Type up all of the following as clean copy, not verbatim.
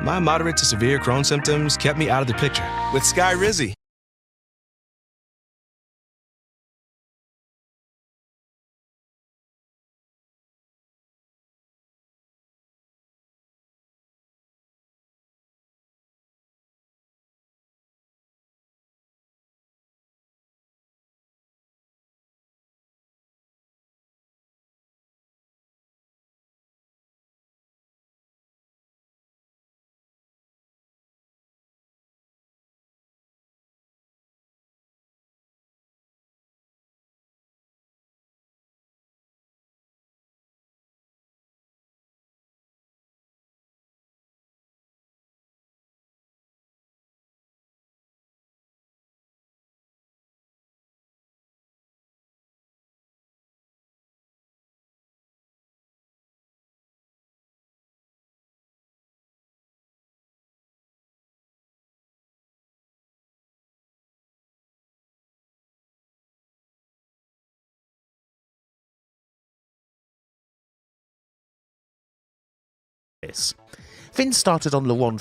My moderate to severe Crohn's symptoms kept me out of the picture. With Skyrizi. Finn started on Le 1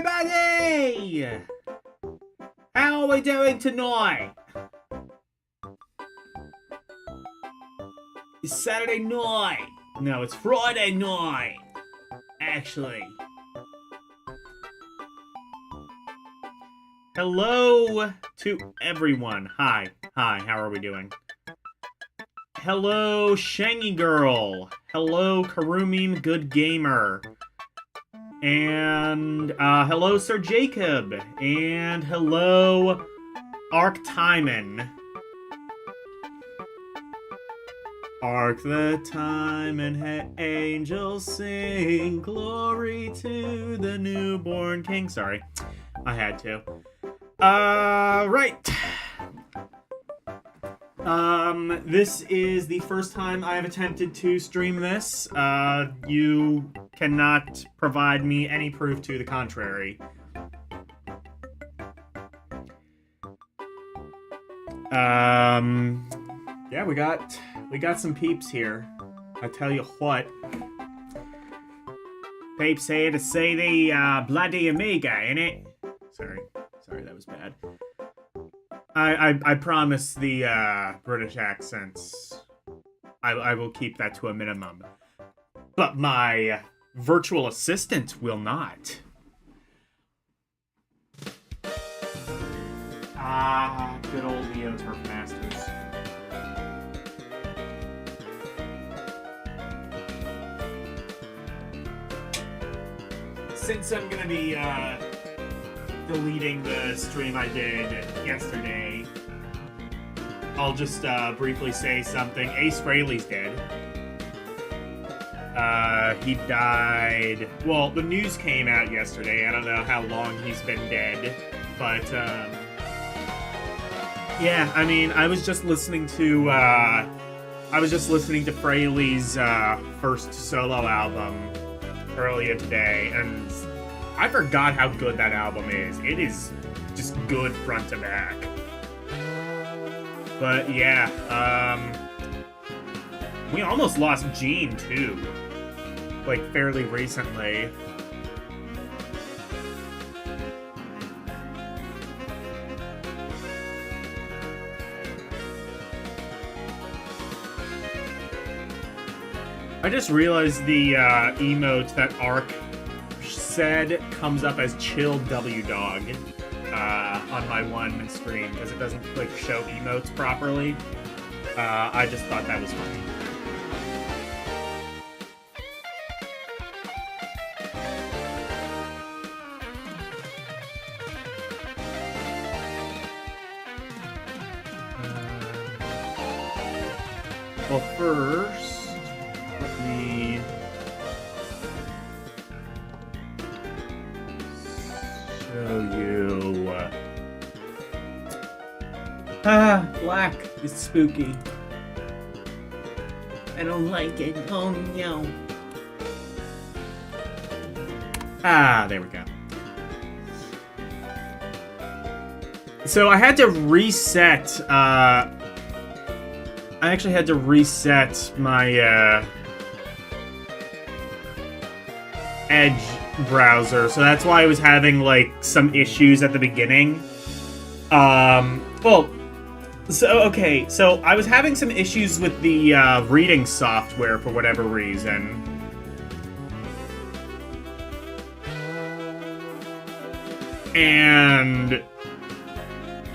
everybody! How are we doing tonight? It's Saturday night. No, it's Friday night. Actually. Hello to everyone. Hi, how are we doing? Hello, Shangy Girl. Hello, Karumin Good Gamer. And, hello, Sir Jacob. And hello, Arc Timon. Arc the Timon, angels sing, glory to the newborn king. Sorry, I had to. Right. This is the first time I have attempted to stream this. You cannot provide me any proof to the contrary. Yeah, we got some peeps here. I tell you what. Peeps here to see the, bloody Amiga, innit? Sorry, that was bad. I promise the, British accents, I will keep that to a minimum. But my virtual assistant will not. Ah, good old Neo Turf Masters. Since I'm gonna be, deleting the stream I did yesterday, I'll just briefly say something. Ace Frehley's dead. He died... Well, the news came out yesterday. I don't know how long he's been dead, but yeah, I mean, I was just listening to Frehley's first solo album earlier today, and I forgot how good that album is. It is just good front to back. But yeah, we almost lost Gene too, like fairly recently. I just realized the emote that Arc said comes up as chill W dog on my one screen because it doesn't like show emotes properly. I just thought that was funny. Well, first, let me show you. Black is spooky. I don't like it. Oh no. There we go. So I had to reset, I actually had to reset my, Edge browser, so that's why I was having, like, some issues at the beginning. Well, so, okay, so I was having some issues with the, reading software for whatever reason. And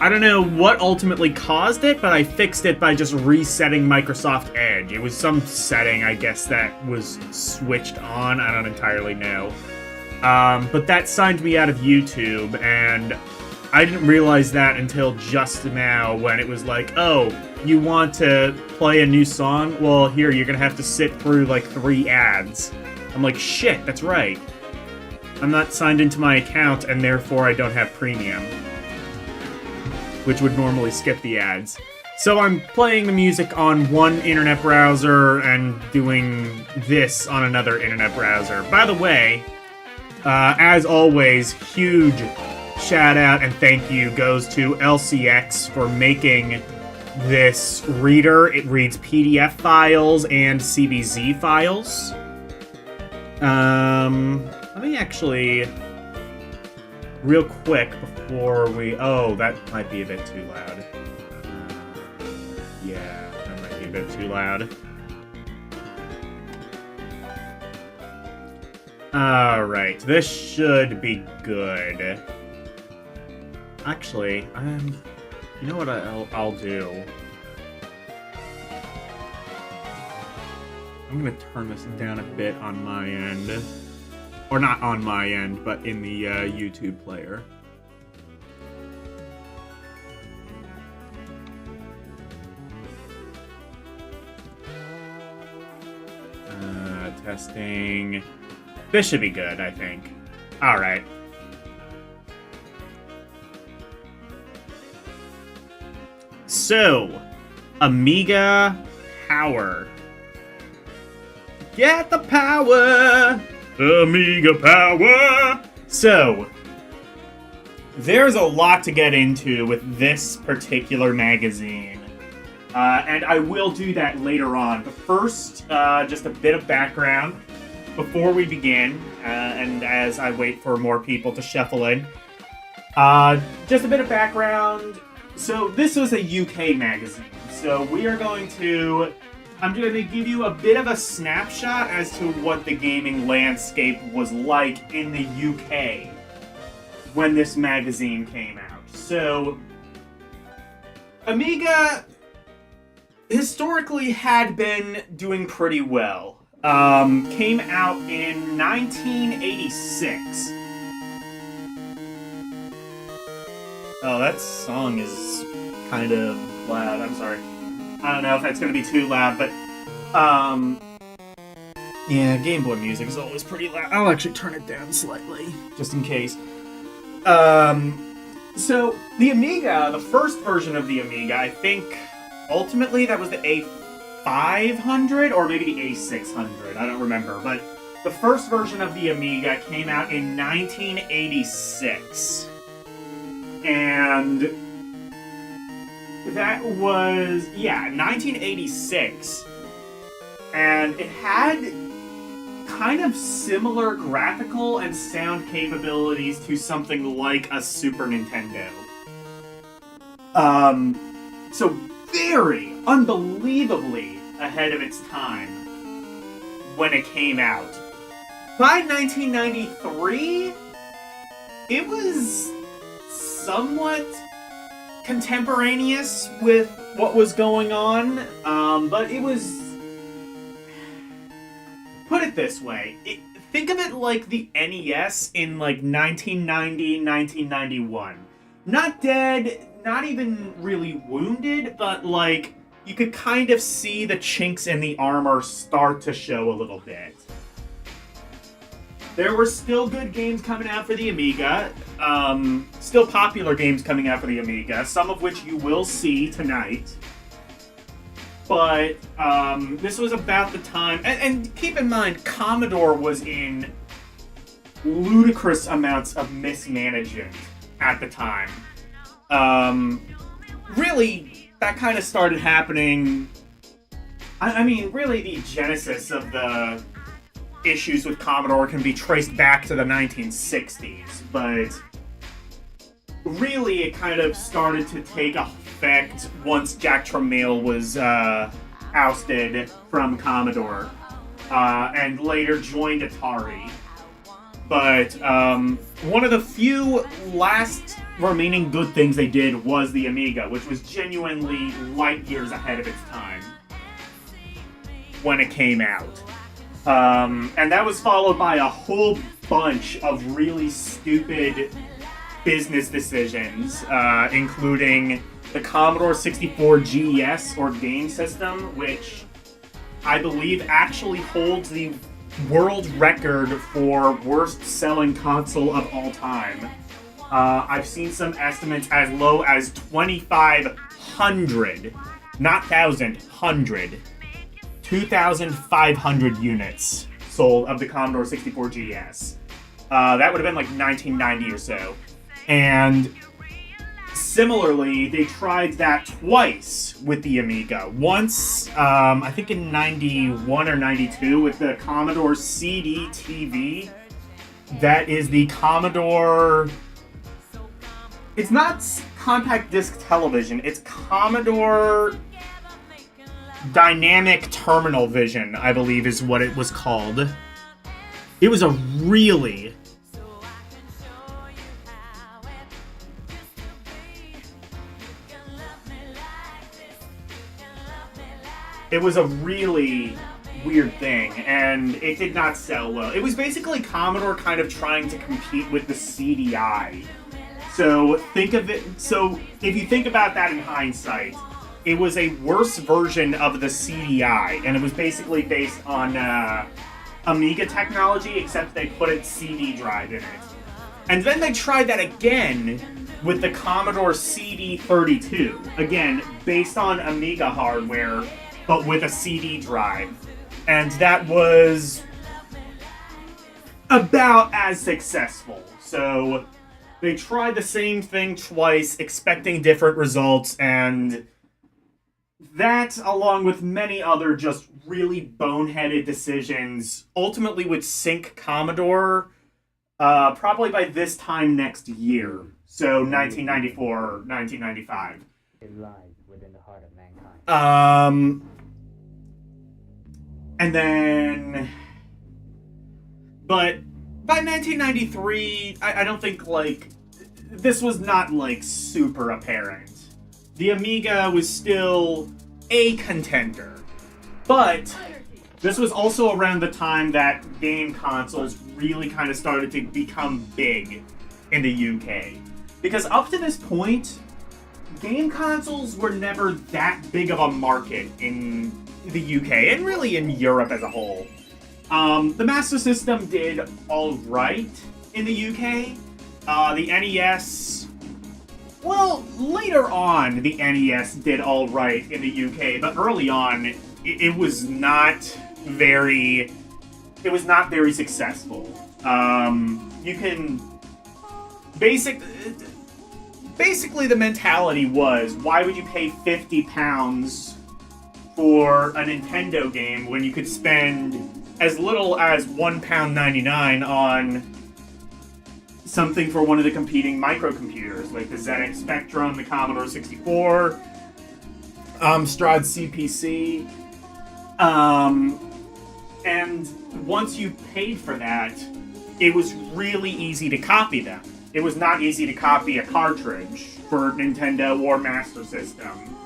I don't know what ultimately caused it, but I fixed it by just resetting Microsoft Edge. It was some setting, I guess, that was switched on. I don't entirely know. But that signed me out of YouTube, and I didn't realize that until just now when it was like, oh, you want to play a new song? Well, here, you're gonna have to sit through, like, 3 ads. I'm like, shit, that's right. I'm not signed into my account, and therefore I don't have premium, which would normally skip the ads. So I'm playing the music on one internet browser and doing this on another internet browser. By the way, as always, huge shout out and thank you goes to LCX for making this reader. It reads PDF files and CBZ files. Let me actually real quick before we... Oh, that might be a bit too loud. Yeah, that might be a bit too loud. Alright, this should be good. Actually, you know what I'll do? I'm gonna turn this down a bit on my end. Or not on my end, but in the YouTube player. Testing. This should be good, I think. Alright. So, Amiga power. Get the power! Amiga power! So, there's a lot to get into with this particular magazine. And I will do that later on. But first, just a bit of background before we begin, and as I wait for more people to shuffle in. Just a bit of background. So, this was a UK magazine. So, we are going to... I'm going to give you a bit of a snapshot as to what the gaming landscape was like in the UK when this magazine came out. So, Amiga historically had been doing pretty well. Came out in 1986. Oh, that song is kind of loud. I'm sorry. I don't know if that's going to be too loud, but, yeah, Game Boy music is always pretty loud. I'll actually turn it down slightly, just in case. So, the Amiga, the first version of the Amiga, I think, ultimately that was the A500, or maybe the A600, I don't remember, but the first version of the Amiga came out in 1986. And... that was, 1986. And it had kind of similar graphical and sound capabilities to something like a Super Nintendo. So very, unbelievably ahead of its time when it came out. By 1993, it was somewhat contemporaneous with what was going on, but it was... Put it this way, think of it like the NES in like 1990, 1991. Not dead, not even really wounded, but like you could kind of see the chinks in the armor start to show a little bit. There were still good games coming out for the Amiga, still popular games coming out for the Amiga, some of which you will see tonight. But this was about the time, and keep in mind, Commodore was in ludicrous amounts of mismanagement at the time. Really, that kind of started happening. I mean, really, the genesis of the issues with Commodore can be traced back to the 1960s, but really it kind of started to take effect once Jack Tramiel was ousted from Commodore, and later joined Atari. But one of the few last remaining good things they did was the Amiga, which was genuinely light years ahead of its time when it came out. And that was followed by a whole bunch of really stupid business decisions, including the Commodore 64 GES, or game system, which I believe actually holds the world record for worst selling console of all time. I've seen some estimates as low as 2,500, not thousand, hundred. 2,500 units sold of the Commodore 64 GS. That would have been like 1990 or so. And similarly, they tried that twice with the Amiga. Once, I think in 91 or 92 with the Commodore CD TV. That is the Commodore It's not compact disc television. It's Commodore Dynamic Terminal Vision, I believe is what it was called. It was a really... It was a really weird thing, and it did not sell well. It was basically Commodore kind of trying to compete with the CDI. So think of it. So if you think about that in hindsight, it was a worse version of the CDI, and it was basically based on Amiga technology, except they put a CD drive in it. And then they tried that again with the Commodore CD32, again based on Amiga hardware, but with a CD drive. And that was about as successful. So they tried the same thing twice, expecting different results, and that, along with many other just really boneheaded decisions, ultimately would sink Commodore probably by this time next year. So 1994, 1995. It lies within the heart of mankind. And then... But by 1993, I don't think, like... This was not, like, super apparent. The Amiga was still a contender. But this was also around the time that game consoles really kind of started to become big in the UK. Because up to this point, game consoles were never that big of a market in the UK, and really in Europe as a whole. The Master System did alright in the UK. The NES... Well, later on, the NES did alright in the UK, but early on, it was not very... It was not very successful. You can... Basically, the mentality was, why would you pay £50 for a Nintendo game when you could spend as little as £1.99 on something for one of the competing microcomputers, like the ZX Spectrum, the Commodore 64, Amstrad CPC. And once you paid for that, it was really easy to copy them. It was not easy to copy a cartridge for Nintendo or Master System.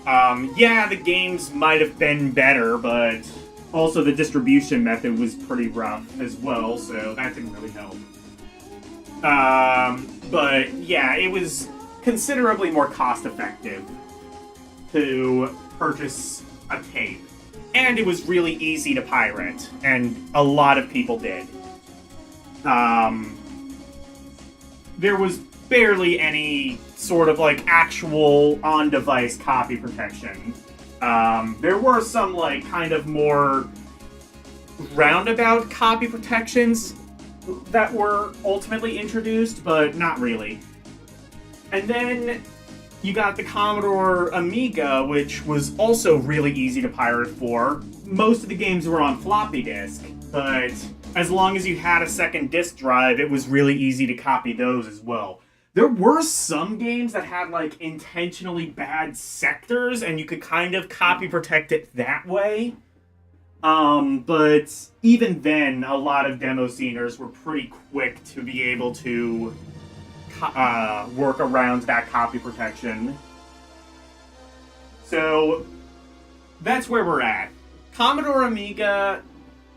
Yeah, the games might have been better, but also the distribution method was pretty rough as well, so that didn't really help. But yeah, it was considerably more cost-effective to purchase a tape. And it was really easy to pirate, and a lot of people did. There was barely any sort of like actual on-device copy protection. There were some like kind of more roundabout copy protections that were ultimately introduced, but not really. And then you got the Commodore Amiga, which was also really easy to pirate for. Most of the games were on floppy disk, but as long as you had a second disk drive, it was really easy to copy those as well. There were some games that had like intentionally bad sectors, and you could kind of copy protect it that way. But even then, a lot of demo sceners were pretty quick to be able to work around that copy protection. So that's where we're at. Commodore Amiga,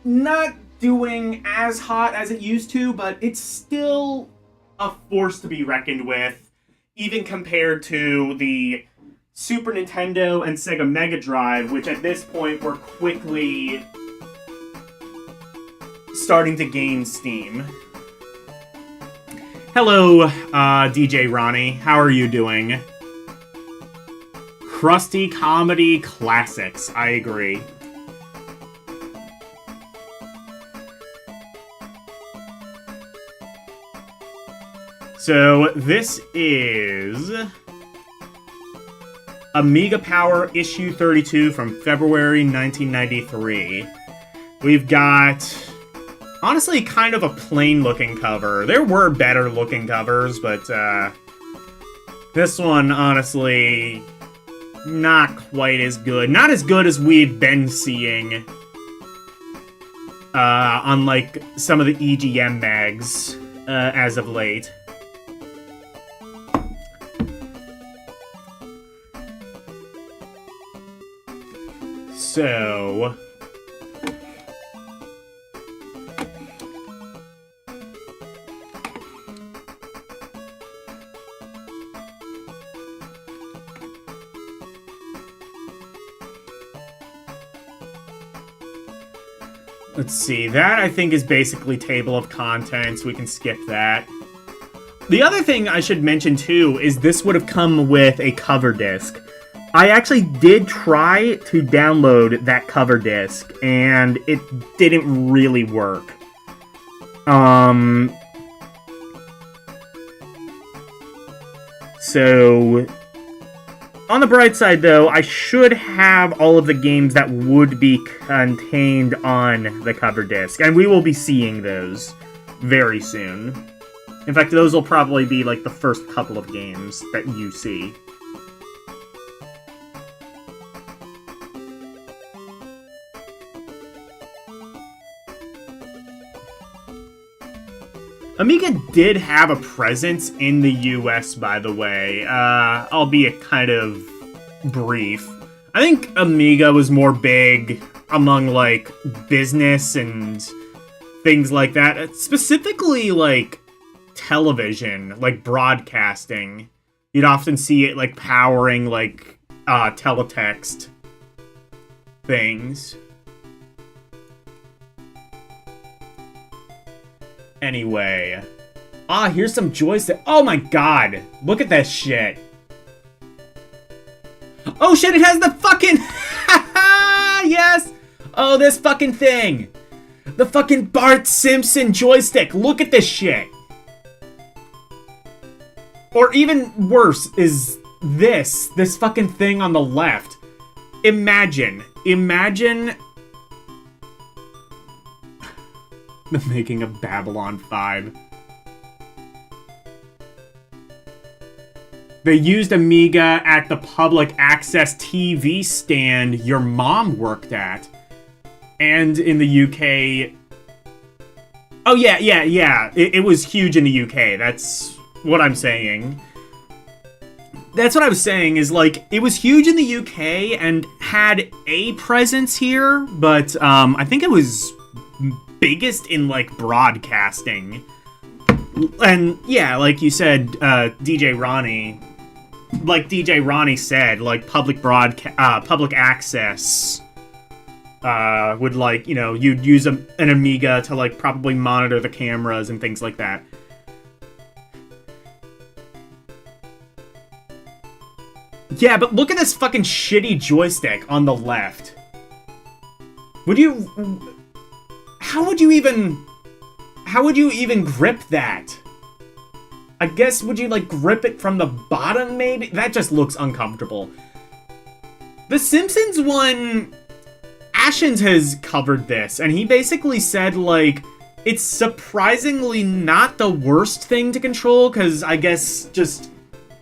not doing as hot as it used to, but it's still a force to be reckoned with, even compared to the Super Nintendo and Sega Mega Drive, which at this point were quickly starting to gain steam. Hello, DJ Ronnie. How are you doing? Crusty comedy classics. I agree. So, this is Amiga Power Issue 32 from February 1993. We've got, honestly, kind of a plain-looking cover. There were better-looking covers, but This one, honestly, not quite as good. Not as good as we've been seeing on, like, some of the EGM mags as of late. So... let's see, that I think is basically table of contents. We can skip that. The other thing I should mention too is this would have come with a cover disc. I actually did try to download that cover disc, and it didn't really work. So, on the bright side, though, I should have all of the games that would be contained on the cover disc, and we will be seeing those very soon. In fact, those will probably be, like, the first couple of games that you see. Amiga did have a presence in the US, by the way, albeit kind of brief. I think Amiga was more big among, like, business and things like that. Specifically, like, television, like, broadcasting. You'd often see it, like, powering, like, teletext things. Anyway. Here's some joystick. Oh my god! Look at that shit. Oh shit, it has the fucking... yes! Oh, this fucking thing! The fucking Bart Simpson joystick! Look at this shit! Or even worse is this fucking thing on the left. Imagine the making of Babylon 5. They used Amiga at the public access TV stand your mom worked at. And in the UK... oh, yeah. It was huge in the UK. That's what I'm saying. That's what I was saying, is, like, it was huge in the UK and had a presence here, but, I think it was biggest in, like, broadcasting. And, yeah, like you said, DJ Ronnie... like DJ Ronnie said, like, public access would, like, you know, you'd use an Amiga to, like, probably monitor the cameras and things like that. Yeah, but look at this fucking shitty joystick on the left. Would you... how would you even grip that? I guess, would you, like, grip it from the bottom, maybe? That just looks uncomfortable. The Simpsons one... Ashens has covered this, and he basically said, like, it's surprisingly not the worst thing to control, because I guess, just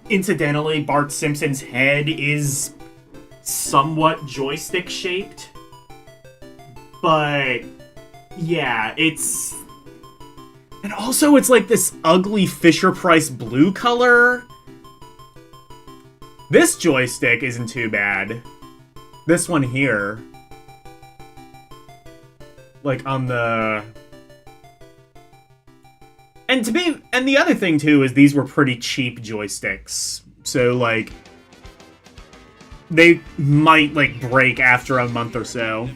incidentally, Bart Simpson's head is somewhat joystick-shaped. But, yeah, it's... and also, it's like this ugly Fisher-Price blue color. This joystick isn't too bad. This one here. Like, on the... and the other thing, too, is these were pretty cheap joysticks. So, like, they might, like, break after a month or so.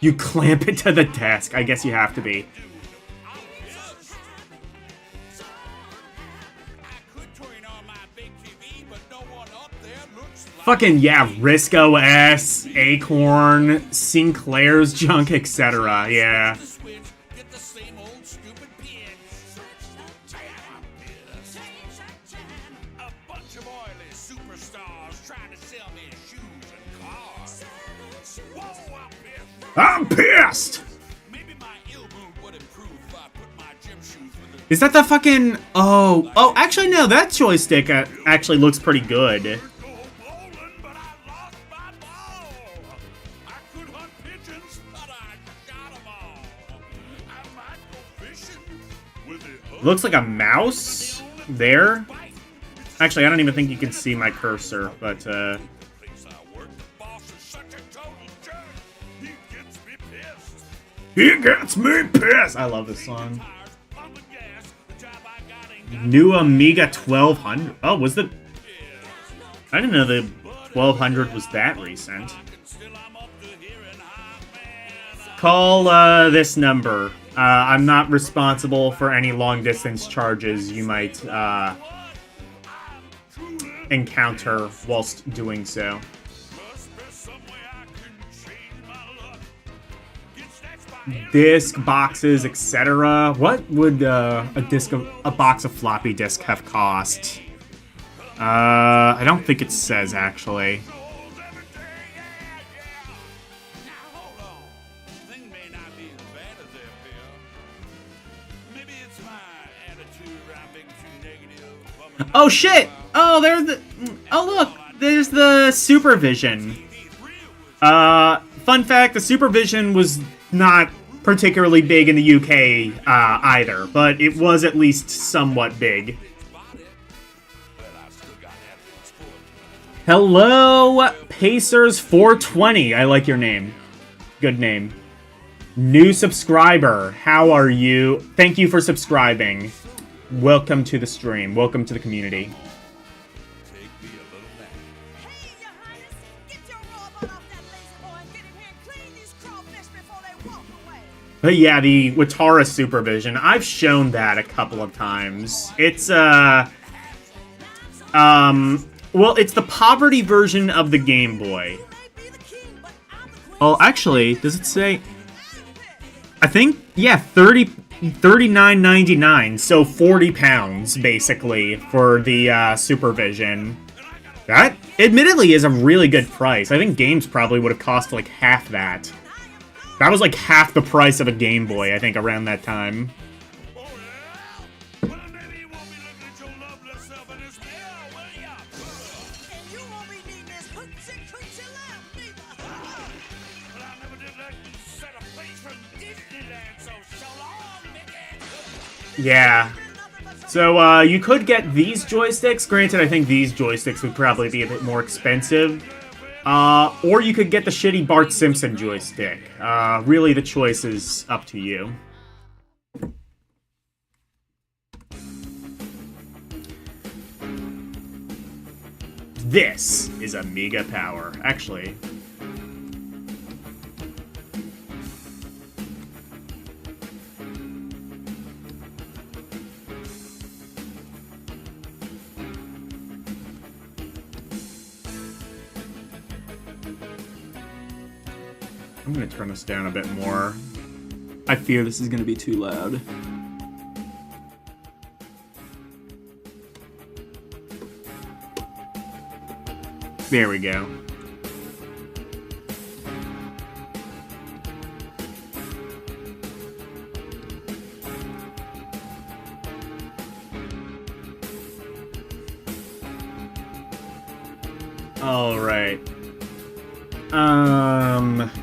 You clamp it to the desk. I guess you have to be. Fucking, yeah, Risk OS, Acorn, Sinclair's junk, etc. Yeah. I'm pissed! Is that the fucking... Oh, actually, no, that joystick actually looks pretty good. Looks like a mouse there. Actually, I don't even think you can see my cursor, but, He gets me pissed! I love this song. New Amiga 1200. Oh, was the... I didn't know the 1200 was that recent. Call, this number. I'm not responsible for any long-distance charges you might, encounter whilst doing so. Disc, boxes, etc. What would a box of floppy disk have cost? I don't think it says, actually. Oh shit! Oh, there's the... Oh look! There's the Supervision. Fun fact, the Supervision was not particularly big in the UK either, but it was at least somewhat big. Hello, Pacers420. I like your name. Good name. New subscriber. How are you? Thank you for subscribing. Welcome to the stream. Welcome to the community. But yeah, the Watara Supervision. I've shown that a couple of times. It's, well, it's the poverty version of the Game Boy. Oh, actually, does it say... I think, yeah, $39.99, so 40 pounds, basically, for the, Supervision. That, admittedly, is a really good price. I think games probably would have cost, like, half that. That was like half the price of a Game Boy, I think, around that time. Yeah. So, you could get these joysticks. Granted, I think these joysticks would probably be a bit more expensive. Or you could get the shitty Bart Simpson joystick. Really, the choice is up to you. This is Amiga Power. Actually... I'm gonna turn this down a bit more. I fear this is gonna be too loud. There we go. All right.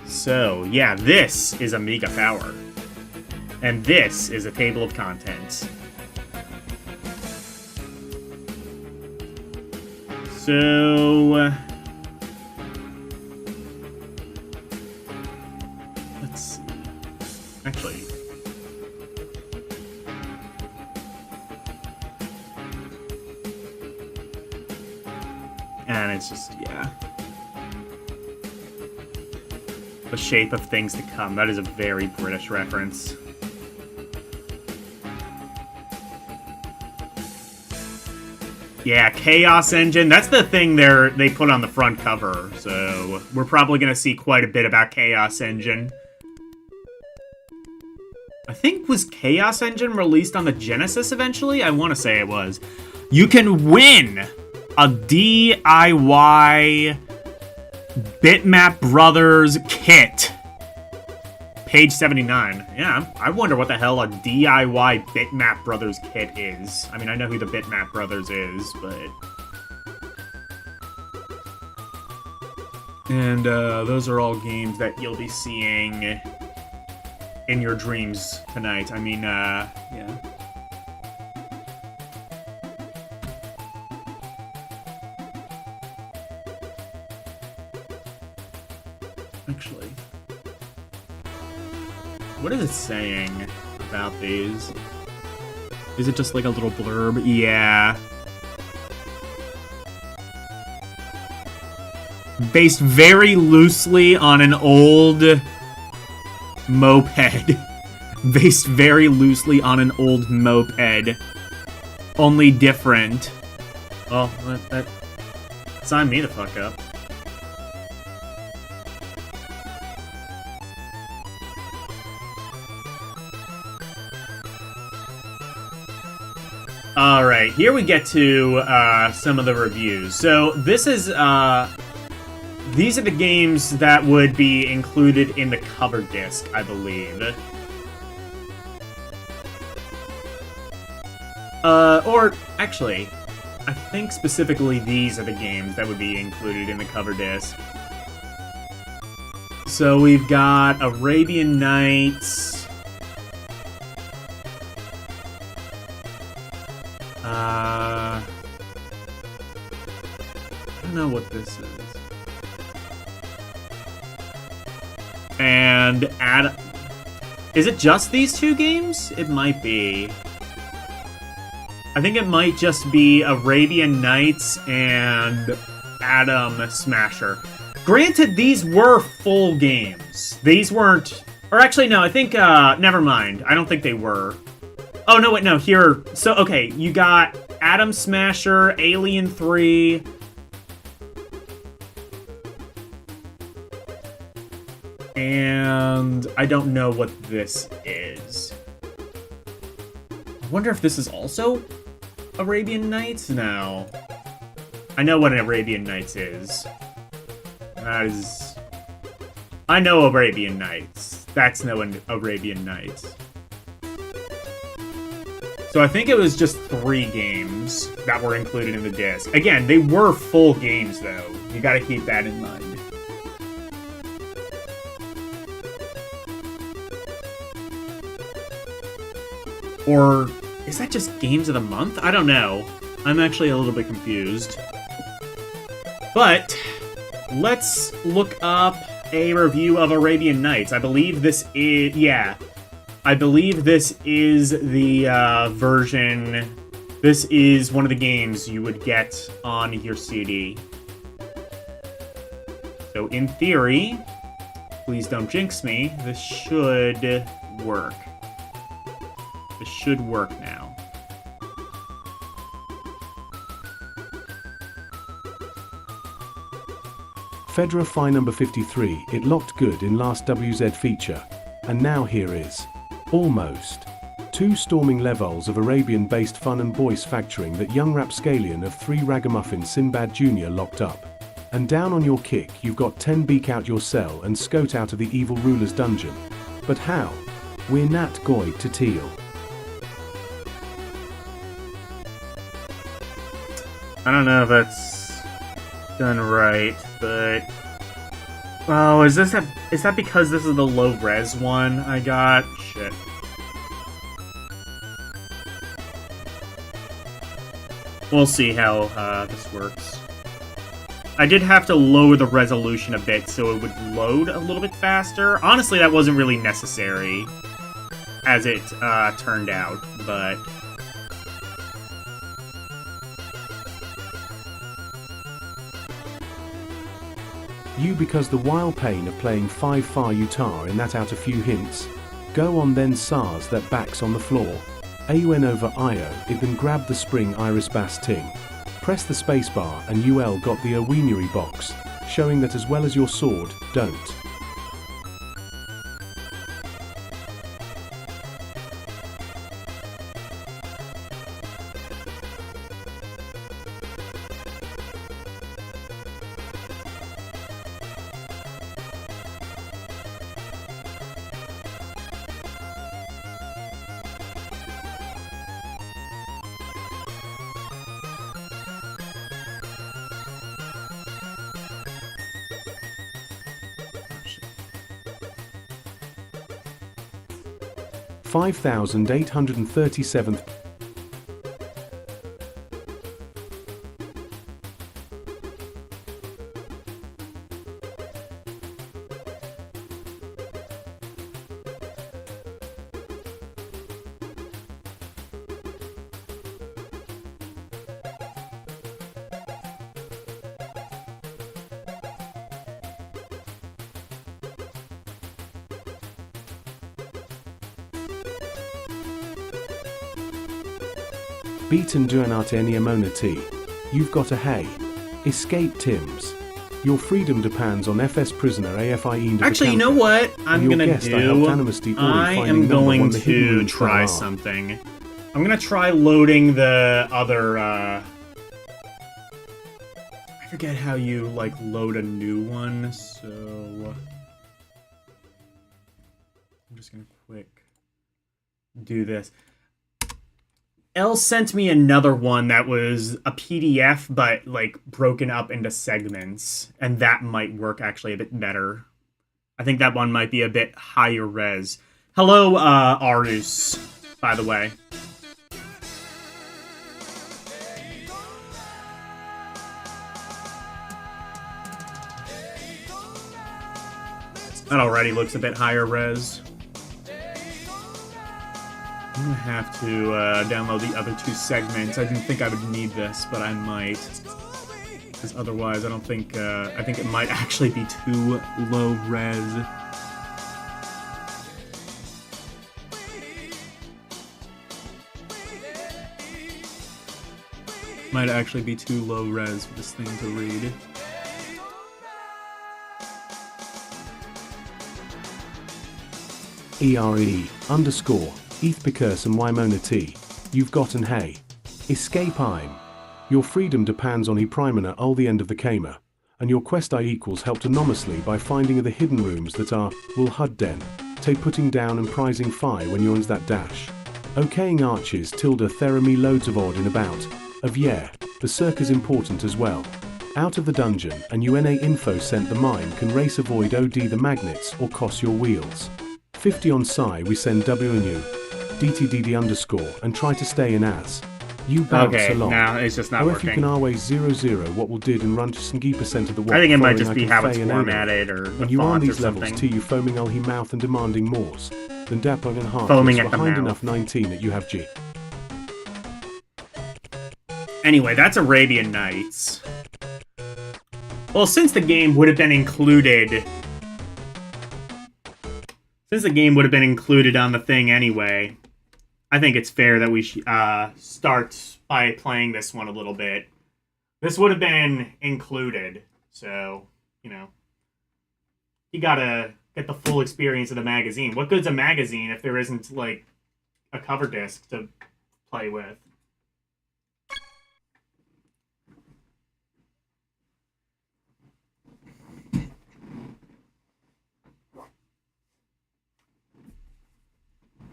So, yeah, this is Amiga Power. And this is a table of contents. So... let's see. Actually... and it's just, yeah. The shape of things to come. That is a very British reference. Yeah, Chaos Engine. That's the thing they put on the front cover. So we're probably going to see quite a bit about Chaos Engine. I think, was Chaos Engine released on the Genesis eventually? I want to say it was. You can win a DIY Bitmap Brothers kit. page 79. Yeah, I wonder what the hell a DIY Bitmap Brothers kit is. I mean, I know who the Bitmap Brothers is, but... And those are all games that you'll be seeing in your dreams tonight. I mean, yeah. Actually, what is it saying about these? Is it just like a little blurb? Yeah. Based very loosely on an old moped. Based very loosely on an old moped. Only different. Well, that signed me the fuck up. Alright, here we get to some of the reviews. So this is these are the games that would be included in the cover disc, I believe. Or, actually, I think specifically these are the games that would be included in the cover disc. So we've got Arabian Nights. I don't know what this is. And is it just these two games? It might be. I think it might just be Arabian Nights and Atom Smasher. Granted, these were full games. These weren't... Or actually, no, I think... never mind. I don't think they were. Oh, no, wait, no, here... So, okay, you got Atom Smasher, Alien 3... And I don't know what this is. I wonder if this is also Arabian Nights? No. I know what an Arabian Nights is. That is... I know Arabian Nights. That's no Arabian Nights. So I think it was just 3 games that were included in the disc. Again, they were full games, though. You gotta keep that in mind. Or is that just Games of the Month? I don't know. I'm actually a little bit confused. But let's look up a review of Arabian Nights. I believe this is... Yeah. I believe this is the version... This is one of the games you would get on your CD. So in theory, please don't jinx me, this should work. This should work now. Fedra Fi number 53, it locked good in last WZ feature. And now here is Almost. 2 storming levels of Arabian-based fun and voice factoring that young rapscallion of 3 ragamuffin Sinbad Jr. locked up. And down on your kick you've got 10 beak out your cell and scout out of the evil ruler's dungeon. But how? We're nat goid to teal. I don't know if that's done right, but... Oh, is that because this is the low-res one I got? Shit. We'll see how this works. I did have to lower the resolution a bit so it would load a little bit faster. Honestly, that wasn't really necessary, as it turned out, but... You because the wild pain of playing 5 far utar in that out a few hints. Go on then SARS that backs on the floor. AUN over IO, it then grab the spring iris bass ting. Press the spacebar and UL got the Oweenery box, showing that as well as your sword, don't. 5837th. Beaten Duanate Niamonati. You've got a hey. Escape Tims. Your freedom depends on FS prisoner AFI. Actually, you know what I'm gonna do? I am going to try something. I'm gonna try loading the other, I forget how you, like, load a new one, so... I'm just gonna quick do this. Elle sent me another one that was a PDF, but, like, broken up into segments. And that might work, actually, a bit better. I think that one might be a bit higher res. Hello, Arus, by the way. That already looks a bit higher res. I'm gonna have to download the other two segments. I didn't think I would need this, but I might. Because otherwise, I don't think, I think it might actually be too low res. Might actually be too low res for this thing to read. ERE_. Ethpicus and Wymona T. You've gotten hey. Escape I'm. Your freedom depends on Primina all the end of the Kama, and your quest I equals helped enormously by finding the hidden rooms that are, will hud den, te putting down and prizing fi when you're that dash. Okaying arches tilde therami loads of odd in about, of yeah, the circus important as well. Out of the dungeon and UNA info sent the mine can race avoid OD the magnets or cost your wheels. 50 on Psi we send WNU. DTDD_ and try to stay in as. You bounce along. Now it's just not or working. If you can always 00 what will did and run to Sngi percent of the I think it might just be how it's formatted or the when you are on these levels to you foaming all he mouth and demanding mores. Then Dapper and Heart foaming at the behind mouth. enough 19 that you have G. Anyway, that's Arabian Nights. Well, since the game would have been included... Since the game would have been included on the thing anyway, I think it's fair that we start by playing this one a little bit. This would have been included, so, you know. You gotta get the full experience of the magazine. What good's a magazine if there isn't, like, a cover disc to play with?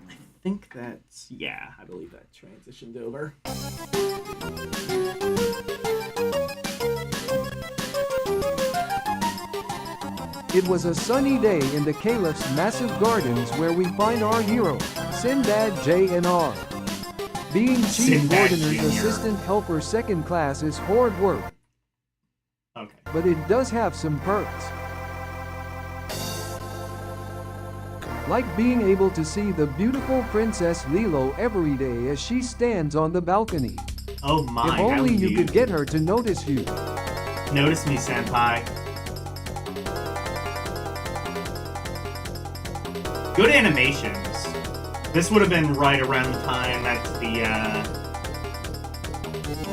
I think that's... yeah, I believe that transitioned over. It was a sunny day in the Caliph's massive gardens where we find our hero, Sinbad J.N.R. Being Chief Sinbad Wardener's Jr. assistant helper second class is hard work, Okay. but it does have some perks. Like being able to see the beautiful Princess Lilo every day as she stands on the balcony. Oh my, If only you could get her to notice you. Notice me, senpai. Good animations. This would have been right around the time that the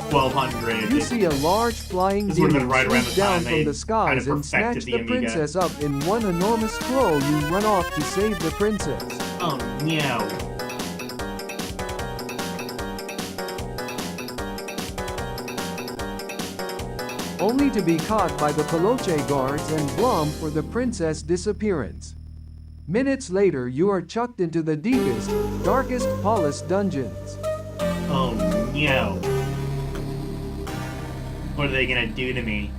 1200. You see a large flying This would have demon been right around swoop the down time from they the skies kind of and snatch perfected the the Amiga. princess up in one enormous throw. You run off to save the princess. Oh no. Only to be caught by the Peloche guards and glum for the princess disappearance. Minutes later you are chucked into the deepest, darkest Paulus dungeons. Oh no. What are they gonna do to me?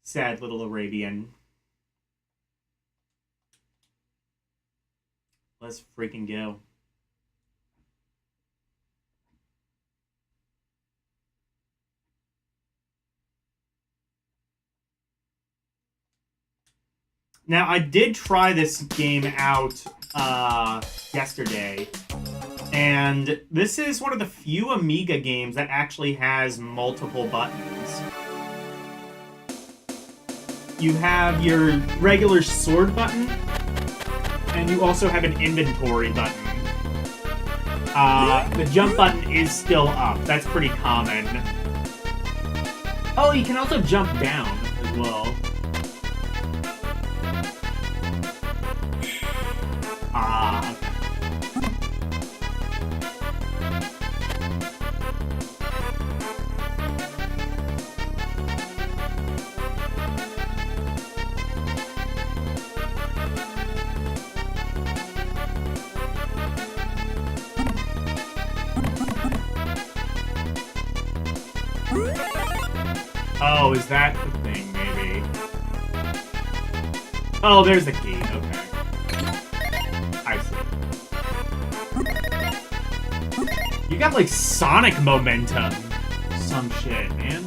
Sad little Arabian. Let's freaking go. Now, I did try this game out yesterday, and this is one of the few Amiga games that actually has multiple buttons. You have your regular sword button, and you also have an inventory button. The jump button is still up. That's pretty common. Oh, you can also jump down as well. Oh, is that the thing, maybe? Oh, there's the key. Okay. I see. You got, like, Sonic momentum. Some shit, man.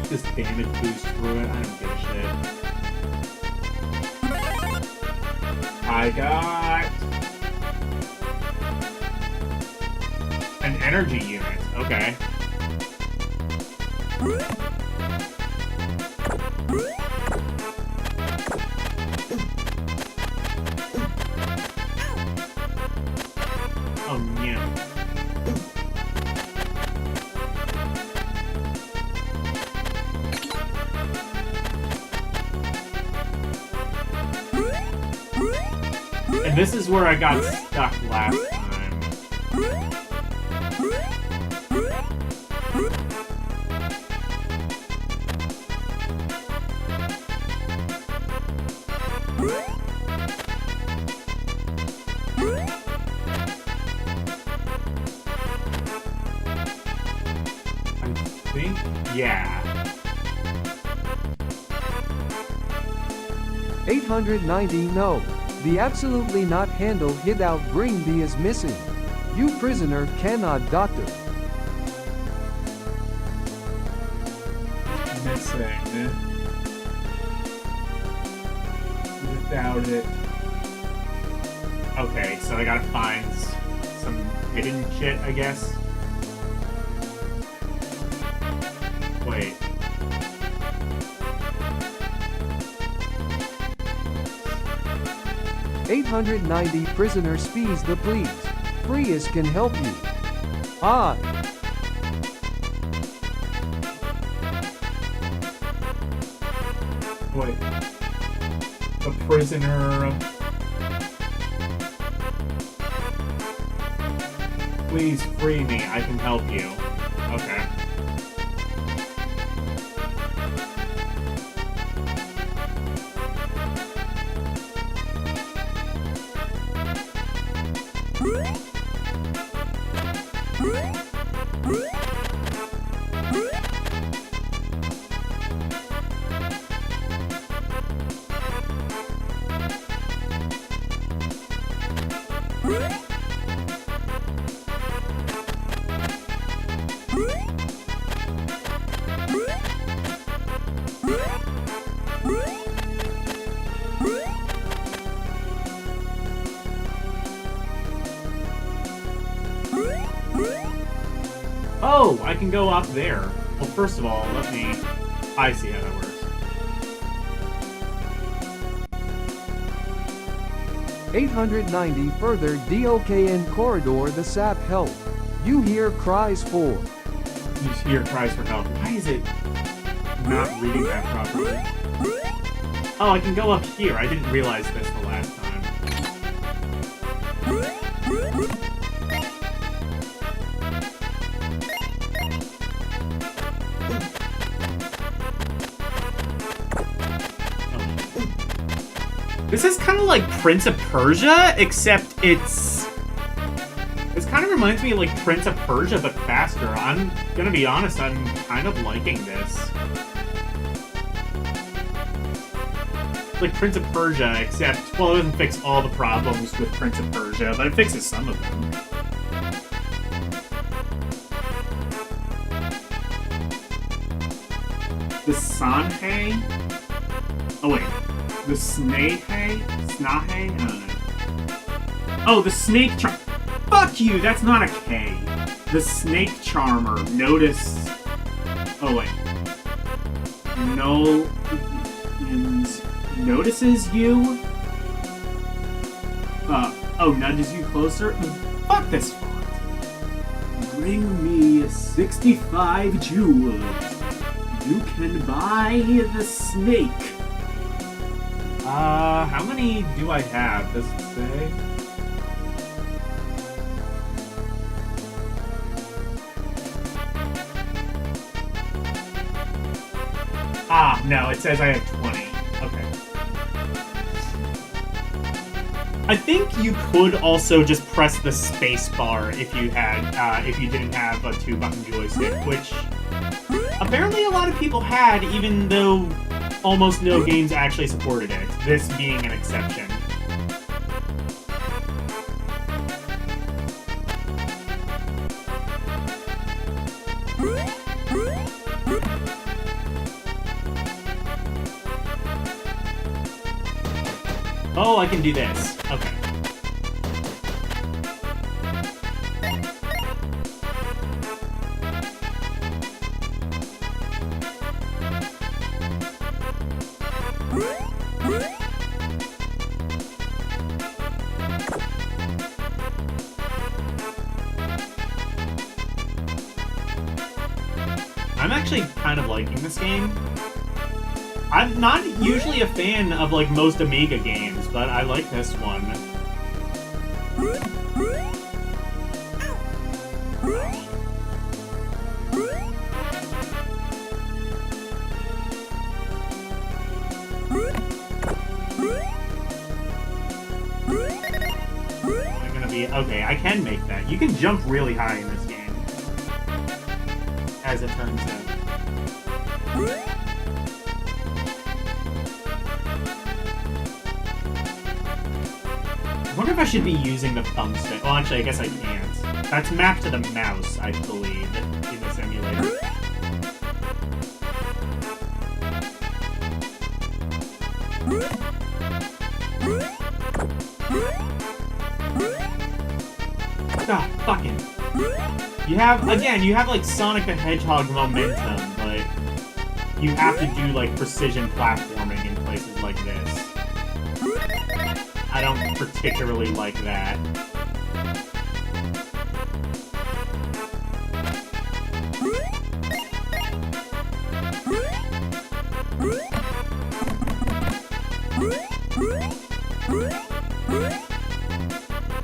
Just damage boost through it. I don't give a shit. I got an energy unit. Okay. Oh, yeah. And this is where I got stuck last time. I think, yeah. 890 no. The absolutely not handle without bring the is missing. You prisoner cannot doctor. Missing. Without it. Okay, so I gotta find some hidden shit, I guess. Wait. $890 prisoner speeds the please. Freest can help you. Ah. Wait. The prisoner. Please free me. I can help you. Okay. Oh, I can go up there. Well, first of all, let me... I see how that works. $890 further DOKN corridor the sap help. You hear cries for. You hear cries for help. Why is it not reading that properly? Oh, I can go up here. I didn't realize this the last time. This is kind of like Prince of Persia, except it's kind of reminds me of like Prince of Persia, but faster. I'm gonna be honest, I'm kind of liking this. Like Prince of Persia, except, well, it doesn't fix all the problems with Prince of Persia, but it fixes some of them. The Sanhei? Oh wait, the Snahei? Snahe? I don't know. Oh, the Snake Charmer. Fuck you, that's not a K. The Snake Charmer. Notice. Oh wait. Notices you? Oh, nudges you closer? Fuck this font. Bring me 65 jewels. You can buy the snake. How many do I have? Does it say? Ah, no, it says I have 20. Okay. I think you could also just press the space bar if you had, if you didn't have a 2-button joystick, which apparently a lot of people had, even though almost no games actually supported it, this being an exception. Oh, I can do this. Okay. I'm actually kind of liking this game. I'm not usually a fan of, like, most Amiga games, but I like this one. I'm gonna be... Okay, I can make that. You can jump really high in this game, as it turns out. I wonder if I should be using the thumbstick. Well, actually, I guess I can't. That's mapped to the mouse, I believe, in this emulator. Ah, fucking. You have, again, you have, like, Sonic the Hedgehog momentum, but you have to do, like, precision platforming in places like this. I don't particularly like that.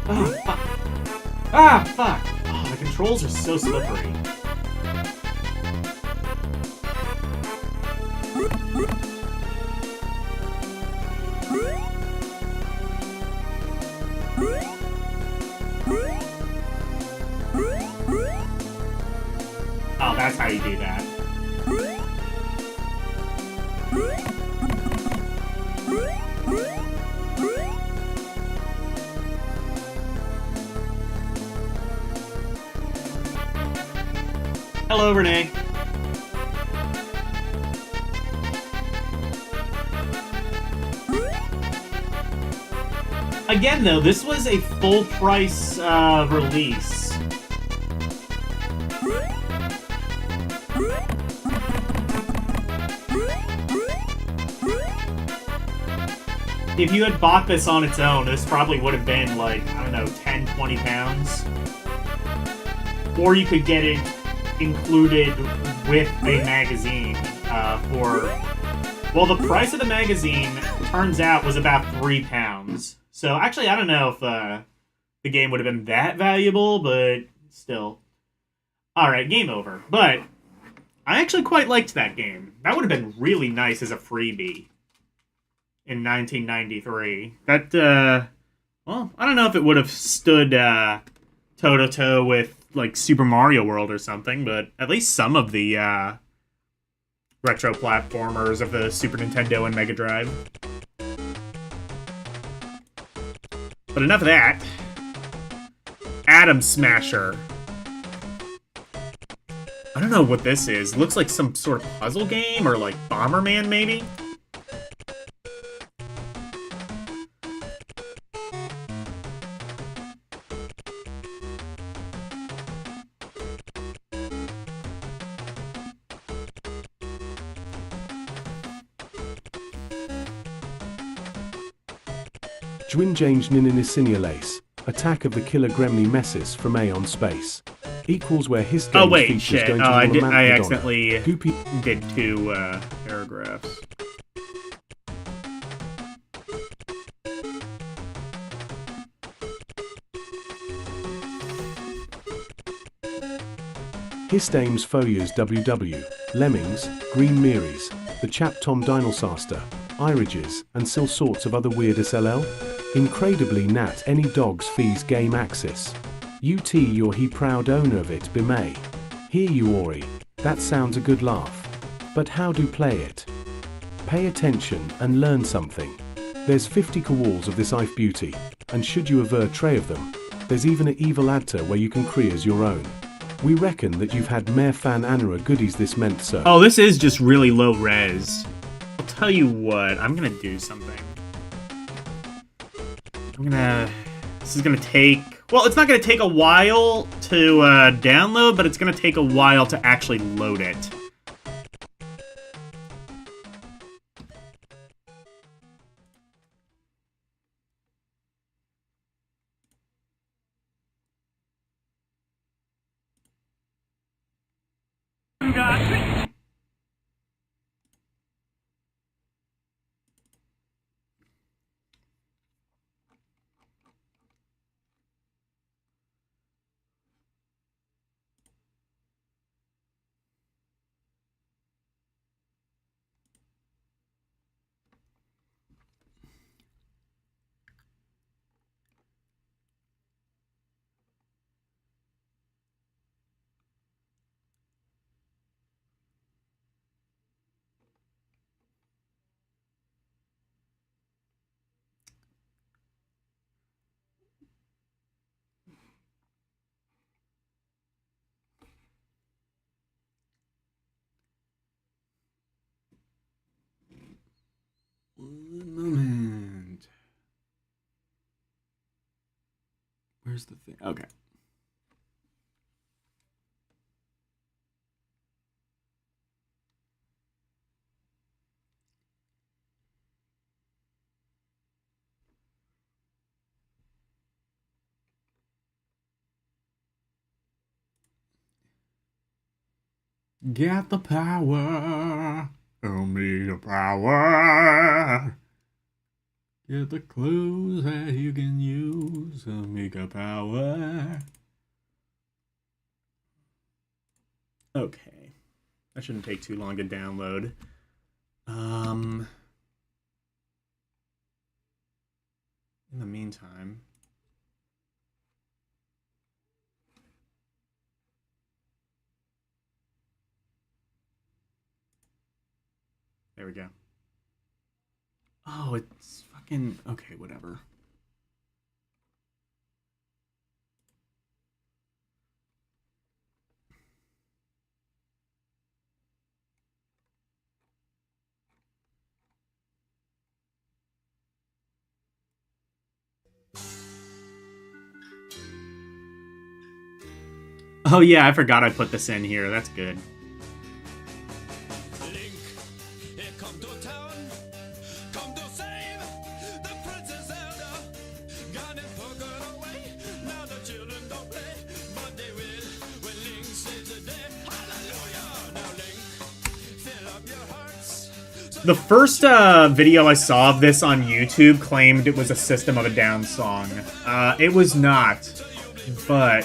Oh, fuck. Ah, fuck! Oh, the controls are so slippery. Oh, that's how you do that. Hello, Renee. Again, though, this was a full-price release. If you had bought this on its own, this probably would have been, like, I don't know, 10, 20 pounds. Or you could get it included with a magazine for Well, the price of the magazine, turns out, was about £3. So, actually, I don't know if the game would have been that valuable, but still. Alright, game over. But I actually quite liked that game. That would have been really nice as a freebie in 1993. That, well, I don't know if it would have stood toe-to-toe with, like, Super Mario World or something, but at least some of the retro platformers of the Super Nintendo and Mega Drive. But enough of that. Atom Smasher. I don't know what this is. It looks like some sort of puzzle game, or like Bomberman, maybe? Dwinjange Nininisinulace, Attack of the Killer Gremlin Messis from Aeon Space. Equals where his game features going to I accidentally Goopy did two paragraphs. Histames Folios WW, Lemmings, Green Meries, the Chap Tom Dinosaster, Iriges, and still sorts of other weird SLL. Incredibly nat any dogs fees game axis. UT you're he proud owner of it be may. Hear you Ori, that sounds a good laugh. But how do play it? Pay attention and learn something. There's 50 walls of this Ife beauty, and should you aver tray of them, there's even a evil adter where you can create your own. We reckon that you've had mere fan anara goodies this meant sir. Oh, this is just really low res. I'll tell you what, I'm gonna do something. This is gonna take, well, it's not gonna take a while to download, but it's gonna take a while to actually load it. One moment. Where's the thing? Okay. Get the power. Show me the power. Get the clues that you can use. Amiga power. Okay. That shouldn't take too long to download. In the meantime. There we go. Oh, it's fucking... Okay, whatever. Oh yeah, I forgot I put this in here. That's good. The first video I saw of this on YouTube claimed it was a System of a Down song. It was not, but...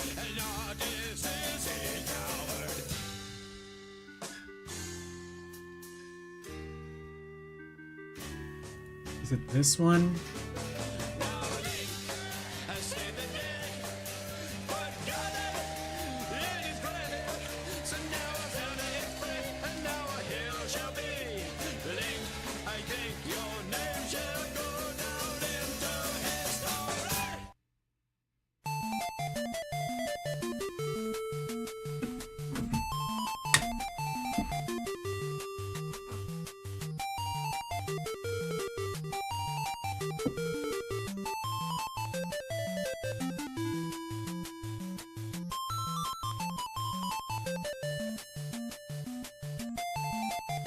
Is it this one?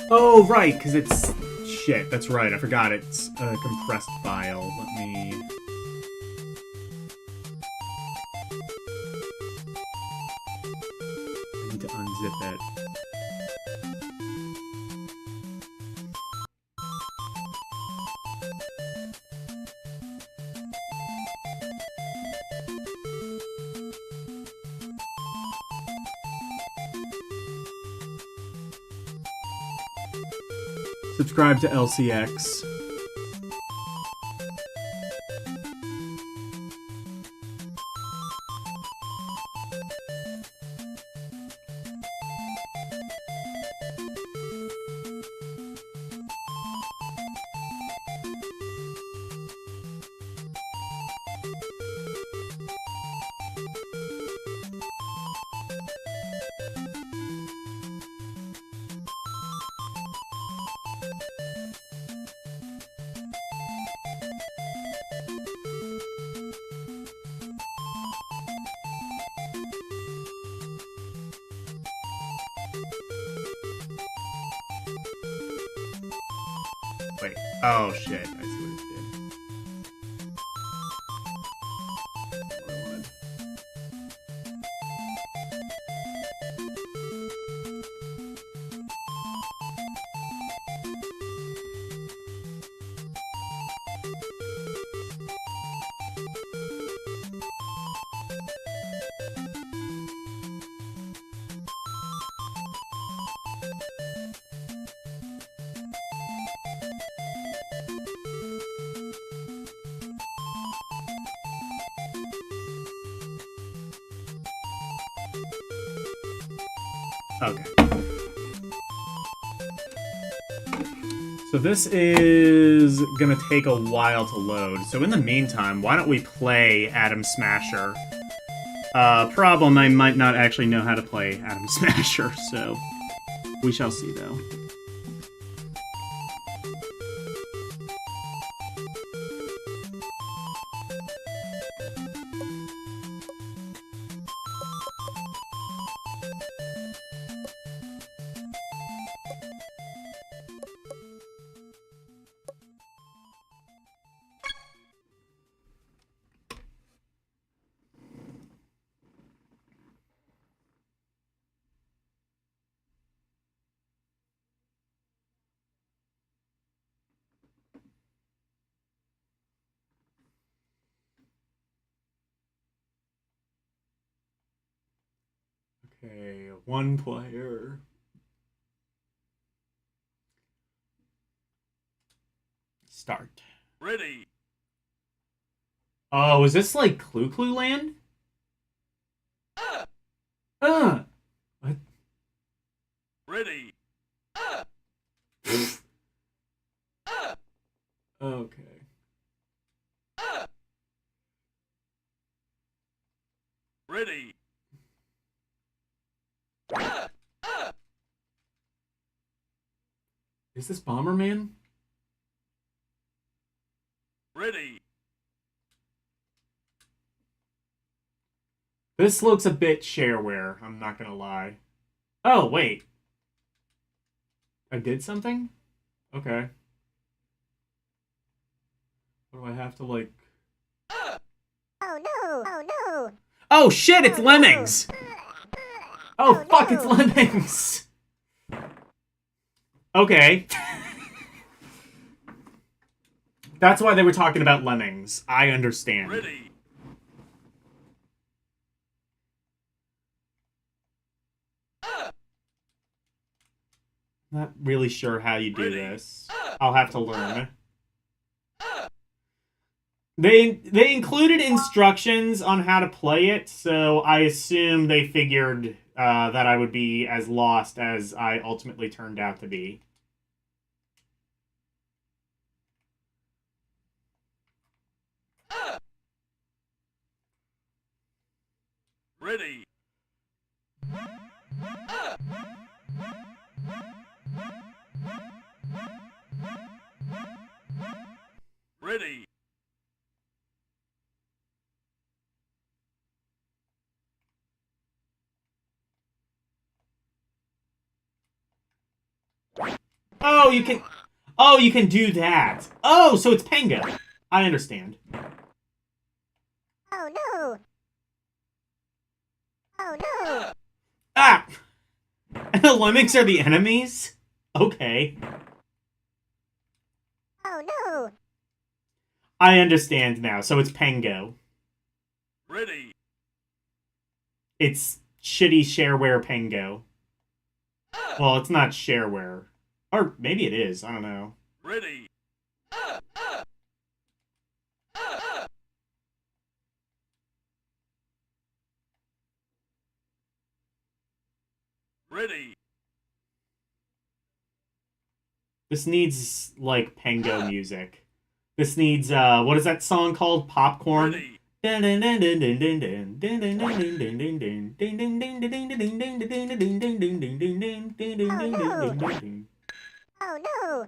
Oh, right, because it's... Shit, that's right, I forgot it's a compressed file. Let me... I need to unzip it. Subscribe to LCX. Wait. Oh, shit. I see what it did. That's what I wanted. Okay. So this is gonna take a while to load. So in the meantime, why don't we play Atom Smasher? Problem, I might not actually know how to play Atom Smasher, so we shall see though. Okay, one player. Start. Ready. Oh, is this like Clue Clue Land? What? Ready. Okay. Ready. Is this Bomberman? Ready. This looks a bit shareware, I'm not gonna lie. Oh, wait. I did something? Okay. What do I have to, like... Oh no! Oh no! Oh shit, it's Lemmings! Oh fuck, it's Lemmings! Okay. That's why they were talking about lemmings. I understand. Ready. Not really sure how you do Ready. this. I'll have to learn. They included instructions on how to play it, so I assume they figured that I would be as lost as I ultimately turned out to be. Ready. Ready. Oh, you can... Oh, you can do that. Oh, so it's Pango. I understand. Oh no! Oh no! Ah! And the lemmings are the enemies? Okay. Oh no! I understand now. So it's Pango. Ready. It's shitty shareware Pango. Well, it's not shareware. Or maybe it is. I don't know. Ready. Ready. This needs, like, Pango music. This needs, what is that song called? Popcorn? Ready. Oh no!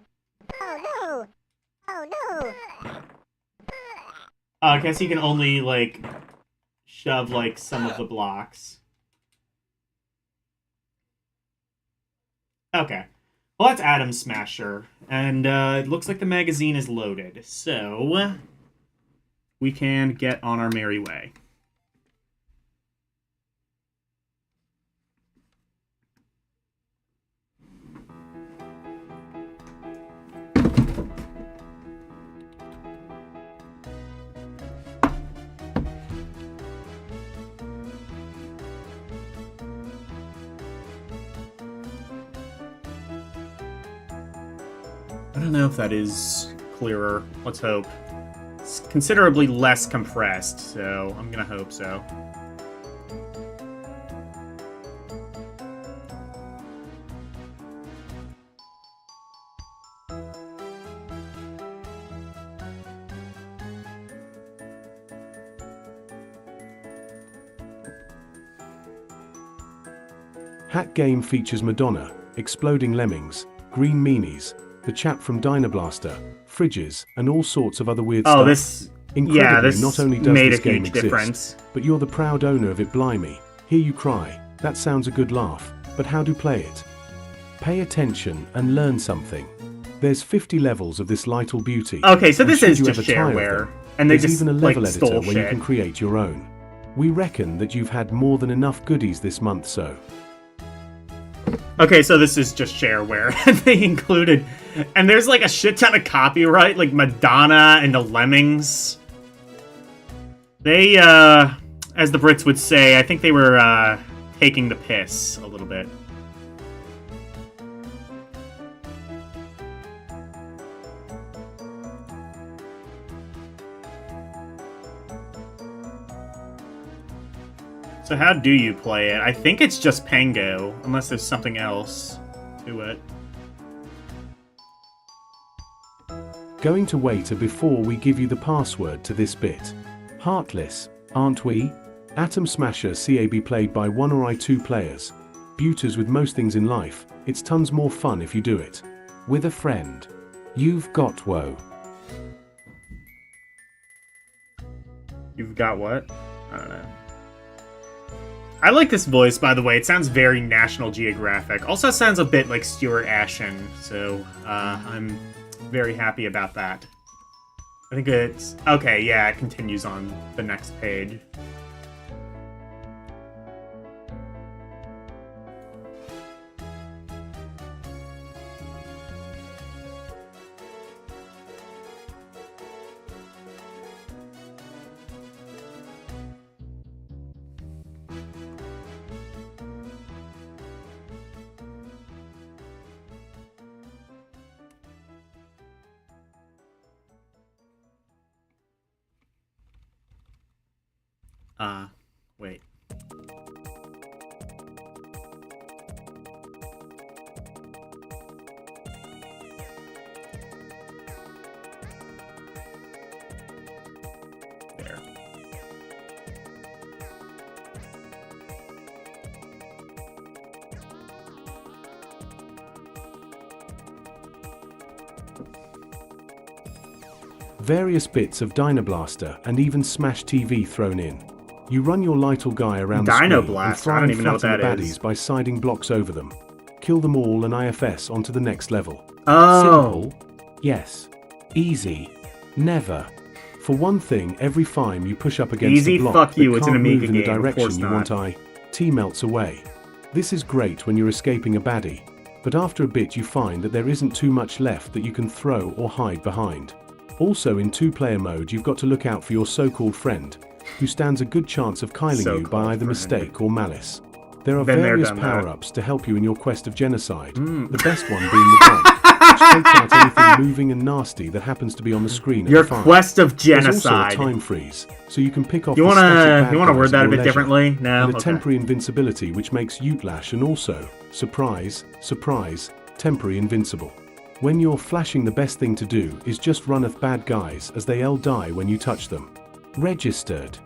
Oh no! Oh no! I guess you can only, like, shove, like, some of the blocks. Okay. Well, that's Atom Smasher. And, it looks like the magazine is loaded. So, we can get on our merry way. I don't know if that is clearer. Let's hope. It's considerably less compressed, so I'm gonna hope so. Hack game features Madonna, exploding lemmings, green meanies, the chap from Dynablaster, fridges, and all sorts of other weird Oh, stuff. this... Incredibly, yeah, this not only does made this a game huge exist, difference. but you're the proud owner of it. Blimey, hear you cry. That sounds a good laugh, but how to play it? Pay attention and learn something. There's 50 levels of this little beauty. Okay, so and this should is you just ever tire of shareware, them, and they there's just, even a like, level editor stole where shit. you can create your own. We reckon that you've had more than enough goodies this month, so... Okay, so this is just shareware. They included... And there's, like, a shit ton of copyright, like Madonna and the Lemmings. They, as the Brits would say, I think they were, taking the piss a little bit. So how do you play it? I think it's just Pango, unless there's something else to it. Going to wait before we give you the password to this bit. Heartless, aren't we? Atom Smasher CAB played by 1 or 2 players. Beauties with most things in life, it's tons more fun if you do it. With a friend. You've got woe. You've got what? I don't know. I like this voice, by the way. It sounds very National Geographic. Also sounds a bit like Stuart Ashen, so I'm very happy about that. I think it's... Okay, yeah, it continues on the next page. Wait. There. Various bits of Dynablaster and even Smash TV thrown in. You run your little guy around the screen and Dynablaster? fry I don't and even know what flatten the that baddies is. by siding blocks over them. Kill them all and IFS onto the next level. Oh. Simple? Yes. Easy? Never. For one thing, every time you push up against Easy, a block fuck you, that it's an can't Amiga move in the game, of direction course you not. want, T melts away. This is great when you're escaping a baddie, but after a bit you find that there isn't too much left that you can throw or hide behind. Also in two-player mode you've got to look out for your so-called friend, who stands a good chance of killing you by either mistake or malice. There are Been there, various done that. power-ups to help you in your quest of genocide, the best one being the bomb, which takes out anything moving and nasty that happens to be on the screen at Your the time. quest of There's also genocide. a time freeze, so you can pick off You the static bad wanna guys word at that a your bit leisure. differently? No? And a Okay. temporary invincibility which makes Utlash and also, surprise, surprise, temporary invincible. When you're flashing, the best thing to do is just run at bad guys as they all die when you touch them. Registered.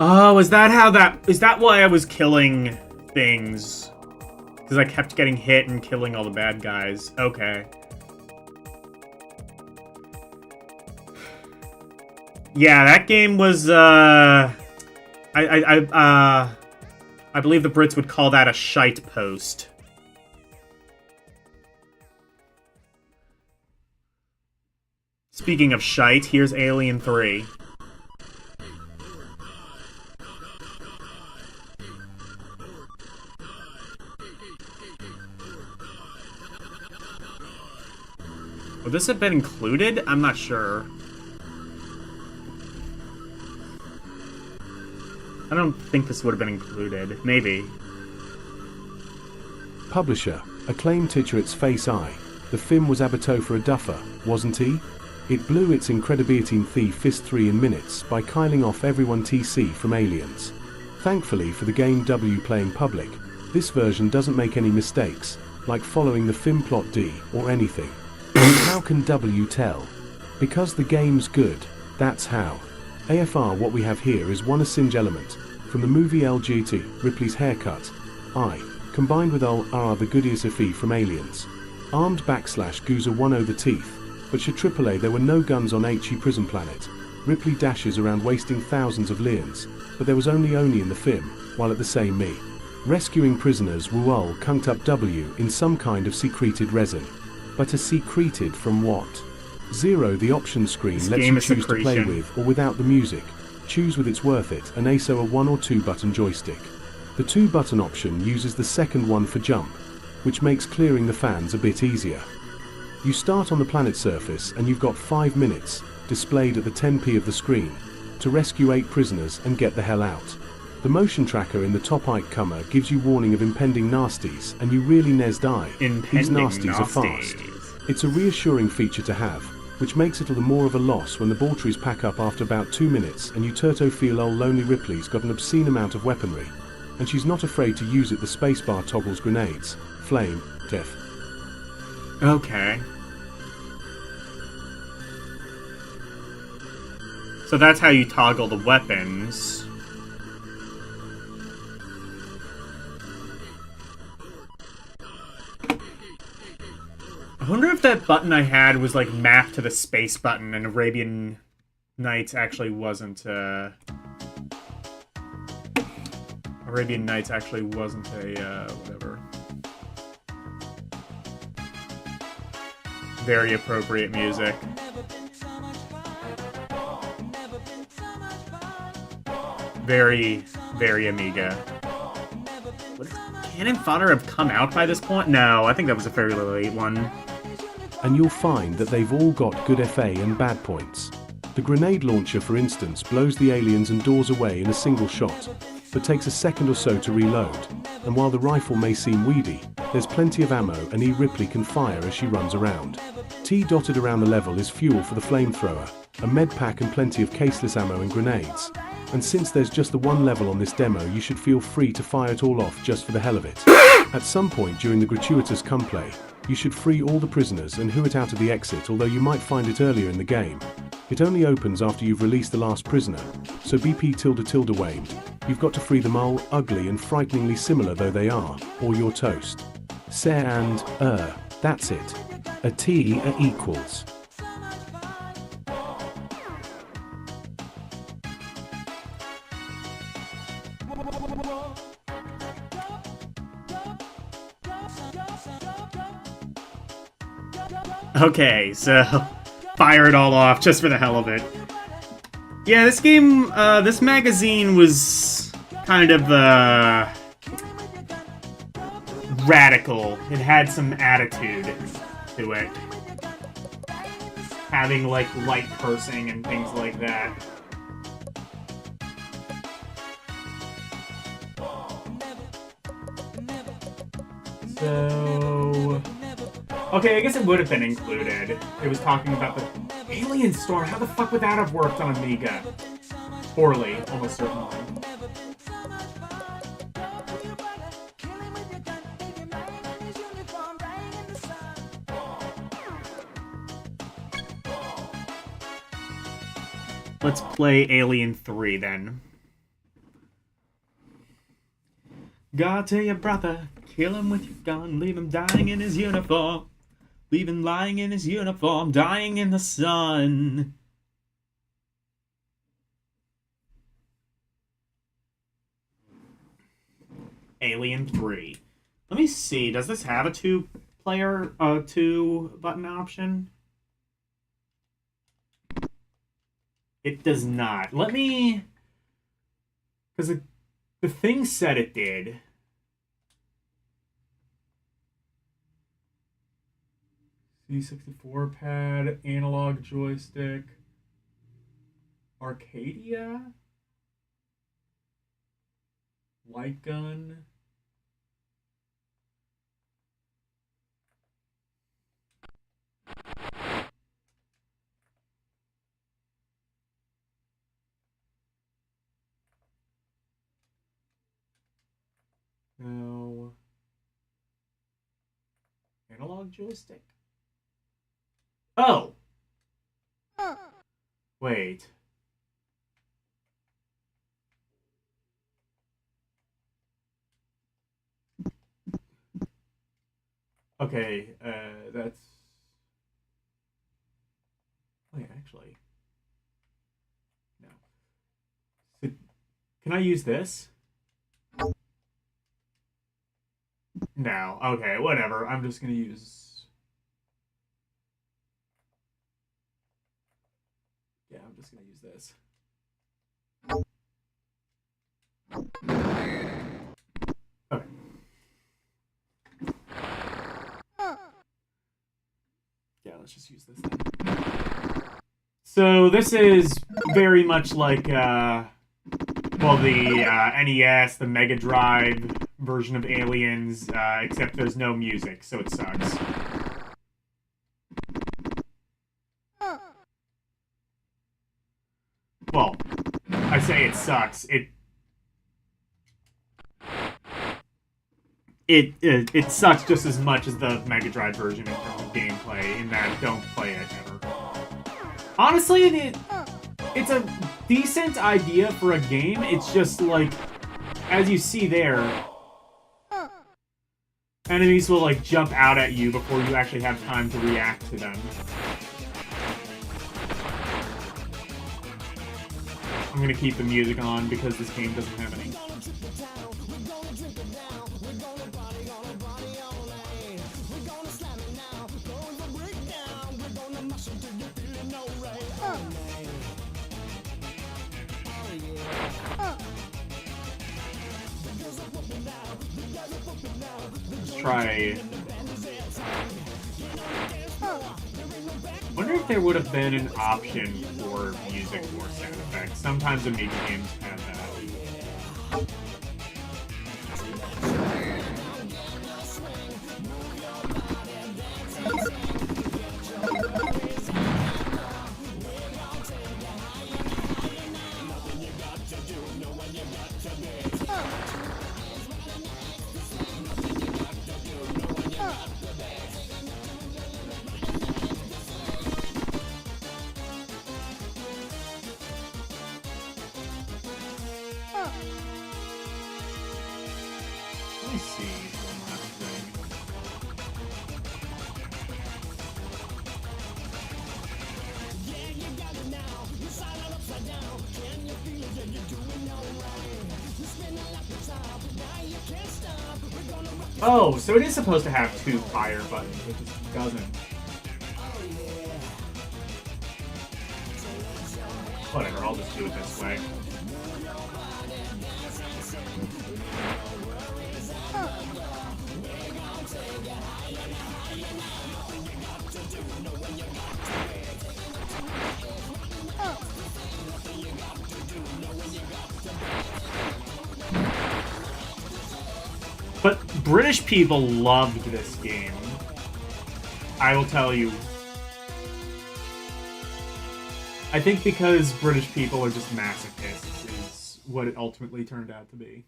Oh, is that why I was killing things? Because I kept getting hit and killing all the bad guys. Okay. Yeah, that game was, I believe the Brits would call that a shite post. Speaking of shite, here's Alien 3. Would this have been included? I'm not sure. I don't think this would have been included. Maybe. Publisher, acclaimed teacher its face eye. The film was Abato for a duffer, wasn't he? It blew its Incredibiting Thief Fist 3 in minutes by killing off everyone TC from Aliens. Thankfully for the game W playing public, this version doesn't make any mistakes, like following the film plot D or anything. How can W tell? Because the game's good, that's how. AFR, what we have here is one Assange element, from the movie LGT, Ripley's haircut, I, combined with R the Goodies Afi from Aliens. Armed / Goozer 1 the teeth, but should AAA there were no guns on HE Prison Planet. Ripley dashes around wasting thousands of lians, but there was only Oni in the film, while at the same me. Rescuing prisoners Wual kunked up W in some kind of secreted resin. But a secreted from what? 0 the option screen This lets game you is choose to play secretion. with or without the music. Choose with it's worth it, and ASO a 1 or 2 button joystick. The 2 button option uses the second one for jump, which makes clearing the fans a bit easier. You start on the planet surface and you've got 5 minutes, displayed at the 10p of the screen, to rescue 8 prisoners and get the hell out. The motion tracker in the top right corner gives you warning of impending nasties, and you really nes die. These Impending nasties are fast. It's a reassuring feature to have, which makes it all the more of a loss when the Baltries pack up after about 2 minutes and you turto feel old lonely Ripley's got an obscene amount of weaponry, and she's not afraid to use it. The spacebar toggles grenades, flame, death. Okay. So that's how you toggle the weapons. I wonder if that button I had was like mapped to the space button and Arabian Nights actually wasn't Arabian Nights actually wasn't a whatever. Very appropriate music. Very, very Amiga. Would Cannon Fodder have come out by this point? No, I think that was a fairly late one. And you'll find that they've all got good FA and bad points. The grenade launcher, for instance, blows the aliens and doors away in a single shot, but takes a second or so to reload, and while the rifle may seem weedy, there's plenty of ammo and E. Ripley can fire as she runs around. T dotted around the level is fuel for the flamethrower, a med pack and plenty of caseless ammo and grenades. And since there's just the one level on this demo, you should feel free to fire it all off just for the hell of it. At some point during the gratuitous gunplay, you should free all the prisoners and hew it out of the exit, although you might find it earlier in the game. It only opens after you've released the last prisoner, so BP Wayne. You've got to free them all, ugly and frighteningly similar though they are, or you're toast. Sare and, that's it. A T equals. Okay, so fire it all off just for the hell of it. Yeah, this game, this magazine was kind of, radical. It had some attitude to it. Having, like, light cursing and things like that. So... okay, I guess it would have been included. It was talking about the Alien Storm. How the fuck would that have worked on Amiga? Poorly, almost certainly. Let's play Alien 3 then. God to your brother, kill him with your gun, leave him dying in his uniform. Leave him lying in his uniform, dying in the sun. Alien 3. Let me see, does this have a two-player, two-button option? It does not. Let me... because the thing said it did. C64 pad, analog joystick, Arcadia, light gun. No. Analog joystick? Oh! Wait. Okay, that's... wait, actually... no. So, can I use this? No. Okay, whatever. I'm just gonna use... yeah, I'm just gonna use this. Okay. Yeah, let's just use this then. So this is very much like, well, the NES, the Mega Drive version of Aliens, except there's no music, so it sucks. Well, I say it sucks. It sucks just as much as the Mega Drive version in terms of gameplay, in that don't play it ever. Honestly, it's a decent idea for a game. It's just like, as you see there, enemies will like jump out at you before you actually have time to react to them. I'm gonna keep the music on because this game doesn't have any. Let's try. Wonder if there would have been an option for music or sound effects. Sometimes Amiga games have that. me see one last thing. Oh, so it is supposed to have 2 fire buttons, it just doesn't. Whatever, I'll just do it this way. But British people loved this game. I will tell you. I think because British people are just masochists is what it ultimately turned out to be.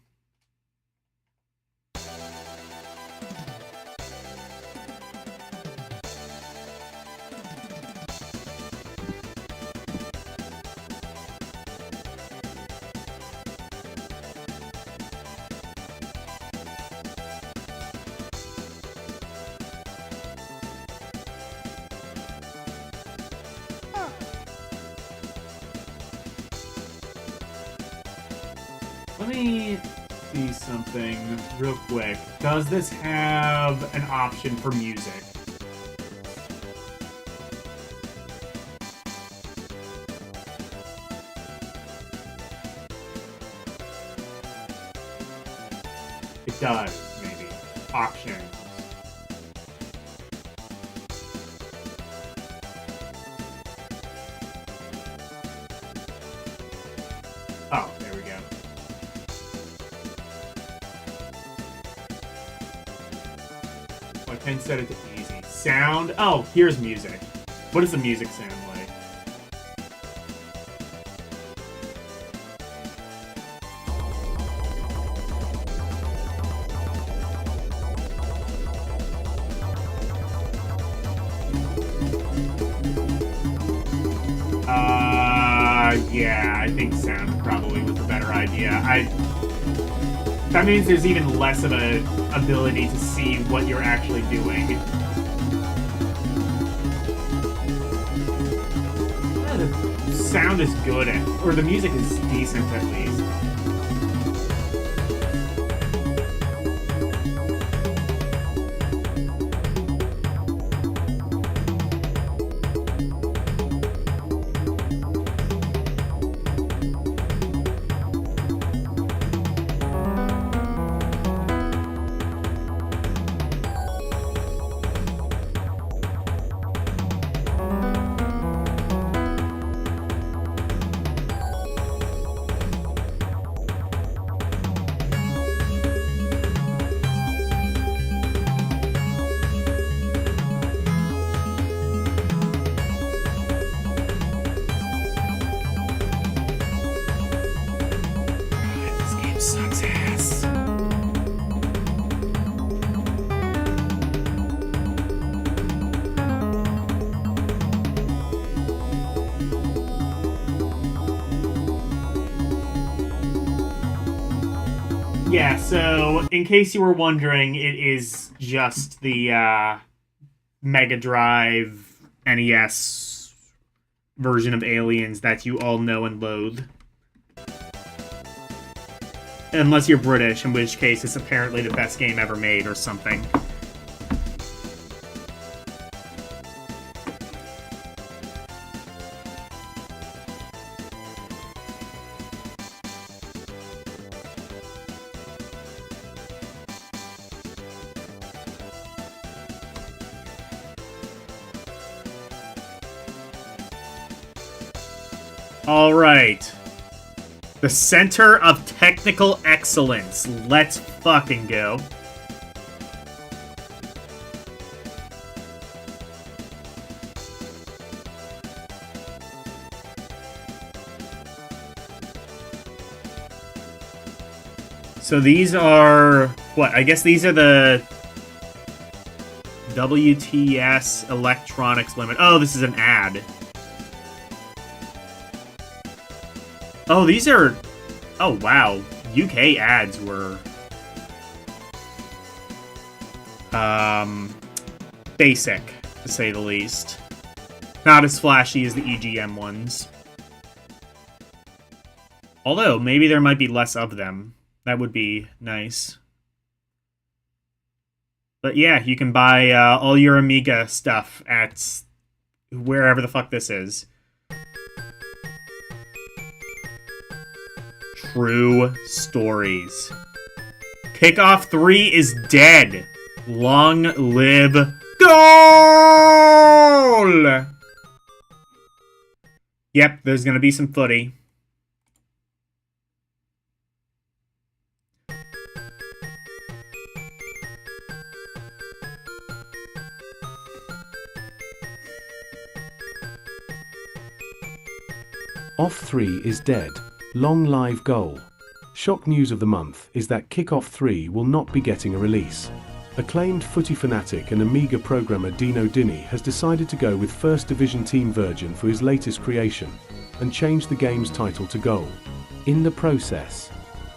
Let me see something real quick. Does this have an option for music? It does, maybe. Options. Oh, there we go. I can set it to easy. Sound? Oh, here's music. What does the music sound like? Yeah, I think sound probably was the better idea. That means there's even less of a ability to see what you're actually doing. The sound is good, or the music is decent at least. Sucks ass. Yeah, so in case you were wondering, it is just the Mega Drive NES version of Aliens that you all know and loathe. Unless you're British, in which case it's apparently the best game ever made or something. All right. The Center of Technical Excellence. Let's fucking go. So these are... what? I guess these are the... WTS Electronics Limit. Oh, this is an ad. Oh, these are... oh, wow. UK ads were... basic, to say the least. Not as flashy as the EGM ones. Although, maybe there might be less of them. That would be nice. But yeah, you can buy all your Amiga stuff at wherever the fuck this is. True stories. Kickoff 3 is dead. Long live goal! Yep, there's gonna be some footy. Off 3 is dead. Long live goal. Shock news of the month is that Kickoff 3 will not be getting a release. Acclaimed footy fanatic and Amiga programmer Dino Dini has decided to go with First Division Team Virgin for his latest creation, and changed the game's title to Goal. In the process,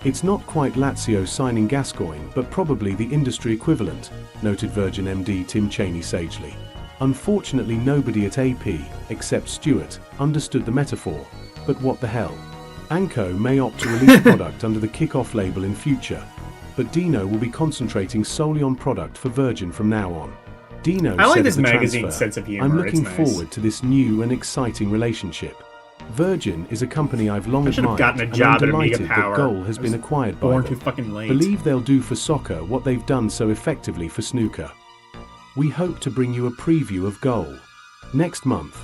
it's not quite Lazio signing Gascoigne, but probably the industry equivalent, noted Virgin MD Tim Cheney sagely. Unfortunately, nobody at AP, except Stuart, understood the metaphor, but what the hell. Anko may opt to release product under the Kickoff label in future, but Dino will be concentrating solely on product for Virgin from now on. Dino I like said this of the magazine's transfer, sense of humor. "I'm looking It's nice. forward to this new and exciting relationship. Virgin is a company I've long I should have admired, gotten a and job I'm at Amiga delighted Power. that Goal has I been was acquired by born them. too fucking late. Believe they'll do for soccer what they've done so effectively for snooker. We hope to bring you a preview of Goal next month,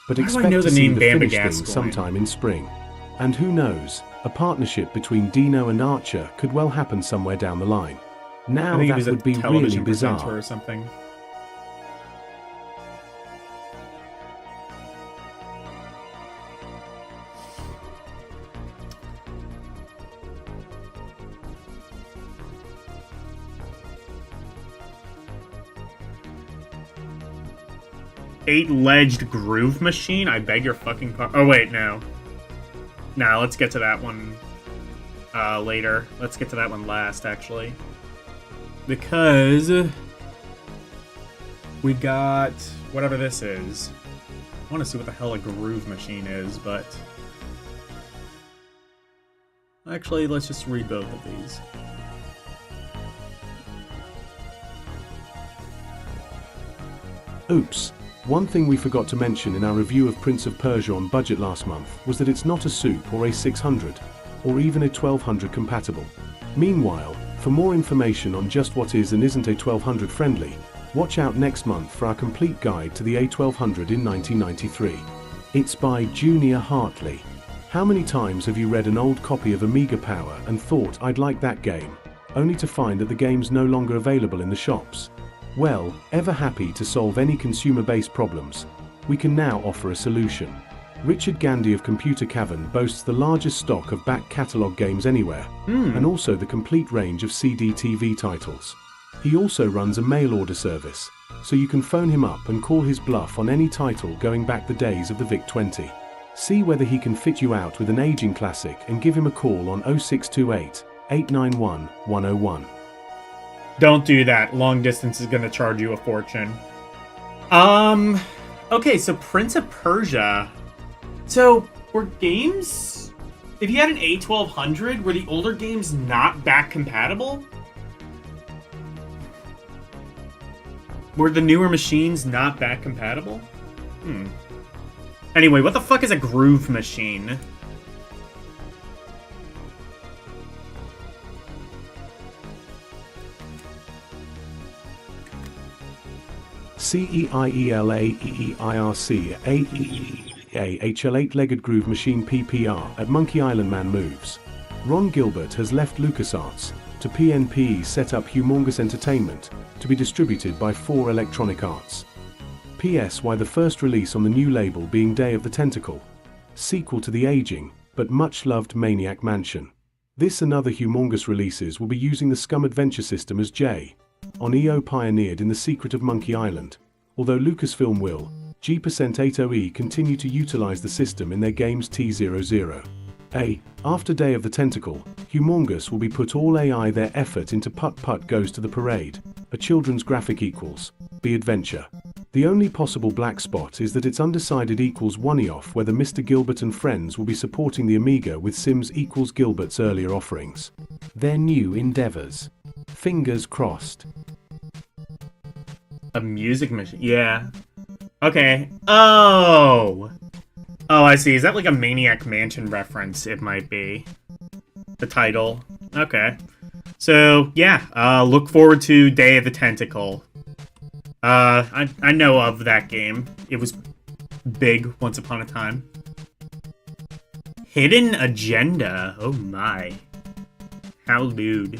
but Why do I expect know to the see name the Bamba finished thing Gascoigne? sometime in spring. And who knows, a partnership between Dino and Archer could well happen somewhere down the line. I Now think he that was a would be really television presenter bizarre." or something. Eight-ledged groove machine? I beg your fucking pardon. Oh, wait, no. No, let's get to that one later. Let's get to that one last, actually. Because we got whatever this is. I want to see what the hell a groove machine is, but... Actually, let's just read both of these. Oops. One thing we forgot to mention in our review of Prince of Persia on budget last month was that it's not a Soup or a 600, or even a 1200 compatible. Meanwhile, for more information on just what is and isn't a 1200 friendly, watch out next month for our complete guide to the A1200 in 1993. It's by Junior Hartley. How many times have you read an old copy of Amiga Power and thought, "I'd like that game," only to find that the game's no longer available in the shops? Well, ever happy to solve any consumer-based problems, we can now offer a solution. Richard Gandy of Computer Cavern boasts the largest stock of back catalogue games anywhere, and also the complete range of CD-TV titles. He also runs a mail order service, so you can phone him up and call his bluff on any title going back the days of the VIC-20. See whether he can fit you out with an aging classic and give him a call on 0628 891 101. Don't do that. Long distance is going to charge you a fortune. Okay, so Prince of Persia. So, were games... If you had an A1200, were the older games not back compatible? Were the newer machines not back compatible? Anyway, what the fuck is a groove machine? CEIELAEEIRC AEEAHL 8-legged groove machine PPR at Monkey Island Man moves. Ron Gilbert has left LucasArts to PNP set up Humongous Entertainment to be distributed by 4 Electronic Arts. P.S. Why the first release on the new label being Day of the Tentacle, sequel to the aging but much loved Maniac Mansion. This and other Humongous releases will be using the Scum Adventure system as J. On EO pioneered in The Secret of Monkey Island, although Lucasfilm will, G%80E continue to utilize the system in their games T00. After Day of the Tentacle, Humongous will be put all AI their effort into Putt Putt Goes to the Parade, a children's graphic equals B adventure. The only possible black spot is that it's undecided equals one-off whether Mr. Gilbert and Friends will be supporting the Amiga with Sims equals Gilbert's earlier offerings. Their new endeavors. Fingers crossed. A music machine. Yeah. Okay. Oh! Oh, I see. Is that like a Maniac Mansion reference? It might be. The title. Okay. So, yeah. Look forward to Day of the Tentacle. I know of that game. It was big once upon a time. Hidden Agenda. Oh my. How lewd.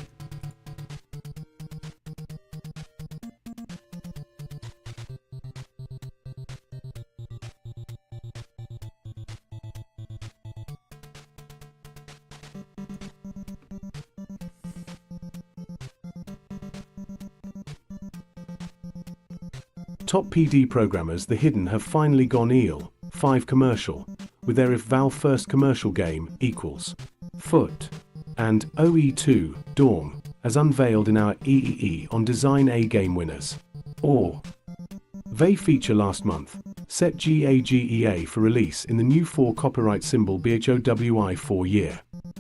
Top PD programmers The Hidden have finally gone EEL 5 commercial, with their If Valve first commercial game equals Foot, and OE2 Dawn, as unveiled in our EEE on Design A Game Winners. Or they feature last month, set GAGEA for release in the new 4 copyright symbol BHOWI 4 year.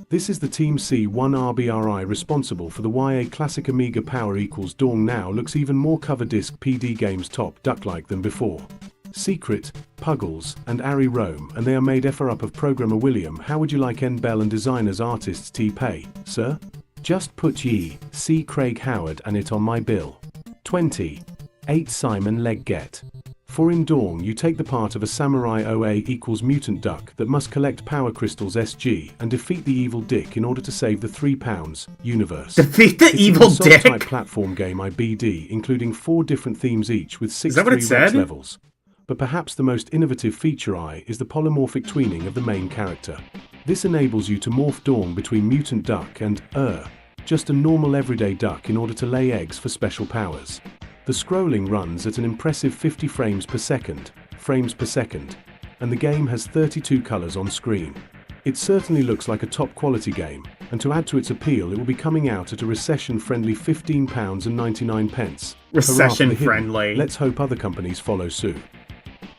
This is the Team C1RBRI responsible for the YA Classic Amiga Power equals Dawn now looks even more cover disc PD games top duck-like than before. Secret, Puggles, and Ari Rome, and they are made effer up of programmer William. How would you like N Bell and designers artists T-Pay, sir? Just put ye, C. Craig Howard and it on my bill. 20. 8 Simon Legget. For in Dawn you take the part of a samurai OA equals mutant duck that must collect power crystals SG and defeat the evil dick in order to save the £3 universe. Defeat the It's evil a dick? type platform game IBD including 4 different themes each with 6 Is that what it 3 rex said? levels. But perhaps the most innovative feature is the polymorphic tweening of the main character. This enables you to morph Dawn between mutant duck and, just a normal everyday duck in order to lay eggs for special powers. The scrolling runs at an impressive 50 frames per second, and the game has 32 colors on screen. It certainly looks like a top quality game, and to add to its appeal it will be coming out at a recession-friendly £15.99. Recession Hurrah for The Hidden. friendly. Let's hope other companies follow suit.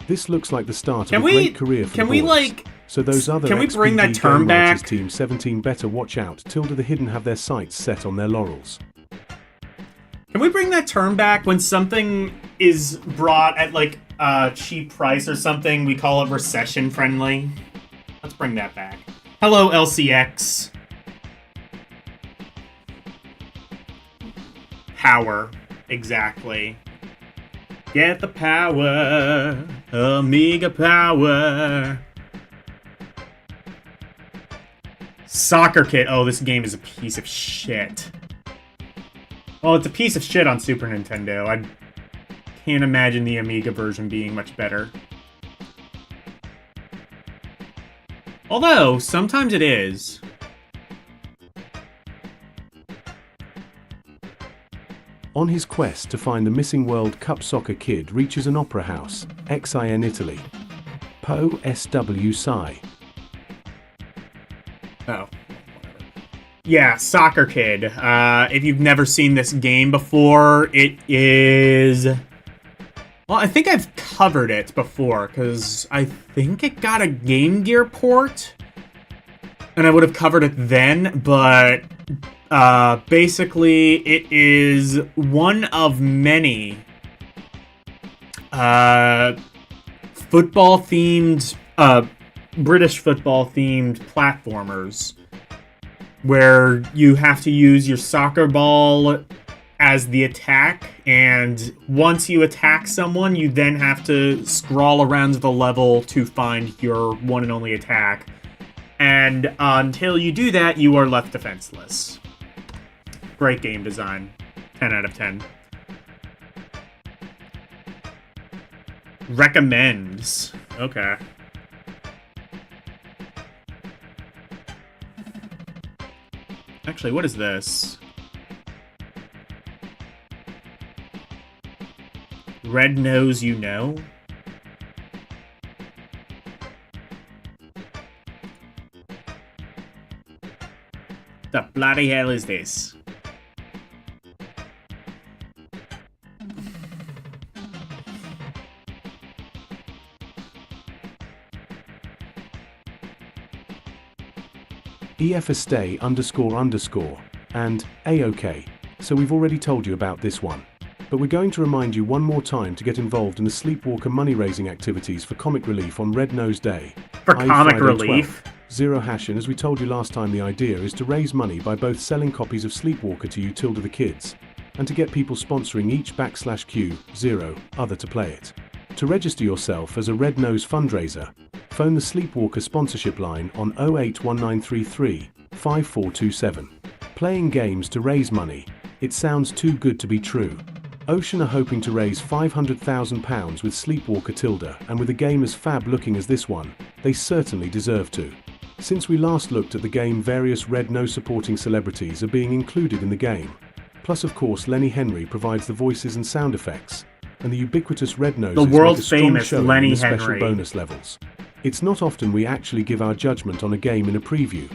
This looks like the start Can of a we- great career for can the we, boys. like- So those other can we bring that XPD term game writers back? Team 17 better watch out. The Hidden have their sights set on their laurels. Can we bring that term back when something is brought at like a cheap price or something? We call it recession friendly. Let's bring that back. Hello, LCX. Power. Exactly. Get the power. Amiga power. Soccer Kit. Oh, this game is a piece of shit. Well, it's a piece of shit on Super Nintendo. I can't imagine the Amiga version being much better. Although, sometimes it is. On his quest to find the missing World Cup soccer kid reaches an opera house, XIN Italy. Po SW Psi. Oh. Yeah, Soccer Kid. If you've never seen this game before, it is... Well, I think I've covered it before, because I think it got a Game Gear port. And I would have covered it then, but... basically, it is one of many... football-themed... British football-themed platformers. Where you have to use your soccer ball as the attack, and once you attack someone, you then have to scroll around the level to find your one and only attack. And until you do that, you are left defenseless. Great game design. 10 out of 10. Recommends. Okay. Actually, what is this? Red Nose You Know? bloody hell is this? EFStay __ and A-OK. So we've already told you about this one. But we're going to remind you one more time to get involved in the Sleepwalker money-raising activities for Comic Relief on Red Nose Day. For i.e. Comic Friday Relief? 12. #, and as we told you last time, the idea is to raise money by both selling copies of Sleepwalker to you Tilda the kids, and to get people sponsoring each /Q0 other to play it. To register yourself as a Red Nose fundraiser, phone the Sleepwalker sponsorship line on 081933 5427. Playing games to raise money. It sounds too good to be true. Ocean are hoping to raise £500,000 with Sleepwalker Tilda, and with a game as fab looking as this one, they certainly deserve to. Since we last looked at the game, various Red Nose supporting celebrities are being included in the game. Plus, of course, Lenny Henry provides the voices and sound effects, and the ubiquitous Red Noses The world make a strong famous showing Lenny in the special Henry. bonus levels. It's not often we actually give our judgment on a game in a preview,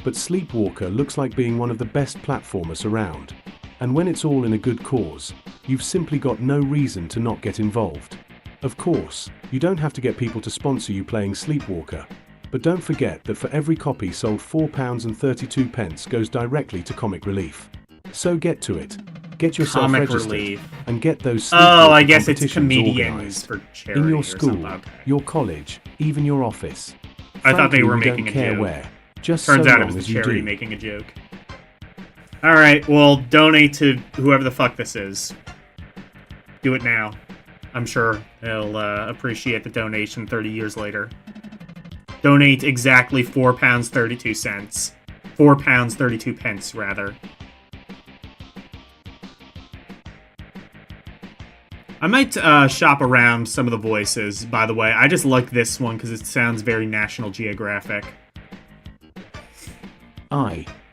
but Sleepwalker looks like being one of the best platformers around. And when it's all in a good cause, you've simply got no reason to not get involved. Of course, you don't have to get people to sponsor you playing Sleepwalker, but don't forget that for every copy sold £4.32 goes directly to Comic Relief. So get to it. Get yourself Comic registered Relief. and get those Oh, Sleepwalker I guess it's competitions comedians organised. for charity In your or school, something. Okay. your college, even your office. I thought they Frankly, were we making don't a care joke. where. Just Turns so out it long was as the you charity do. making a joke. Alright, well, donate to whoever the fuck this is. Do it now. I'm sure they'll appreciate the donation 30 years later. Donate exactly £4.32. £4.32, rather. I might shop around some of the voices, by the way. I just like this one because it sounds very National Geographic.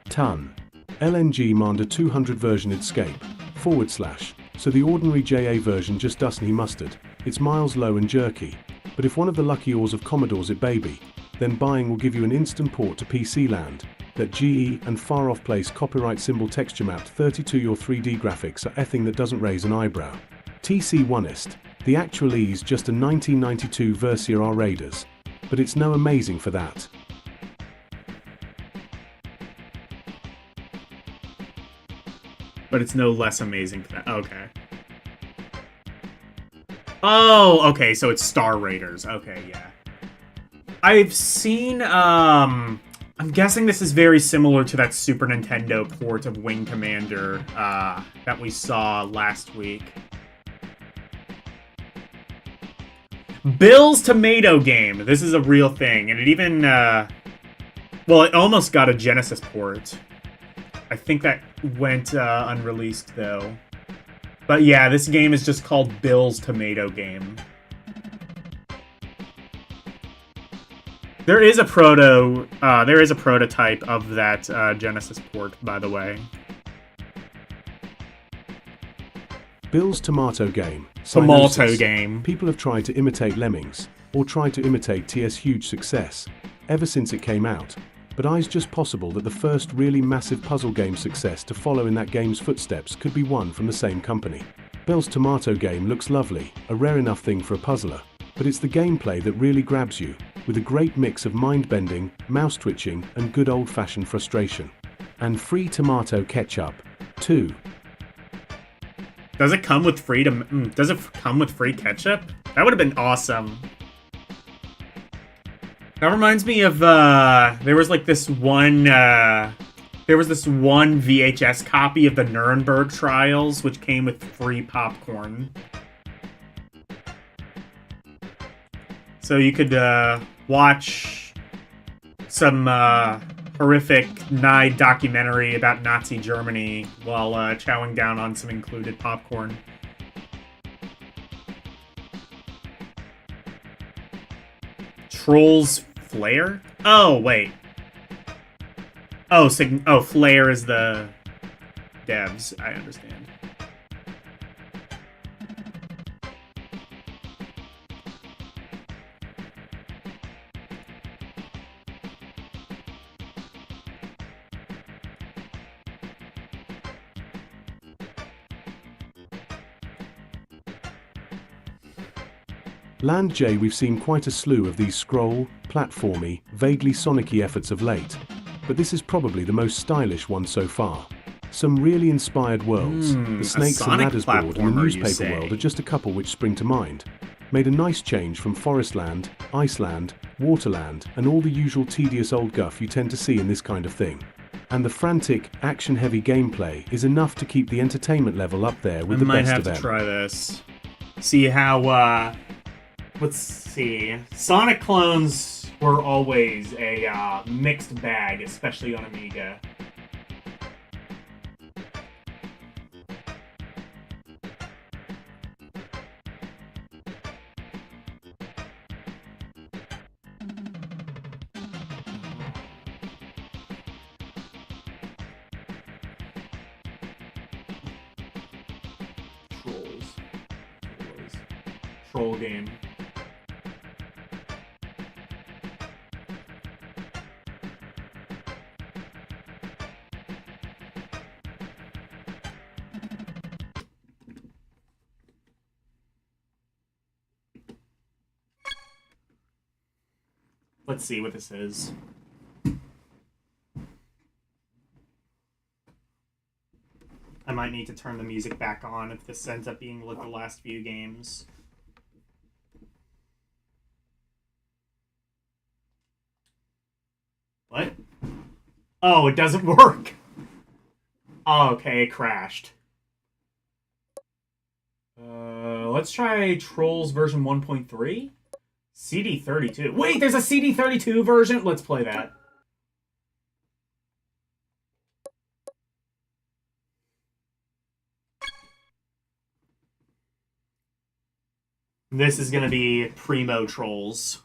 Ton. LNG Mander 200 version escape, /. So the ordinary JA version just doesn't he mustard. It's miles low and jerky. But if one of the lucky ores of Commodore's it baby, then buying will give you an instant port to PC land. That GE and far off place copyright symbol texture mapped 32 your 3D graphics are a thing that doesn't raise an eyebrow. TC1ist, the actual E's just a 1992 Versia R Raiders. But it's no amazing for that. But it's no less amazing for that. Okay. Oh, okay, so it's Star Raiders. Okay, yeah. I've seen, I'm guessing this is very similar to that Super Nintendo port of Wing Commander, that we saw last week. Bill's Tomato Game. This is a real thing, and it even, well, it almost got a Genesis port. I think that went unreleased, though. But yeah, this game is just called Bill's Tomato Game. There is a prototype of that Genesis port, by the way. Bill's Tomato Game. Tomato Cyanosis. Game. People have tried to imitate Lemmings, or tried to imitate TS' huge success, ever since it came out. But it's just possible that the first really massive puzzle game success to follow in that game's footsteps could be one from the same company. Bill's Tomato Game looks lovely, a rare enough thing for a puzzler, but it's the gameplay that really grabs you, with a great mix of mind-bending, mouse-twitching, and good old-fashioned frustration. And free tomato ketchup, too. Does it come with free does it come with free ketchup? That would have been awesome. That reminds me of, there was like this one, VHS copy of the Nuremberg trials, which came with free popcorn. So you could, watch some, horrific nigh documentary about Nazi Germany while, chowing down on some included popcorn. Trolls Flare? Oh, wait. Oh, Flare is the devs. I understand. Land J, we've seen quite a slew of these scroll, platformy, vaguely Sonic-y efforts of late, but this is probably the most stylish one so far. Some really inspired worlds. The Snakes and Sonic Ladders board and the platformer, you newspaper say? world are just a couple which spring to mind. Made a nice change from Forestland, Iceland, Waterland, and all the usual tedious old guff you tend to see in this kind of thing. And the frantic, action-heavy gameplay is enough to keep the entertainment level up there with the best of them. I might have to try this. See how, let's see. Sonic clones were always a mixed bag, especially on Amiga. Troll game. Let's see what this is. I might need to turn the music back on if this ends up being like the last few games. What? Oh, it doesn't work! Oh, okay, it crashed. Let's try Trolls version 1.3? CD32. Wait, there's a CD32 version? Let's play that. This is gonna be primo Trolls.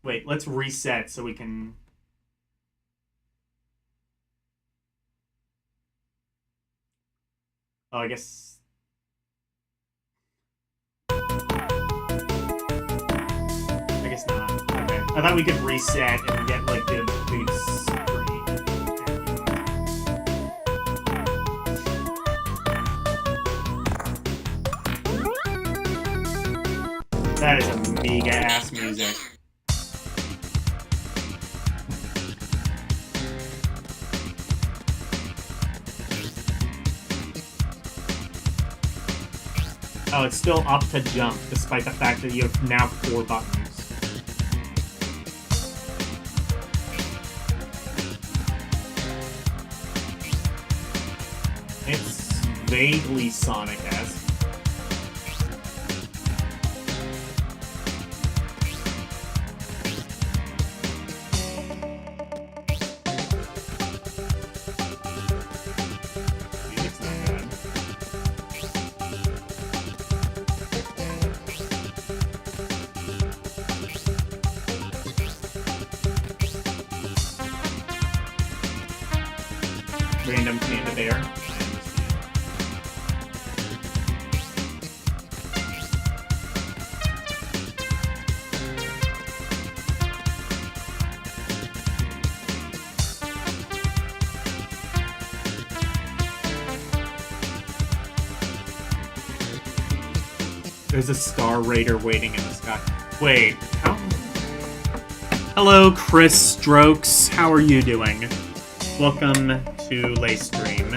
Wait, let's reset so we can... Oh, I guess... I guess not. Okay. I thought we could reset and get, like, the big screen. That is Amiga-ass music. Oh, it's still up to jump, despite the fact that you have now 4 buttons. It's vaguely Sonic-esque. Music's not bad. Random panda bear. I understand. There's a Star Raider waiting in the sky. Wait, how? Hello, Chris Strokes. How are you doing? Welcome to Lay Stream.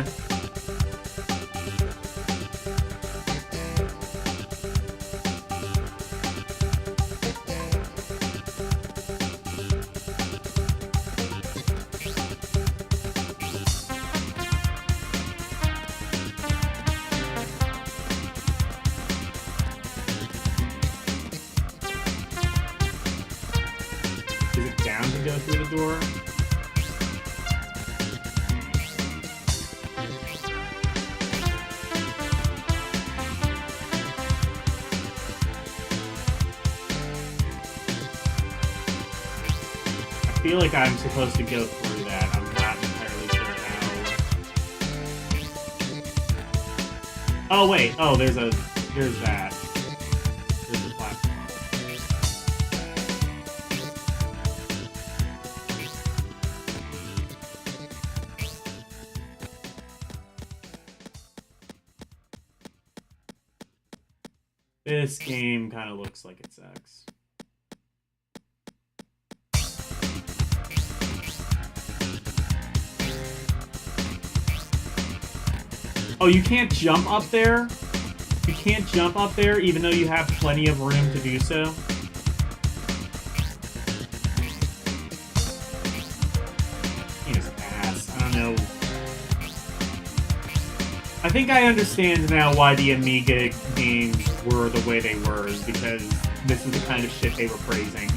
Is it down to go through the door? I feel like I'm supposed to go through that. I'm not entirely sure how. Oh wait, oh there's that. There's the platform. This game kind of looks like it sucks. Oh, you can't jump up there? You can't jump up there even though you have plenty of room to do so? Ass. I don't know. I think I understand now why the Amiga games were the way they were, is because this is the kind of shit they were praising.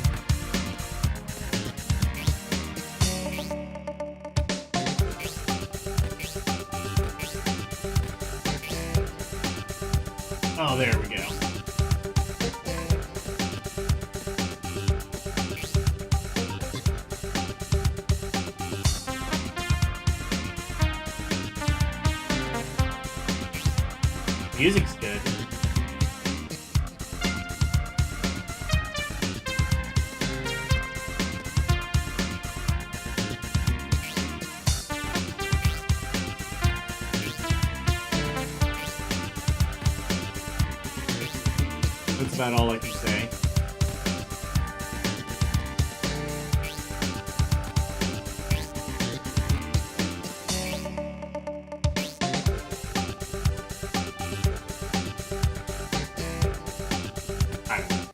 Oh, there we go. Music's good. That's about all I can say. I don't know.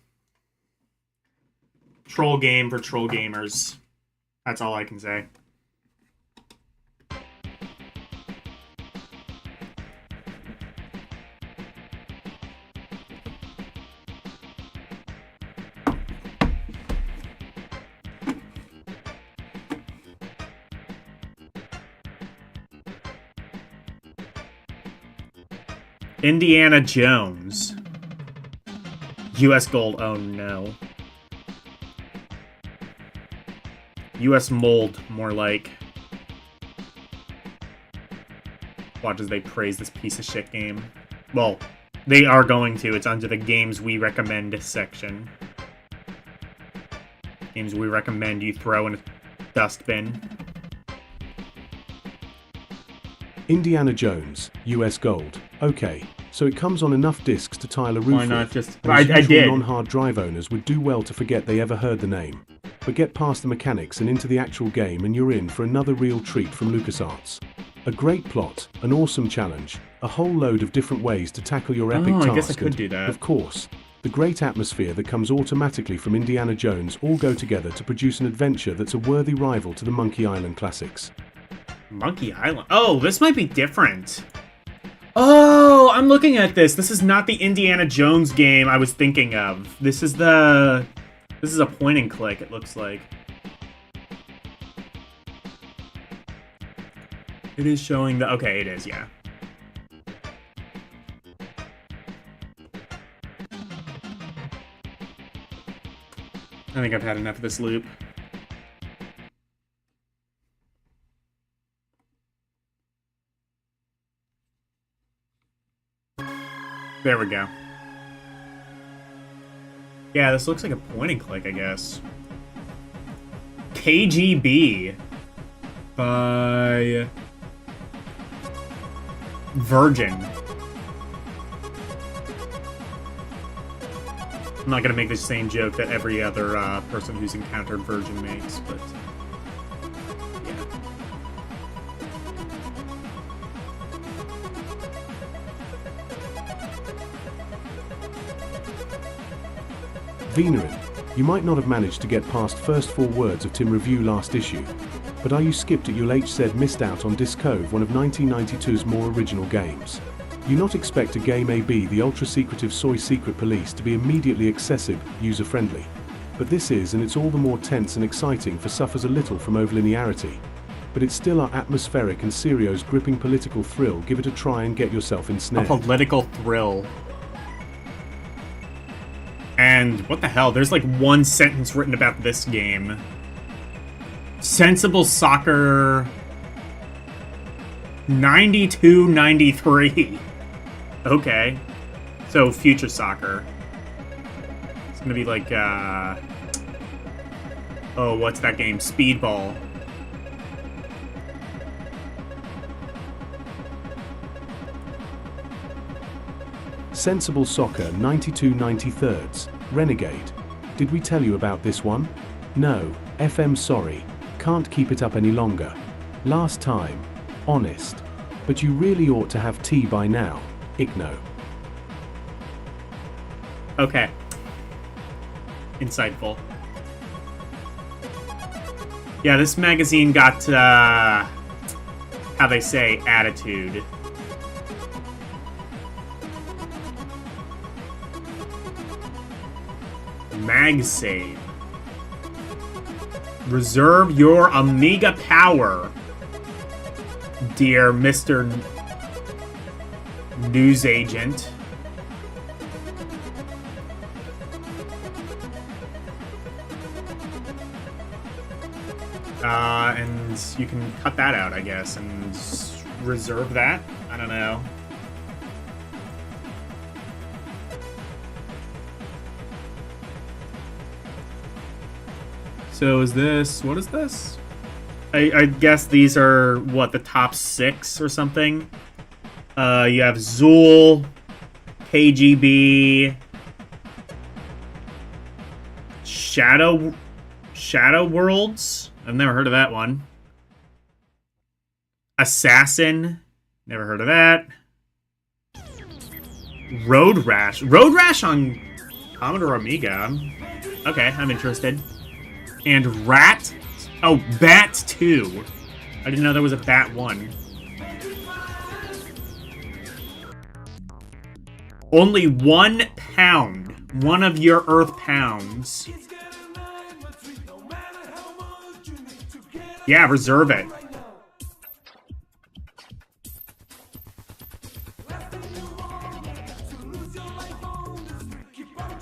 Troll game for troll gamers. That's all I can say. Indiana Jones. US Gold, oh no. US Mold, more like. Watch as they praise this piece of shit game. Well, they are going to. It's under the games we recommend section. Games we recommend you throw in a dustbin. Indiana Jones, US Gold. Okay, so it comes on enough discs to tile a roof Why not with, just... and as I usual, did. non-hard drive owners would do well to forget they ever heard the name. But get past the mechanics and into the actual game and you're in for another real treat from LucasArts. A great plot, an awesome challenge, a whole load of different ways to tackle your epic task, I guess I could do that. Of course, the great atmosphere that comes automatically from Indiana Jones all go together to produce an adventure that's a worthy rival to the Monkey Island classics. Monkey Island? Oh, this might be different. Oh, I'm looking at this. This is not the Indiana Jones game I was thinking of. This is a point and click, it looks like. It is showing the... Okay, it is, yeah. I think I've had enough of this loop. There we go. Yeah, this looks like a point and click, I guess. KGB by Virgin. I'm not gonna make the same joke that every other person who's encountered Virgin makes, but yeah. Venerin, you might not have managed to get past first 4 words of Tim Review last issue, but are you skipped at you'll said missed out on Disc Cove, one of 1992's more original games? You not expect a game AB the ultra-secretive Soy Secret Police to be immediately accessible, user-friendly. But this is, and it's all the more tense and exciting for suffers a little from overlinearity. But it's still our atmospheric and Serio's gripping political thrill. Give it a try and get yourself ensnared. A political thrill. And what the hell? There's like one sentence written about this game. Sensible Soccer 92-93. Okay. So Future Soccer. It's gonna be like oh, what's that game? Speedball. Sensible Soccer 92/93, Renegade. Did we tell you about this one? No, FM sorry, can't keep it up any longer. Last time, honest. But you really ought to have tea by now, Igno. Okay. Insightful. Yeah, this magazine got, how they say, attitude. MagSave. Reserve your Amiga power, dear Mr. News Agent. And you can cut that out, I guess, and reserve that? I don't know. So is this... what is this? I guess these are, what, the top 6 or something? You have Zool, KGB, Shadow Worlds? I've never heard of that one. Assassin. Never heard of that. Road Rash. Road Rash on Commodore Amiga. Okay, I'm interested. And Rat. Oh, Bat 2. I didn't know there was a Bat 1. Only 1 pound. One of your Earth pounds. Yeah, reserve it.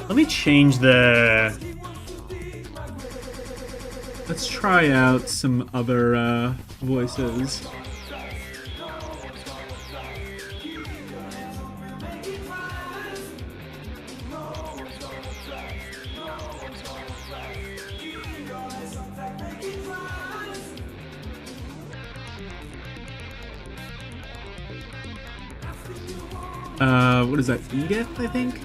Let me change the... let's try out some other voices. What is that? Edith, I think?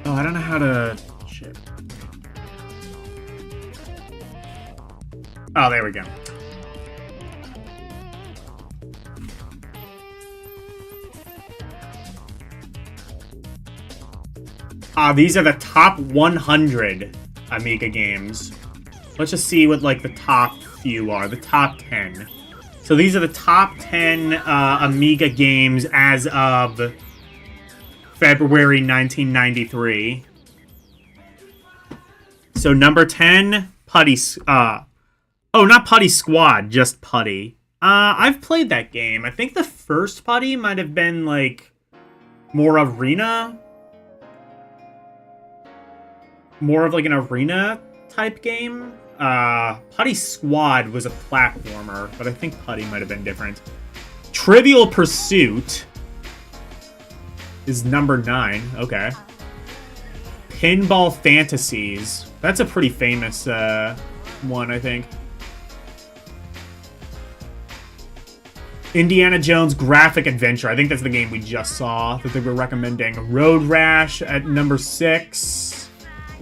Oh, I don't know how to... shit. Oh, there we go. These are the top 100 Amiga games. Let's just see what, like, the top few are. The top 10. So these are the top 10 Amiga games as of February 1993. So number 10, Putty... oh, not Putty Squad, just Putty. I've played that game. I think the first Putty might have been, like, more arena... more of like an arena type game. Putty Squad was a platformer, but I think Putty might have been different. Trivial Pursuit is number 9. Okay. Pinball Fantasies. That's a pretty famous one, I think. Indiana Jones Graphic Adventure. I think that's the game we just saw that they were recommending. Road Rash at number 6.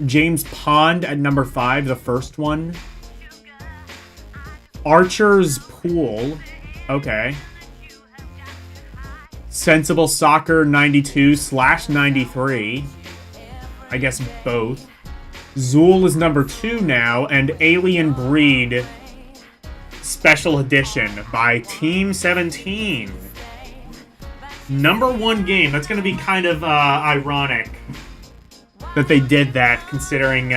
James Pond at number 5, the first one. Archer's Pool. Okay. Sensible Soccer 92/93. I guess both. Zool is number 2 now, and Alien Breed Special Edition by Team 17. Number 1 game. That's going to be kind of ironic that they did that, considering,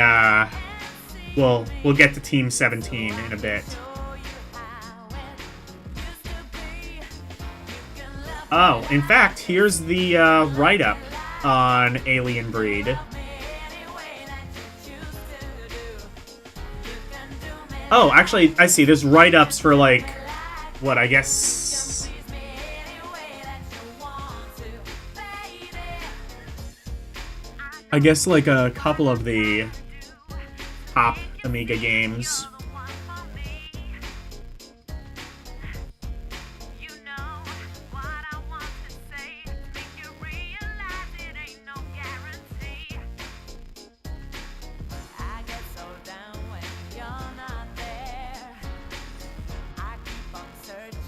well, we'll get to Team 17 in a bit. Oh, in fact, here's the write-up on Alien Breed. Oh, actually, I see. There's write-ups for, like, what, I guess... I guess like a couple of the top Amiga games.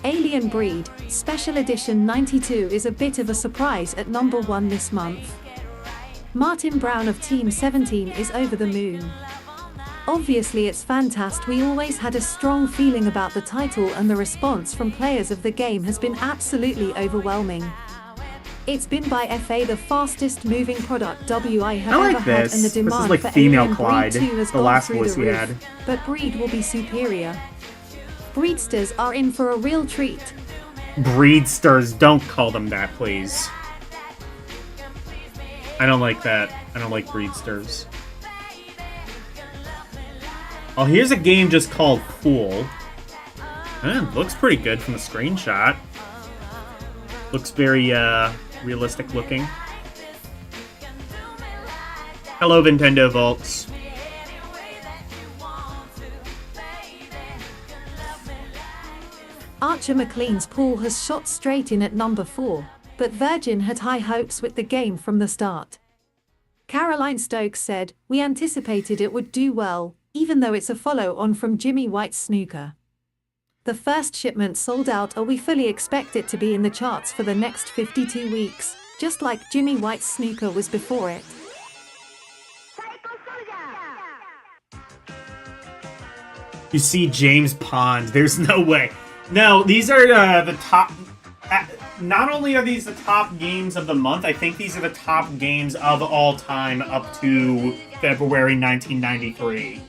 Alien Breed, Special Edition 92 is a bit of a surprise at number 1 this month. Martin Brown of Team 17 is over the moon. Obviously it's fantastic. We always had a strong feeling about the title and the response from players of the game has been absolutely overwhelming. It's been by FA the fastest moving product I have ever had, and the demand like for female Alien Clyde, Breed 2 has the gone last through voice the we roof, had. but Breed will be superior. Breedsters are in for a real treat. Breedsters, don't call them that, please. I don't like that. I don't like breedsters. Oh, here's a game just called Pool. Looks pretty good from the screenshot. Looks very, realistic looking. Hello, Nintendo Vaults. Archer McLean's Pool has shot straight in at number 4, but Virgin had high hopes with the game from the start. Caroline Stokes said, "We anticipated it would do well, even though it's a follow-on from Jimmy White's Snooker. The first shipment sold out, or we fully expect it to be in the charts for the next 52 weeks, just like Jimmy White's Snooker was before it." You see James Pond. There's no way. No, these are the top... not only are these the top games of the month, I think these are the top games of all time up to February 1993.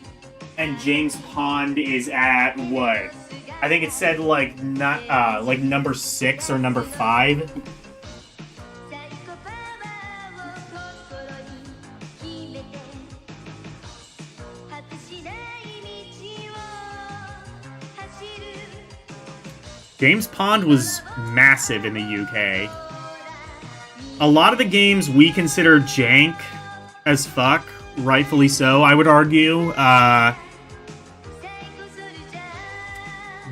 And James Pond is at, what? I think it said, like, not, like number 6 or number 5. James Pond was massive in the UK. A lot of the games we consider jank as fuck, rightfully so, I would argue.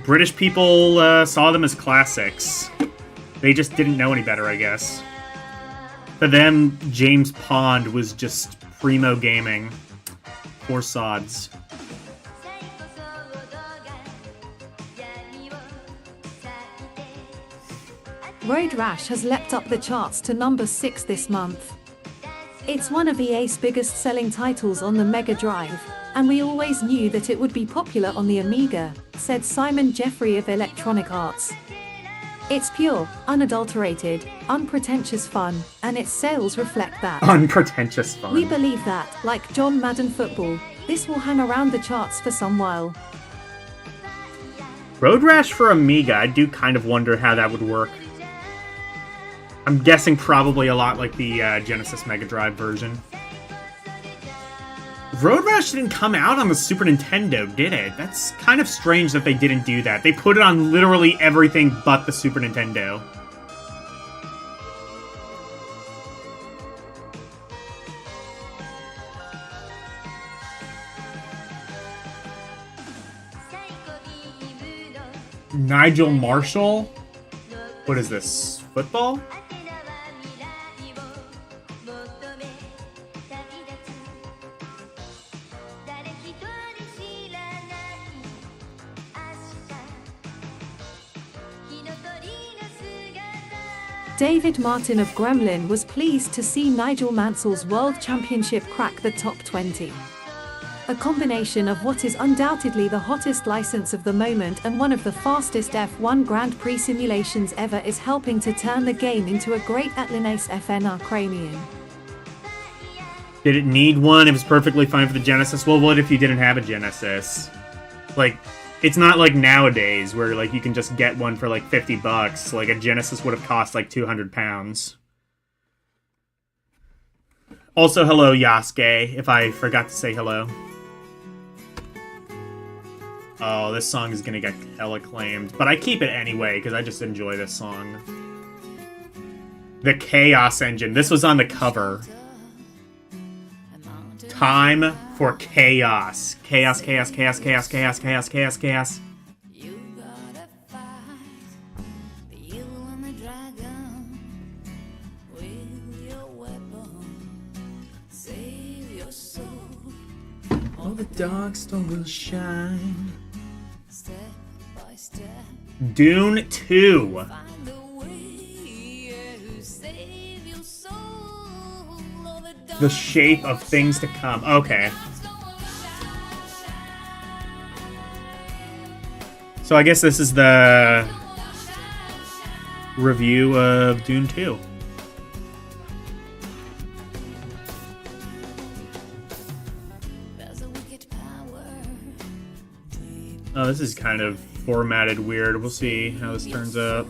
British people saw them as classics. They just didn't know any better, I guess. For them, James Pond was just primo gaming. Poor sods. Road Rash has leapt up the charts to number 6 this month. It's one of EA's biggest selling titles on the Mega Drive, and we always knew that it would be popular on the Amiga, said Simon Jeffrey of Electronic Arts. It's pure, unadulterated, unpretentious fun, and its sales reflect that. Unpretentious fun. We believe that, like John Madden Football, this will hang around the charts for some while. Road Rash for Amiga, I do kind of wonder how that would work. I'm guessing probably a lot like the Genesis Mega Drive version. Road Rash didn't come out on the Super Nintendo, did it? That's kind of strange that they didn't do that. They put it on literally everything but the Super Nintendo. Nigel Marshall? What is this? Football? David Martin of Gremlin was pleased to see Nigel Mansell's World Championship crack the top 20. A combination of what is undoubtedly the hottest license of the moment and one of the fastest F1 Grand Prix simulations ever is helping to turn the game into a great Atlanase FNR cranium. Did it need one? It was perfectly fine for the Genesis. Well, what if you didn't have a Genesis? Like, it's not like nowadays where, like, you can just get one for, like, $50. Like, a Genesis would have cost, like, 200 pounds. Also, hello, Yasuke, if I forgot to say hello. Oh, this song is gonna get hella acclaimed. But I keep it anyway, because I just enjoy this song. The Chaos Engine. This was on the cover. Time for chaos. Chaos, chaos, chaos, chaos, chaos, chaos, chaos, chaos. All the dark stone will shine. Dune 2. The shape of things to come. Okay. So I guess this is the review of Dune 2. Oh, this is kind of formatted weird. We'll see how this turns out.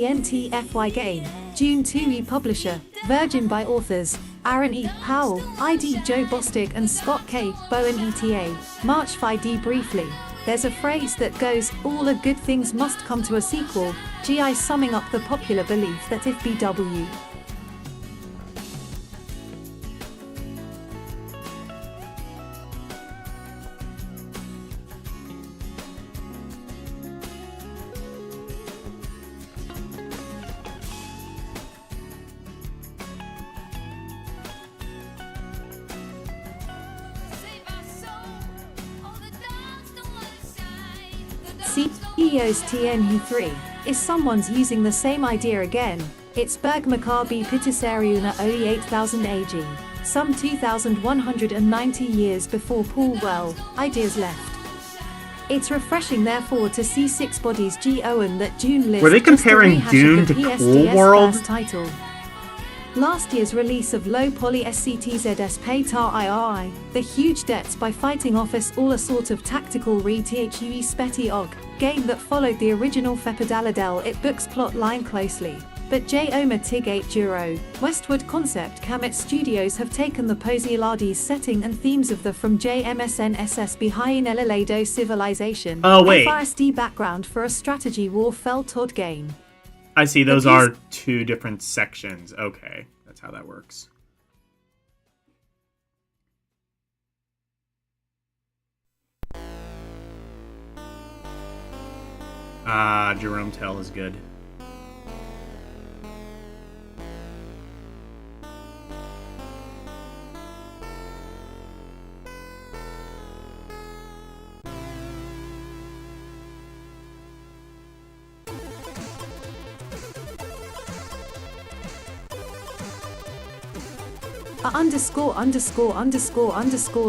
ENTFY game, June 2E publisher, Virgin by authors, Aaron E. Powell, ID Joe Bostic and Scott K. Bowen ETA, March 5D briefly. There's a phrase that goes, all the good things must come to a sequel, GI summing up the popular belief that if BW CEO's TNU3 is someone's using the same idea again. It's Berg Maccabi Pitisariuna OE 8000 AG, some 2190 years before Paul Well, ideas left. It's refreshing therefore to see Six Bodies G. Owen that Dune list. Were they comparing Dune to Cool World? Title. Last year's release of low poly SCTZS Paytar III, the huge debts by fighting office all a sort of tactical re-Thui Speti Og, game that followed the original Fepadalladel it books plot line closely. But J. Omer Tig 8 Euro, Westwood Concept Kamet Studios have taken the Posiolades setting and themes of the from JMSN SSB High Elelado Civilization FRSD background for a strategy war fell Todd game. I see, those are two different sections. Okay, that's how that works. Ah, Jerome Tell is good.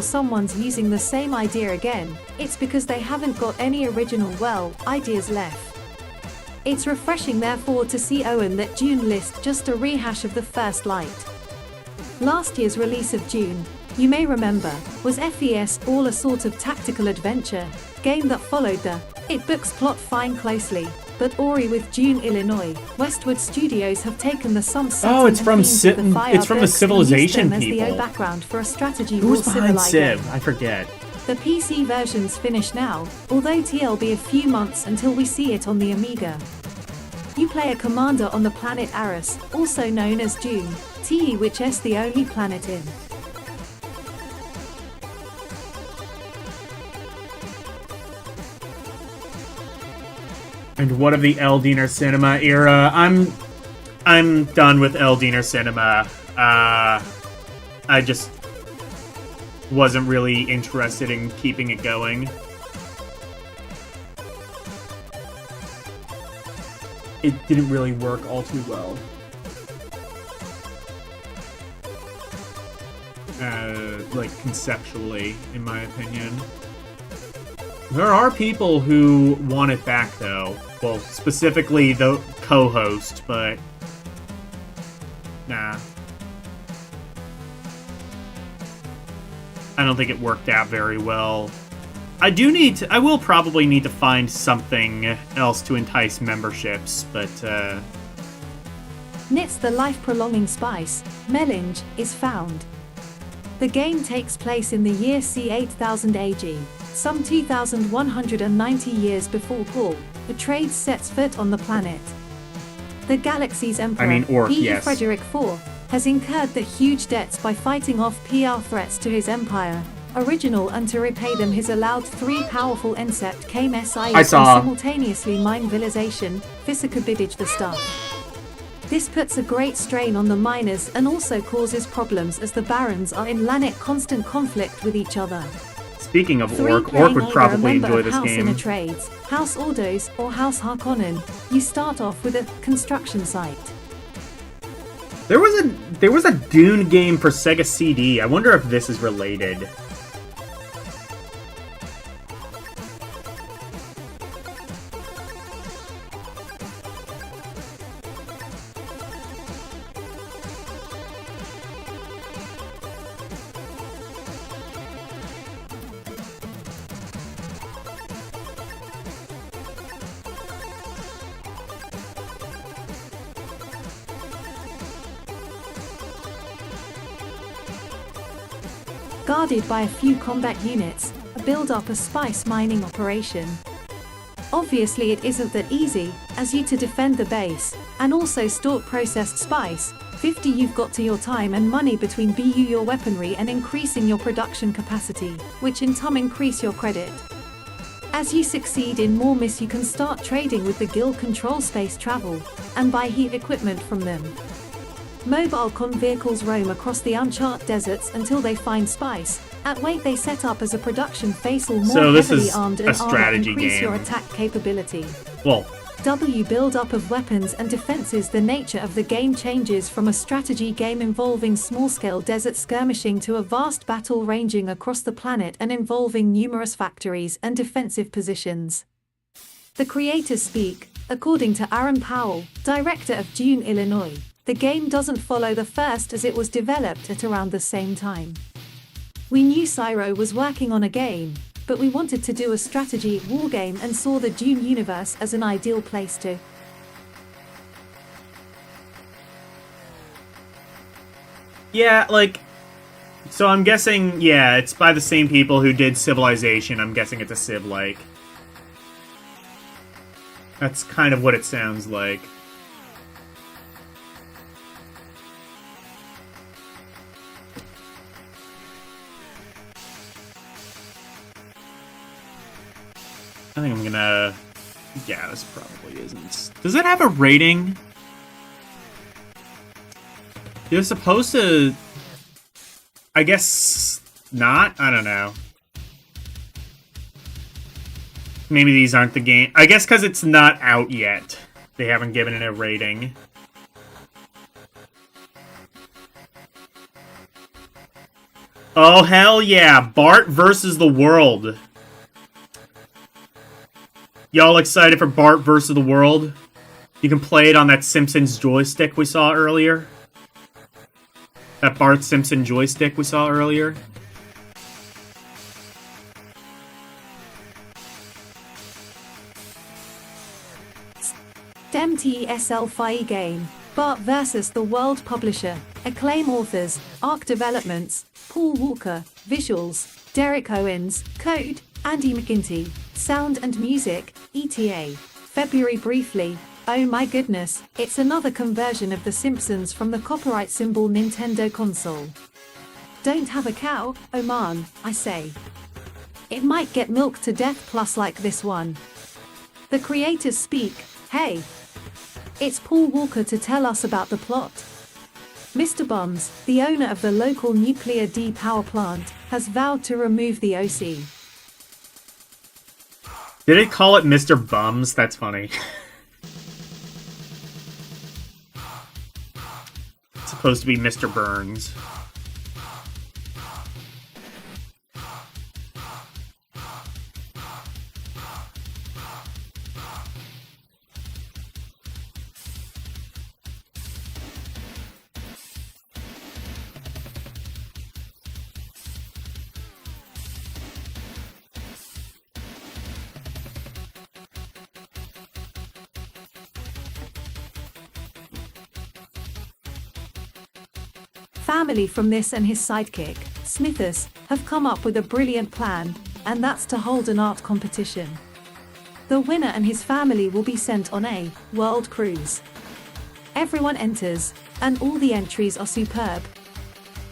Someone's using the same idea again. It's because they haven't got any original ideas left. It's refreshing therefore to see Owen that Dune list just a rehash of the first light. Last year's release of Dune, you may remember, was FES all a sort of tactical adventure game that followed the It books plot fine closely. But Ori with Dune, Illinois, Westwood Studios have taken the it's from the Civilization people. As the background for a strategy Who's behind Civ? Game. I forget. The PC version's finished now, although it'll be a few months until we see it on the Amiga. You play a commander on the planet Arus, also known as Dune, which is the only planet in. And what of the Eldiner Cinema era? I'm done with Eldiner Cinema. I just wasn't really interested in keeping it going. It didn't really work all too well. Like conceptually, in my opinion. There are people who want it back, though. Well, specifically the co-host, but nah. I don't think it worked out very well. I will probably need to find something else to entice memberships, but Nits the life-prolonging spice, melange, is found. The game takes place in the year c. 8000 AG, some 2190 years before Paul Atreides sets foot on the planet. The galaxy's emperor, yes. Frederick IV, has incurred the huge debts by fighting off PR threats to his empire. Original, and to repay them he's allowed 3 powerful Incept came SIs and simultaneously mine Vilization, Fisikabidij the stuff. This puts a great strain on the miners and also causes problems as the barons are in Lanik constant conflict with each other. Speaking of 3 Orc playing would either probably a member enjoy of this House game. Atreides, House Ordos, or House Harkonnen. You start off with a construction site. There was a Dune game for Sega CD. I wonder if this is related. Guarded by a few combat units, build up a spice mining operation. Obviously it isn't that easy, as you to defend the base, and also store processed spice. 50 you've got to your time and money between BU your weaponry and increasing your production capacity, which in turn increase your credit. As you succeed in more miss you can start trading with the guild control space travel, and buy heat equipment from them. Mobile con vehicles roam across the uncharted deserts until they find spice. At weight they set up as a production facial more So this heavily is armed a and strategy increase game. your attack capability. Well, W build up of weapons and defenses. The nature of the game changes from a strategy game involving small-scale desert skirmishing to a vast battle ranging across the planet and involving numerous factories and defensive positions. The creators speak, according to Aaron Powell, director of Dune, Illinois. The game doesn't follow the first as it was developed at around the same time. We knew Cyro was working on a game, but we wanted to do a strategy war game and saw the Dune universe as an ideal place to. yeah, like, so I'm guessing, yeah, it's by the same people who did Civilization. I'm guessing it's a Civ-like. That's kind of what it sounds like. I think I'm gonna... yeah, this probably isn't. Does it have a rating? You're supposed to... I guess... not? I don't know. Maybe these aren't the game... I guess because it's not out yet. They haven't given it a rating. Oh, hell yeah! Bart versus the world. Y'all excited for Bart vs. the World? You can play it on that Simpsons joystick we saw earlier. That Bart Simpson joystick we saw earlier. MTSL FI game. Bart vs. the World publisher. Acclaim authors. Arc Developments. Paul Walker. Visuals. Derek Owens. Code. Andy McGinty. Sound and music. ETA. February briefly. Oh my goodness, it's another conversion of The Simpsons from the copyright symbol Nintendo console. Don't have a cow, oh man, I say. It might get milked to death plus like this one. The creators speak, hey. It's Paul Walker to tell us about the plot. Mr. Bums, the owner of the local nuclear D power plant, has vowed to remove the OC. Did it call it Mr. Bums? That's funny. It's supposed to be Mr. Burns. family from this and his sidekick, Smithus, have come up with a brilliant plan, and that's to hold an art competition. The winner and his family will be sent on a world cruise. Everyone enters, and all the entries are superb.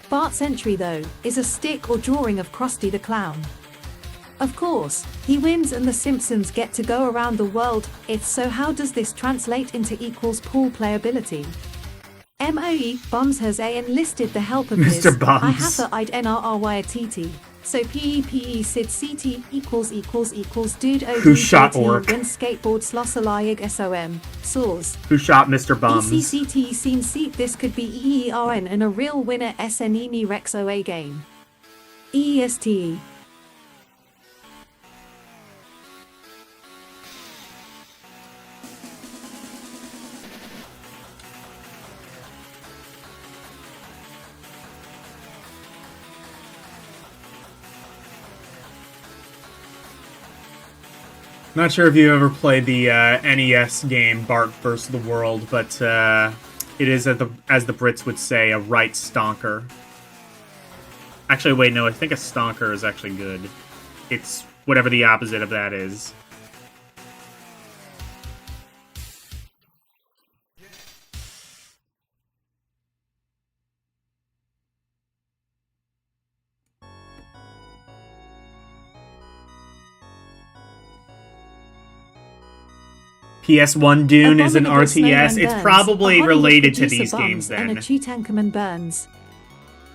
Bart's entry, though, is a stick or drawing of Krusty the Clown. Of course, he wins and the Simpsons get to go around the world. So how does this translate into equals pool playability? MOE Bums has enlisted the help of his Mr. Bums. I have a I'd NRRYTT. So PEPE Sid CT equals dude Who shot Orc? When skateboard slossalayig SOM saws. Who shot Mr. Bums? ECCT seen seat. This could be EERN and a real winner SNEME Rex OA game. ESTE. Not sure if you ever played the NES game Bart vs. the World, but it is, as the Brits would say, a right stonker. Actually, wait, no, I think a stonker is actually good. It's whatever the opposite of that is. PS1 Dune is an RTS. It's probably related to these games then. And a Tutankhamun Burns.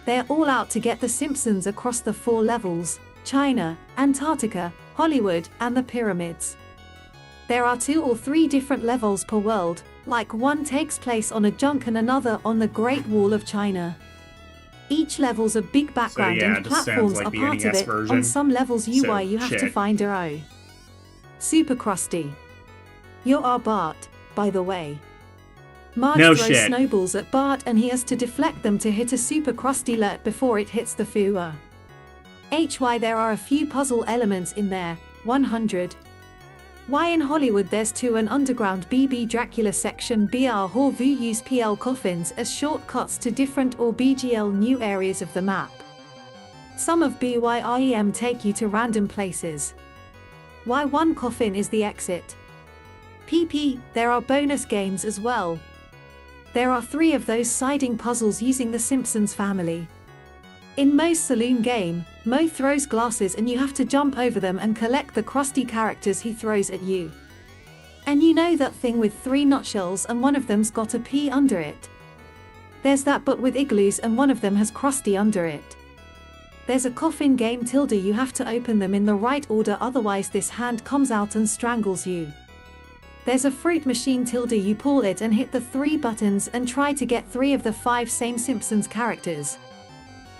They're all out to get the Simpsons across the 4 levels: China, Antarctica, Hollywood, and the pyramids. There are 2 or 3 different levels per world, like one takes place on a junk and another on the Great Wall of China. Each level's a big background and platforms are part of it. On some levels UI you have to find a O. Super Krusty. You're our Bart, by the way. Marge throws snowballs at Bart and he has to deflect them to hit a Super Krusty alert before it hits the FUA. HY there are a few puzzle elements in there. 100. Why in Hollywood there's 2 an underground BB Dracula section. BR Horvu use PL coffins as shortcuts to different or BGL new areas of the map. Some of BYREM take you to random places. Why one coffin is the exit. PP, there are bonus games as well. There are 3 of those siding puzzles using the Simpsons family. In Moe's saloon game, Moe throws glasses and you have to jump over them and collect the Krusty characters he throws at you. And you know that thing with 3 nutshells and one of them's got a P under it? There's that but with igloos and one of them has Krusty under it. There's a coffin game tilde, you have to open them in the right order otherwise this hand comes out and strangles you. There's a fruit machine tilde, you pull it and hit the 3 buttons and try to get 3 of the 5 same Simpsons characters.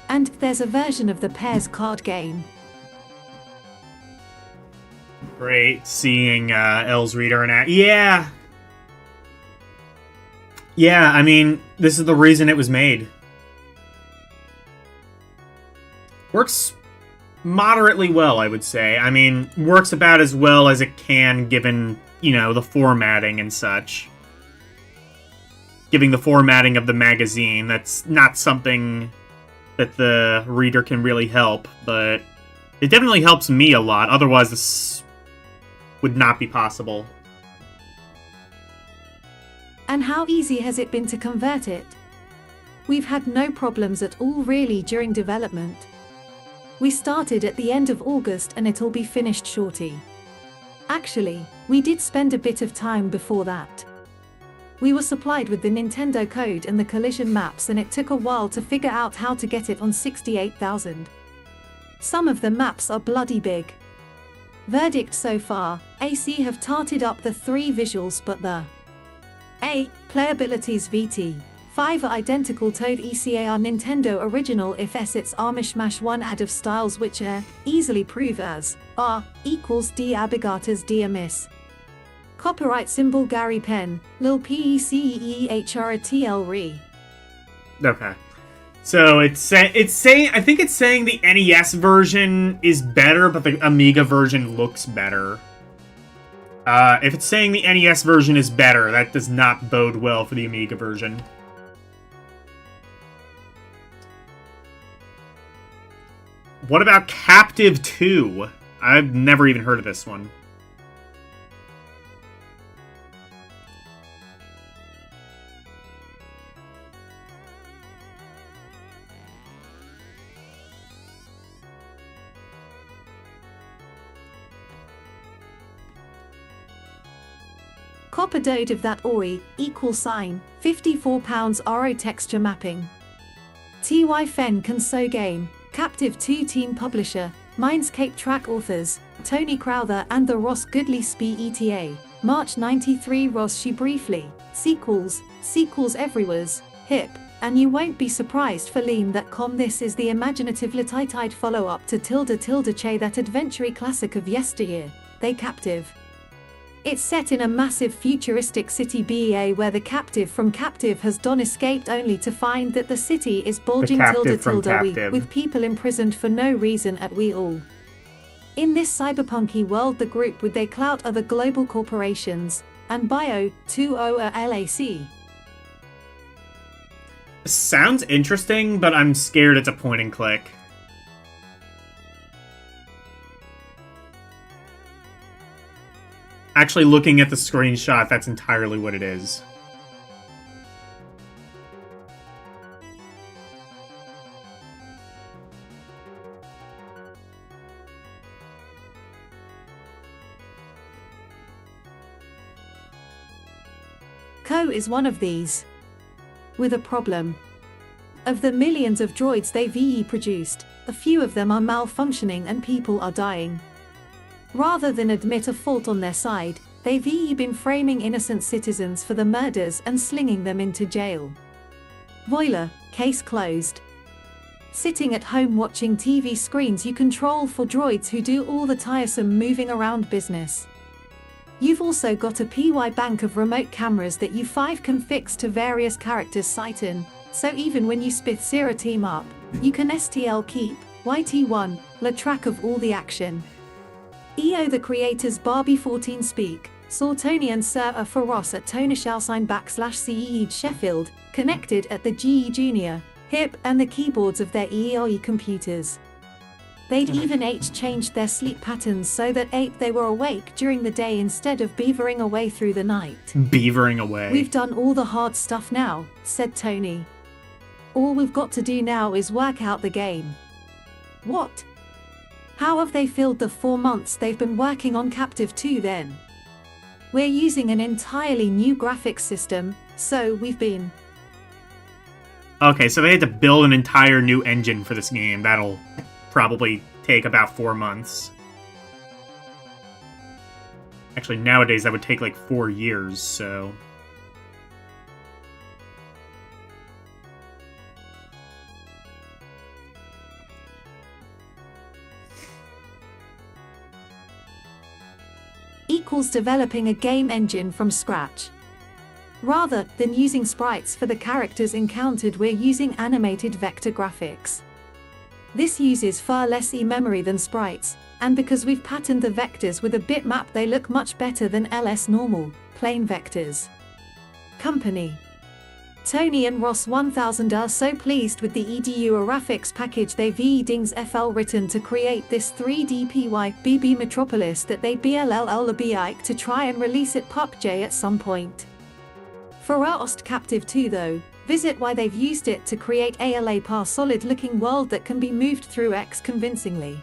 And there's a version of the pairs card game. Great seeing L's reader and yeah, I mean, this is the reason it was made. Works moderately well, I would say. I mean, works about as well as it can given, you know, the formatting and such. Giving the formatting of the magazine, that's not something that the reader can really help, but it definitely helps me a lot. Otherwise, this would not be possible. And how easy has it been to convert it? We've had no problems at all really during development. We started at the end of August and it'll be finished shortly. Actually, we did spend a bit of time before that. We were supplied with the Nintendo code and the collision maps and it took a while to figure out how to get it on 68,000. Some of the maps are bloody big. Verdict so far, AC have tarted up the 3 visuals but the A, playability's VT. 5 are identical Toad ECA are Nintendo original if S it's are mishmash 1 add of styles which easily prove as R equals D abigatas D amiss. Copyright symbol Gary Penn, Lil PECEEHRTL Re. Okay. So it's saying I think it's saying the NES version is better, but the Amiga version looks better. If it's saying the NES version is better, that does not bode well for the Amiga version. What about Captive 2? I've never even heard of this one. Copper dode of that OI, £54 RO texture mapping. TY Fen can so game, Captive 2 team publisher, Mindscape track authors, Tony Crowther and the Ross Goodley Spee ETA, March 93 Ross she briefly, sequels everywheres, hip, and you won't be surprised for lean that this is the imaginative Latitide follow-up to Che that adventure classic of yesteryear, They Captive. It's set in a massive futuristic city BEA where the captive from Captive has escaped only to find that the city is bulging with people imprisoned for no reason at we all. In this cyberpunky world the group with their clout are the global corporations, and bio, 2O LAC. Sounds interesting, but I'm scared it's a point and click. Actually, looking at the screenshot, that's entirely what it is. Co is one of these. With a problem. Of the millions of droids they VE produced, a few of them are malfunctioning and people are dying. Rather than admit a fault on their side, they've been framing innocent citizens for the murders and slinging them into jail. Voila, case closed. Sitting at home watching TV screens you control for droids who do all the tiresome moving around business. You've also got a PY bank of remote cameras that you 5 can fix to various characters' sight in, so even when you spith Zero team up, you can STL keep, YT1, la track of all the action. EO the creators Barbie 14 speak, saw Tony and Sir for Ross at tonyshalsign /CE Sheffield, connected at the GE Junior, HIP and the keyboards of their EOE computers. They'd even changed their sleep patterns so that they were awake during the day instead of beavering away through the night. Beavering away. We've done all the hard stuff now, said Tony. All we've got to do now is work out the game. What? How have they filled the 4 months they've been working on Captive 2 then? We're using an entirely new graphics system, so we've been... Okay, so they had to build an entire new engine for this game. That'll probably take about 4 months. Actually, nowadays that would take like 4 years, so... equals developing a game engine from scratch. Rather than using sprites for the characters encountered, we're using animated vector graphics. This uses far less memory than sprites, and because we've patterned the vectors with a bitmap they look much better than LS normal, plain vectors. Company. Tony and Ross 1000 are so pleased with the EDU graphics package they've Dings FL written to create this 3D BB Metropolis that they BLLL to try and release it PUBG at some point. For our Ost Captive 2 though, visit why they've used it to create a par solid looking world that can be moved through X convincingly.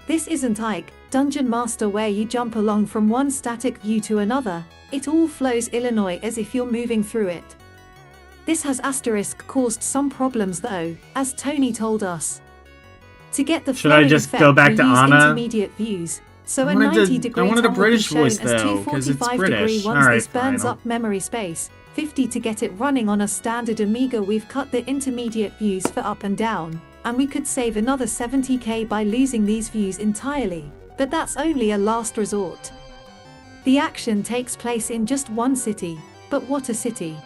This isn't Dungeon Master where you jump along from one static view to another, it all flows Illinois as if you're moving through it. This has caused some problems though, as Tony told us. To get the flowing effect, go back to use Anna? Intermediate views. So a 90-degree I wanted a tumble British will be voice shown as though, because it's 245 British. degree once Alright, this burns fine. up memory space. 50 to get it running on a standard Amiga. We've cut the intermediate views for up and down, and we could save another 70k by losing these views entirely, but that's only a last resort. The action takes place in just one city, but what a city.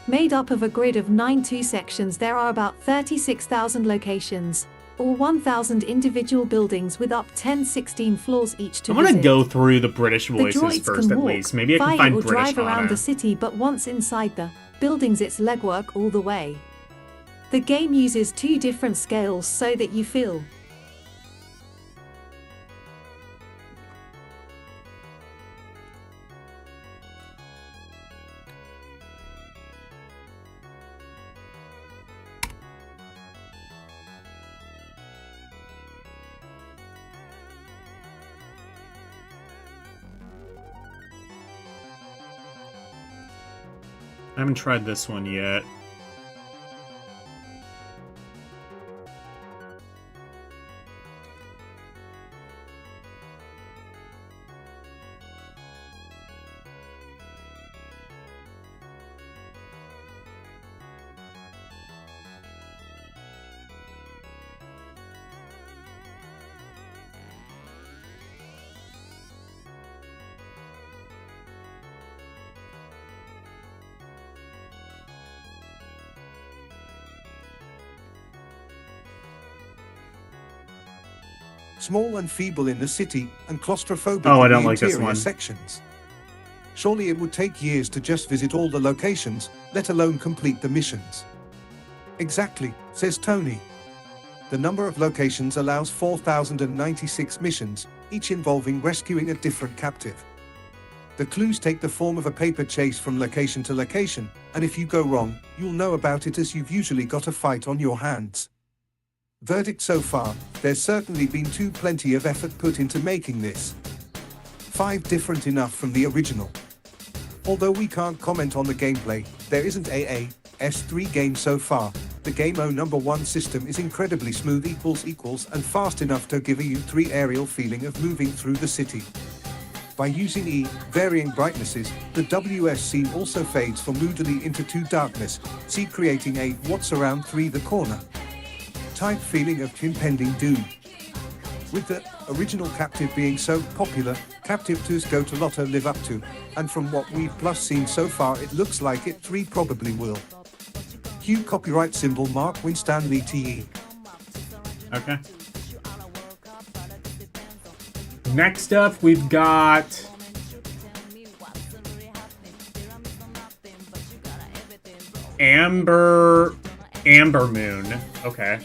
Made up of a grid of 9 sections, there are about 36,000 locations, or 1,000 individual buildings with up 10-16 floors each to I want to visit. go through the British voices droids first can at walk, least. Maybe I can fire find or British drive around Anna. the city, but once inside the buildings it's legwork all the way. The game uses 2 different scales so that you feel I haven't tried this one yet. Small and feeble in the city, and claustrophobic Oh, I in don't the like this interior one. sections. Surely it would take years to just visit all the locations, let alone complete the missions. Exactly, says Tony. The number of locations allows 4,096 missions, each involving rescuing a different captive. The clues take the form of a paper chase from location to location, and if you go wrong, you'll know about it as you've usually got a fight on your hands. Verdict so far, there's certainly been plenty of effort put into making this. 5 different enough from the original. Although we can't comment on the gameplay, there isn't a S3 game so far. The Game O #1 system is incredibly smooth equals and fast enough to give a U3 aerial feeling of moving through the city. By using varying brightnesses, the WS scene also fades from moodily into 2 darkness, creating a what's around 3 the corner type feeling of impending doom. With the original Captive being so popular, Captive 2's go to Lotto live up to, and from what we've seen so far it looks like it 3 probably will. Cue copyright symbol Mark Winstanley TE. Okay. Next up, we've got Amber Moon. Okay.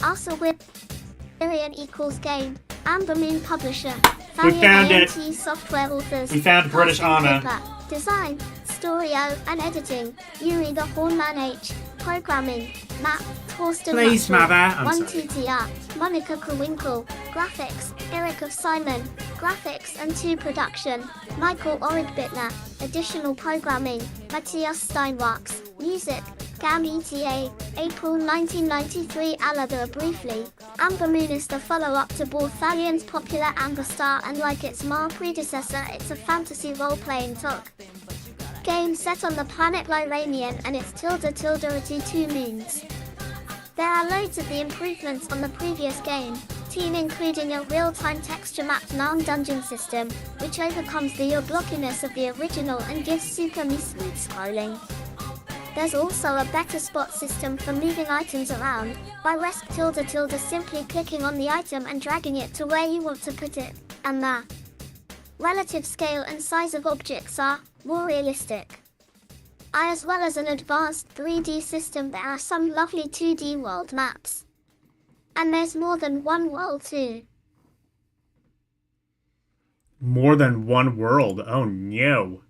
Also with Variant equals game. Amber Moon publisher. We found it. INT software authors. We found British Anna. Design, Storyo, and editing. Yuri the Hornman H. Programming. Matt, Torsten Please, Matchell, mother. I'm 1TTR. Monica Kowinkel. Graphics. Eric of Simon. Graphics and 2 production. Michael Origbittner. Additional programming. Matthias Steinwachs. Music. GAM ETA, April 1993. Alabama briefly. Amber Moon is the follow-up to Borthalion's popular Amber Star, and like its Mar predecessor, it's a fantasy role-playing talk game set on the planet Lyranian and its ~2 moons. There are loads of the improvements on the previous game, including a real-time texture-mapped non-dungeon system, which overcomes the blockiness of the original and gives super smooth scrolling. There's also a better spot system for moving items around, by simply clicking on the item and dragging it to where you want to put it, and the relative scale and size of objects are more realistic. As well as an advanced 3D system, there are some lovely 2D world maps. And there's more than one world too. More than one world? Oh no.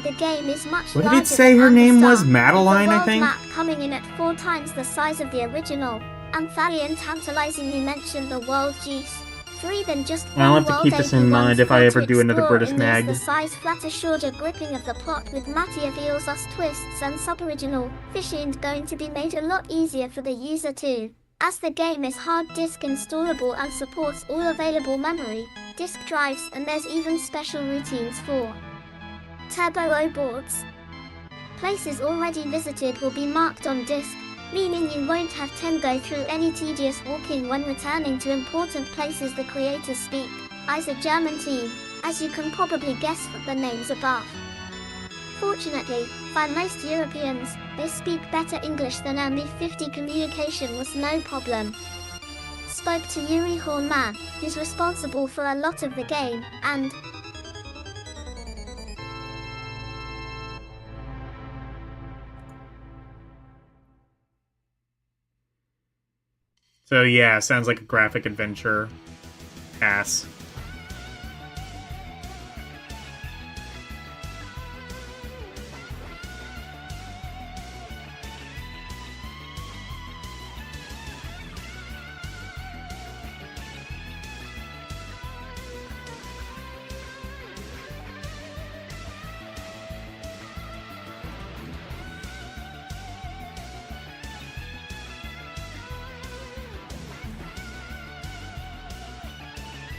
The game is much What did larger it say than her name Amber was? Star, Madeline, with the I world think? map coming in at 4 times the size of the original. Amphalion tantalizingly mentioned the world juice. 3 than just I'll one have to world keep this in mind if I ever do another British mag. The size flatter shorter gripping of the plot with Matty reveals us twists and sub-original. Fishing going to be made a lot easier for the user too, as the game is hard disk installable and supports all available memory, disk drives, and there's even special routines for Turbo O boards. Places already visited will be marked on disk, meaning you won't have to go through any tedious walking when returning to important places the creators speak as a German team, as you can probably guess from the names above. Fortunately, for most Europeans, they speak better English than ME50. Communication was no problem. Spoke to Yuri Hornman, who's responsible for a lot of the game, and so yeah, sounds like a graphic adventure. Pass.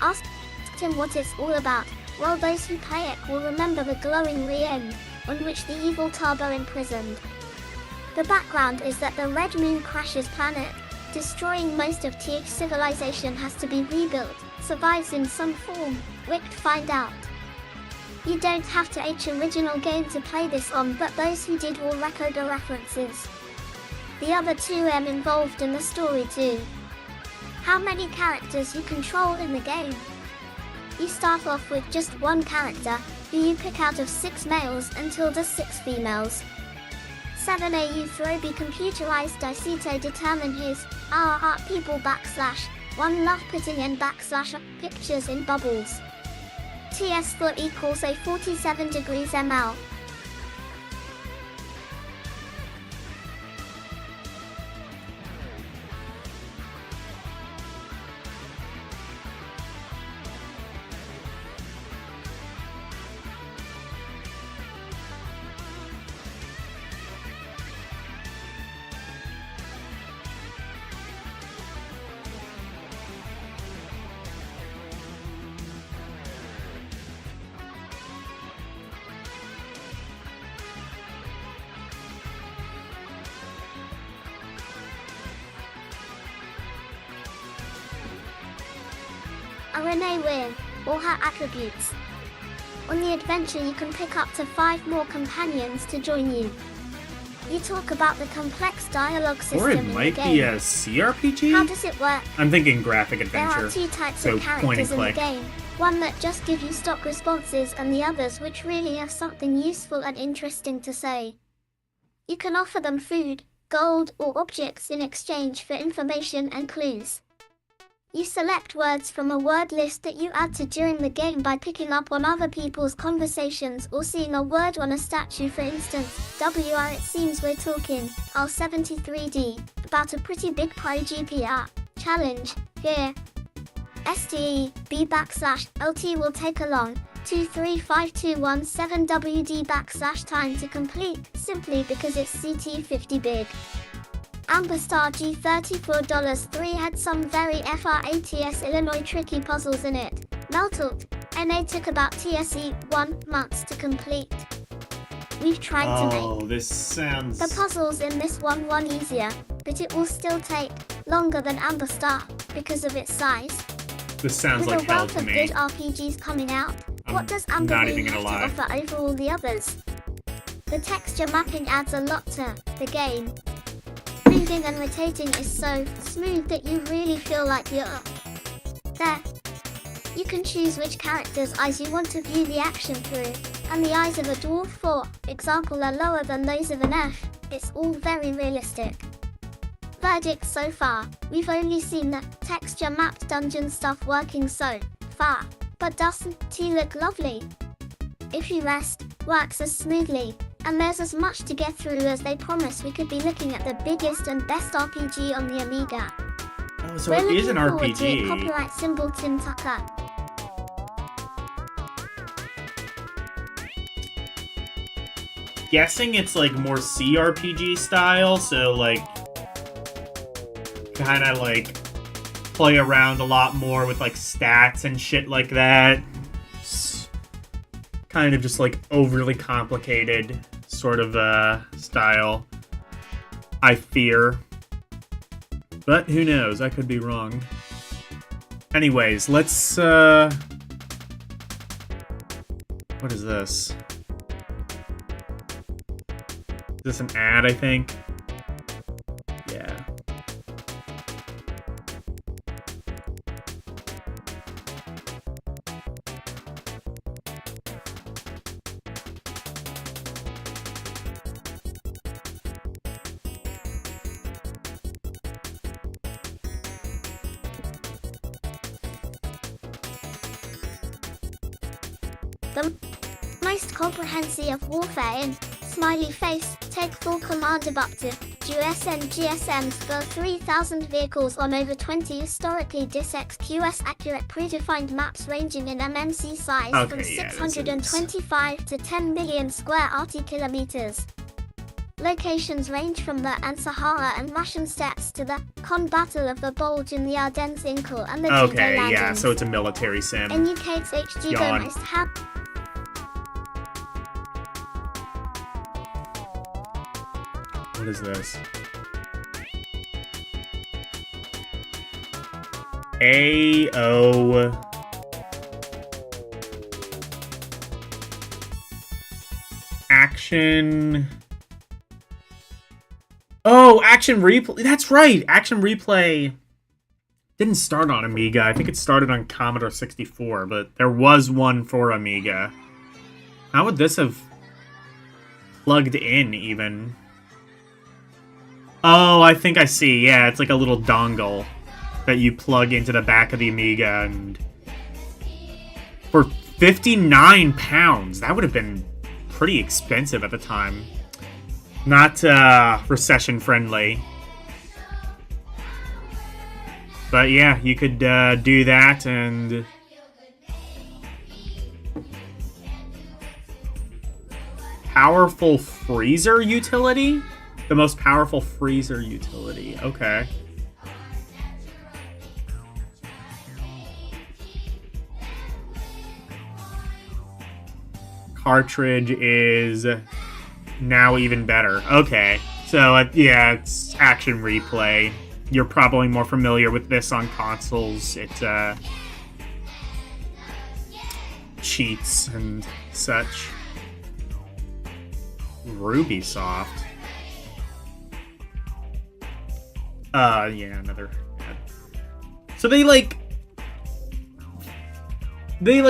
asked him what it's all about. Well, those who play it will remember the glowing re-end, on which the evil Turbo imprisoned. The background is that the Red Moon crashes planet, destroying most of TH civilization has to be rebuilt, survives in some form, Wicked find out. You don't have to H original game to play this on, but those who did will record the references. The other 2M involved in the story too. How many characters you control in the game? You start off with just one character, who you pick out of 6 males until the 6 females. 7 AU Throby computerized Dicito determine his people / 1 love putting in / pictures in bubbles. TS foot equals a 47 degrees ml. A Renee Weir, or her attributes. On the adventure you can pick up to 5 more companions to join you. You talk about the complex dialogue system Or it in might the be game. a CRPG? How does it work? I'm thinking graphic There adventure. are 2 types so of point and characters in the click. game, one that just give you stock responses and the others which really have something useful and interesting to say. You can offer them food, gold, or objects in exchange for information and clues. You select words from a word list that you add to during the game by picking up on other people's conversations or seeing a word on a statue. For instance, WR it seems we're talking, R73D, about a pretty big pie GPR challenge, here. STE, B / LT will take along, 235217 WD / time to complete, simply because it's CT50 big. Amber Star G$34 had some very FRATS Illinois tricky puzzles in it. Meltalt, NA took about TSE 1 months to complete. We've tried to make this sounds... the puzzles in this one easier, but it will still take longer than Amber Star because of its size. This sounds With like a hell wealth to of me. good RPGs coming out, what does Amber not Moon even have gonna to lie. offer over all the others? The texture mapping adds a lot to the game. Moving and rotating is so smooth that you really feel like you're there. You can choose which character's eyes you want to view the action through, and the eyes of a dwarf, for example, are lower than those of an elf. It's all very realistic. Verdict so far, we've only seen the texture mapped dungeon stuff working so far, but doesn't it look lovely? If you rest, works as smoothly, and there's as much to get through as they promise. We could be looking at the biggest and best RPG on the Amiga. Oh, so We're it is looking an forward to it. RPG. Copyright symbol Tim Tucker. Guessing it's like more CRPG style, so like kind of like play around a lot more with like stats and shit like that. Kind of just like overly complicated sort of style. I fear. But who knows? I could be wrong. Anyways, let's, what is this? Is this an ad, I think? Yeah. The most comprehensive warfare in smiley face, take full command of up to GSMs for 3,000 vehicles on over 20 historically dis-XQS accurate predefined maps ranging in MNC size from 625 to 10 million square RT kilometers. Locations range from the Sahara and Russian steppes to the Battle of the Bulge in the Ardennes Incal and the Okay, Tuva yeah, landings. so it's a military sim. In UK's HG Yawn. most have What is this? AO. Action. Oh, Action Replay. That's right. Action Replay didn't start on Amiga. I think it started on Commodore 64, but there was one for Amiga. How would this have plugged in, even? Oh, I think I see. Yeah, it's like a little dongle that you plug into the back of the Amiga, and for £59, that would have been pretty expensive at the time. Not recession friendly. But yeah, you could do that, and powerful freezer utility? The most powerful freezer utility. Okay. Cartridge is now even better. Okay. So, yeah, it's Action Replay. You're probably more familiar with this on consoles. It cheats and such. Rubysoft. Yeah, another ad. So they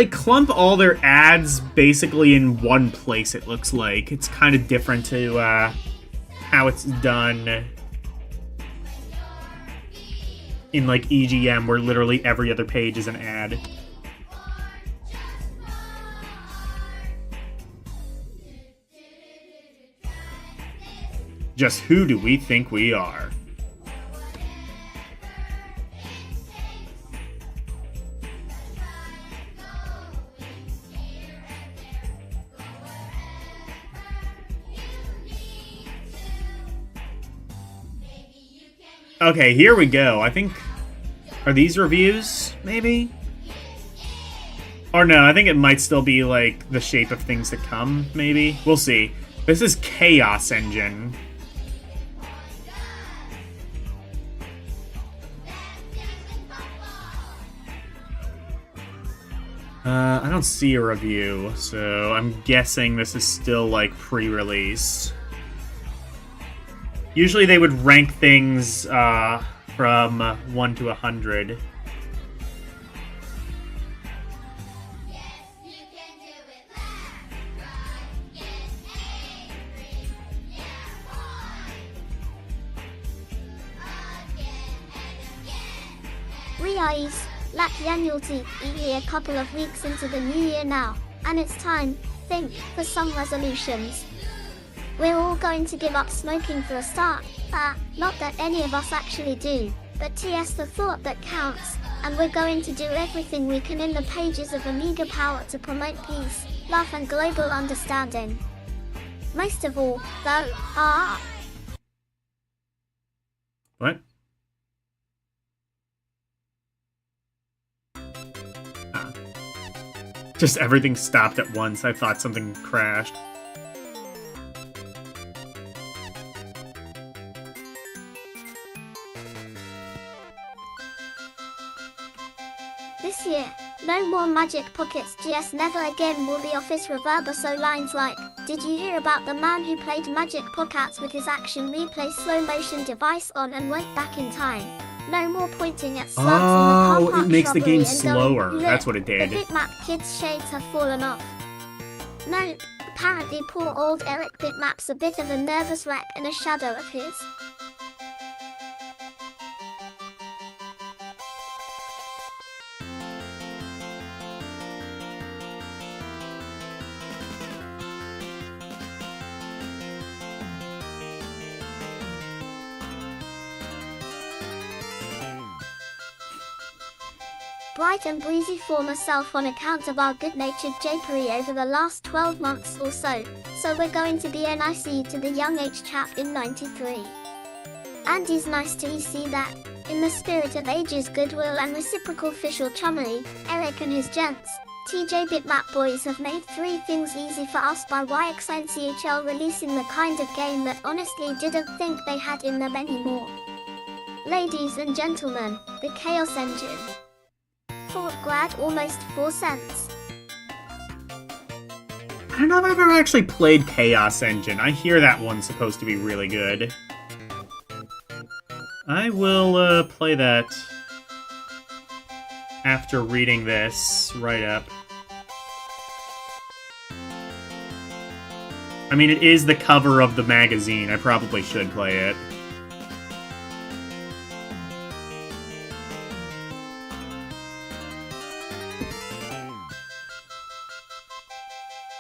clump all their ads basically in one place, it looks like. It's kind of different to how it's done in like EGM, where literally every other page is an ad. Just who do we think we are? Okay, here we go. I think... Are these reviews, maybe? Or no, I think it might still be, like, the shape of things to come, maybe? We'll see. This is Chaos Engine. I don't see a review, so I'm guessing this is still, like, pre-release. Usually they would rank things from 1 to 100. Reais, lack annuality, a couple of weeks into the new year now, and it's time, think, for some resolutions. We're all going to give up smoking for a start. Not that any of us actually do, but TS the thought that counts, and we're going to do everything we can in the pages of Amiga Power to promote peace, love and global understanding. Most of all, though, What? Just everything stopped at once. I thought something crashed. No more Magic Pockets, GS never again will the office reverber so lines like, did you hear about the man who played Magic Pockets with his action replay slow motion device on and went back in time? No more pointing at slugs in the car Oh, park it makes the shrubbery game and slower. going, That's what it did. The bitmap kids' shades have fallen off. No, apparently poor old Eric Bitmap's a bit of a nervous wreck and a shadow of his. Bright and breezy former self on account of our good-natured japery over the last 12 months or so we're going to be NIC to the young H chap in 93. Andy's nice to see that, in the spirit of ages goodwill and reciprocal official chummery, Eric and his gents, TJ Bitmap boys have made 3 things easy for us by YXNCHL releasing the kind of game that honestly didn't think they had in them anymore. Ladies and gentlemen, the Chaos Engine. Fort Grad almost 4 cents. I don't know if I've ever actually played Chaos Engine. I hear that one's supposed to be really good. I will play that after reading this write-up. I mean, it is the cover of the magazine. I probably should play it.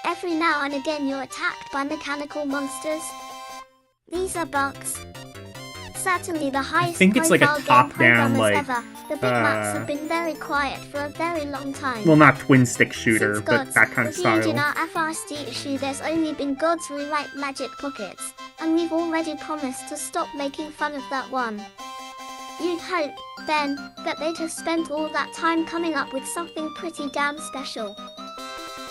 Every now and again you're attacked by mechanical monsters. These are bugs. Certainly the highest think it's like a profile game top-down, programmers like, ever. The bitmaps have been very quiet for a very long time. Well, not twin-stick shooter, Since but Gods that kind of reviewed style. in our FRSD issue, there's only been Gods rewrite Magic Pockets, and we've already promised to stop making fun of that one. You'd hope, then, that they'd have spent all that time coming up with something pretty damn special.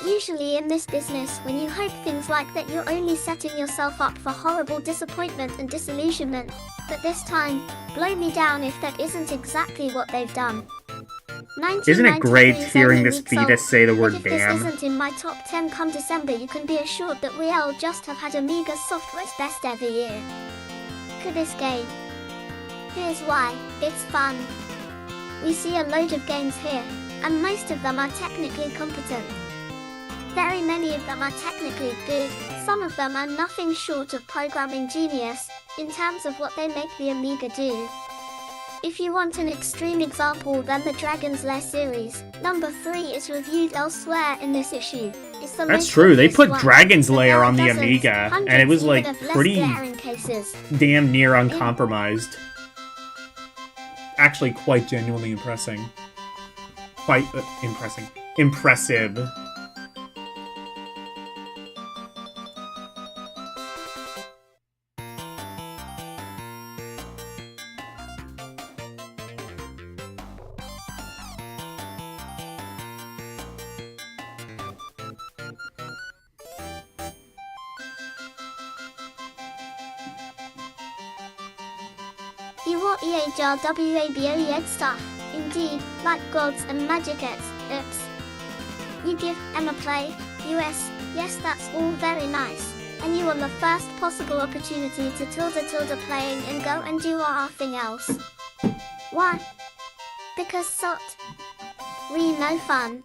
Usually in this business, when you hope things like that, you're only setting yourself up for horrible disappointment and disillusionment. But this time, blow me down if that isn't exactly what they've done. Isn't it great 1993 is hearing only this weeks fetus old, say the but word if damn? this isn't in my top 10 come December, you can be assured that we'll just have had Amiga software's best ever year. Look at this game. Here's why, it's fun. We see a load of games here, and most of them are technically competent. Very many of them are technically good, some of them are nothing short of programming genius, in terms of what they make the Amiga do. If you want an extreme example, then the Dragon's Lair series, number 3 is reviewed elsewhere in this issue. It's the That's most true, they obvious put one, Dragon's but Lair there are on the dozens, Amiga, and it hundreds was like even of less pretty glaring cases. damn near uncompromised. Actually, quite genuinely impressive. Impressive. You want EHRWABOED stuff, indeed, like Gods and Magicettes, oops. You give Emma play, US, yes that's all very nice, and you want the first possible opportunity to tilde playing and go and do our thing else. Why? Because sot. No fun.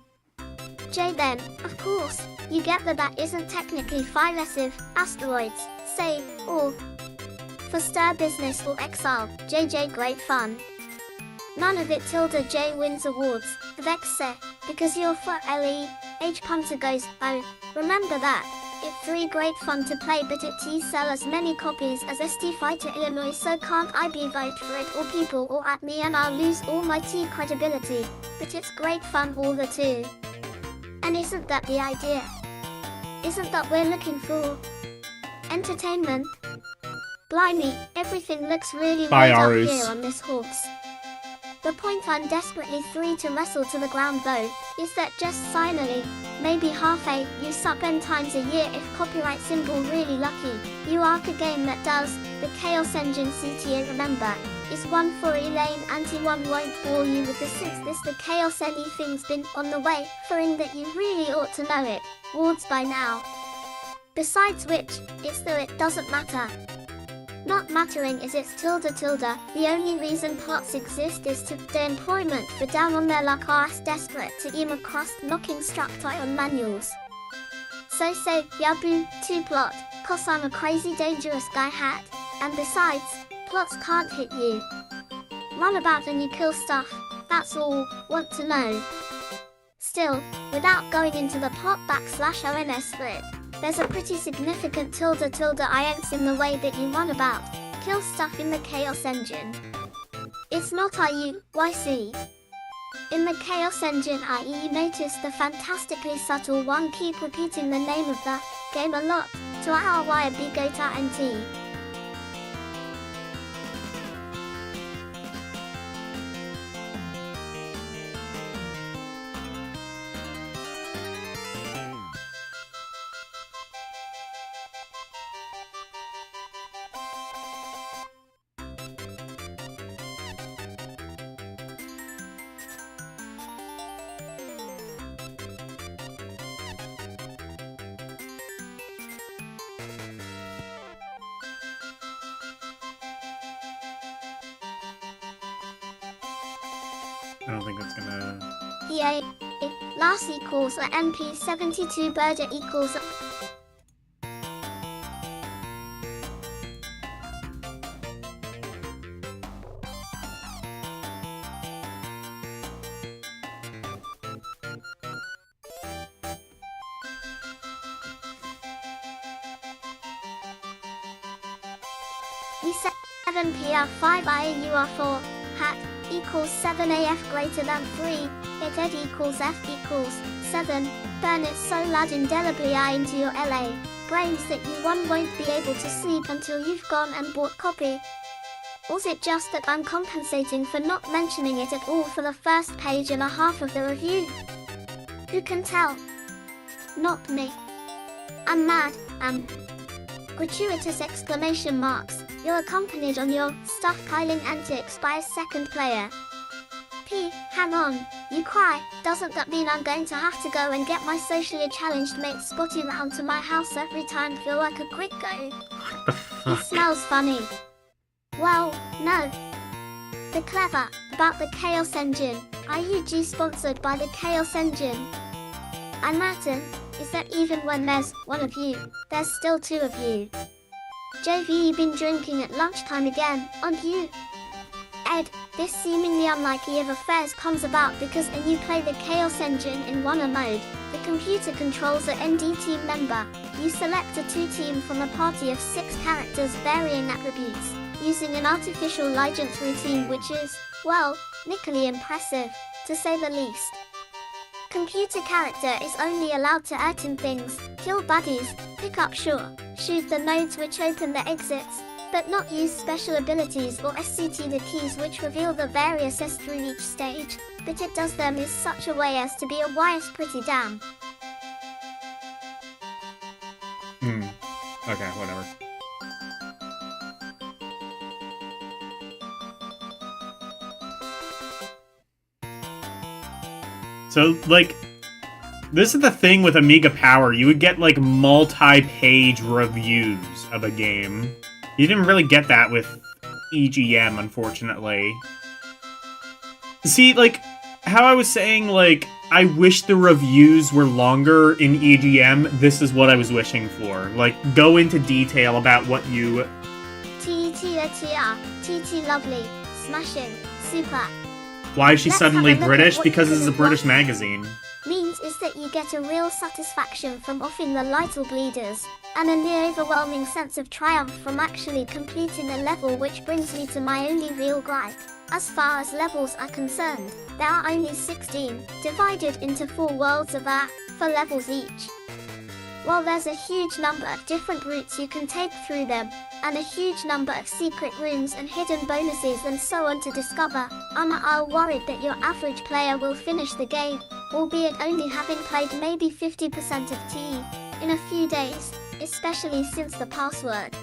J then, of course, you get that isn't technically philesive, asteroids, say, or for stir business or exile, JJ great fun. None of it tilde J wins awards, vexe, because you're for LE, H punter goes, oh, remember that, it's 3 great fun to play but it T sell as many copies as ST Fighter Illinois so can't I be vote for it or people or at me and I'll lose all my T credibility, but it's great fun all the two. And isn't that the idea? Isn't that we're looking for? Entertainment? Blimey, everything looks really Bye, weird up Arus. here on this horse. The point I'm desperately free to wrestle to the ground though, is that just finally, maybe half a, you sub n times a year if copyright symbol really lucky, you arc a game that does, the Chaos Engine CTA remember, is 1 for Elaine. Anti-1 won't bore you with the since this the chaos anything's been on the way, for in that you really ought to know it, wards by now. Besides which, it's though it doesn't matter. Not mattering is its tilde. The only reason plots exist is to the employment for down on their luck arse desperate to aim across knocking structi on manuals. So say, yabu, 2 plot, cause I'm a crazy dangerous guy hat, and besides, plots can't hit you. Run about and you kill stuff, that's all, want to know. Still, without going into the plot /ONS split, there's a pretty significant tilde IX in the way that you run about, kill stuff in the Chaos Engine. It's not IUYC. In the Chaos Engine IE you notice the fantastically subtle one keep repeating the name of the game a lot, to our bigota NT. I don't think that's gonna... EA. Last equals a MP72 Berger equals a... E7 PR5 IAUR4 hat equals 7 AF greater than 3, it ed equals F equals 7, burn it so loud indelibly into your LA brains that you won't be able to sleep until you've gone and bought copy. Was it just that I'm compensating for not mentioning it at all for the first page and a half of the review? Who can tell? Not me. I'm mad, gratuitous exclamation marks, you're accompanied on your stuff-piling antics by a second player. P, hang on, you cry, doesn't that mean I'm going to have to go and get my socially challenged mate Spotty round to my house every time feel like a quick go? He smells funny. Well, no. The clever, about the Chaos Engine, IUG sponsored by the Chaos Engine. And Martin, is that even when there's one of you, there's still 2 of you. JV been drinking at lunchtime again, aren't you? Ed, this seemingly unlikely of affairs comes about because when you play the Chaos Engine in Runner mode, the computer controls a ND team member. You select a 2 team from a party of 6 characters varying attributes, using an artificial license routine which is, well, nickily impressive, to say the least. Computer character is only allowed to item things, kill buddies, pick up shoot the nodes which open the exits, but not use special abilities or SCT the keys which reveal the various S through each stage, but it does them in such a way as to be a wise pretty damn. Okay, whatever. So, like, this is the thing with Amiga Power. You would get, like, multi-page reviews of a game. You didn't really get that with EGM, unfortunately. See, like, how I was saying, like, I wish the reviews were longer in EGM, this is what I was wishing for. Like, go into detail about what you... TT lovely, smashing, super. Why is she Let's suddenly have a look at British? what you Because could this is a have British got. magazine. Means is that you get a real satisfaction from offing the little bleeders, and a near overwhelming sense of triumph from actually completing a level, which brings me to my only real gripe. As far as levels are concerned, there are only 16, divided into 4 worlds of 4 levels each. While there's a huge number of different routes you can take through them, and a huge number of secret rooms and hidden bonuses and so on to discover, I'm worried that your average player will finish the game, albeit only having played maybe 50% of TE, in a few days, especially since the password.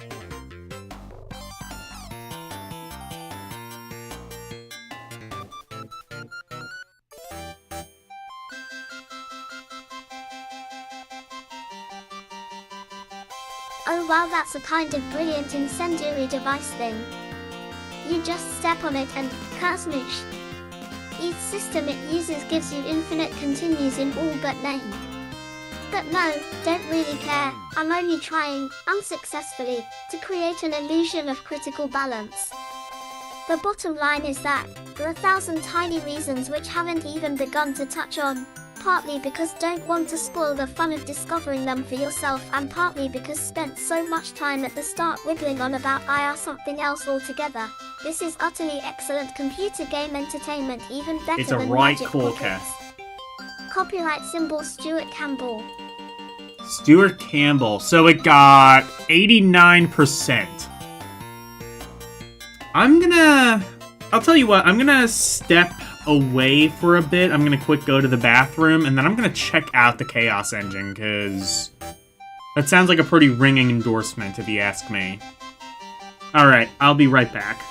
Oh wow, that's a kind of brilliant incendiary device thing. You just step on it and kasmoosh. Each system it uses gives you infinite continues in all but name. But no, don't really care, I'm only trying, unsuccessfully, to create an illusion of critical balance. The bottom line is that, for 1,000 tiny reasons which haven't even begun to touch on, partly because don't want to spoil the fun of discovering them for yourself and partly because spent so much time at the start wiggling on about something else altogether. This is utterly excellent computer game entertainment, even better It's a than right Magic cool Pockets. cast. Copyright symbol Stuart Campbell. Stuart Campbell. So it got 89%. I'll tell you what, I'm gonna step away for a bit. I'm gonna quick go to the bathroom, and then I'm gonna check out the Chaos Engine, because that sounds like a pretty ringing endorsement, if you ask me. Alright, I'll be right back.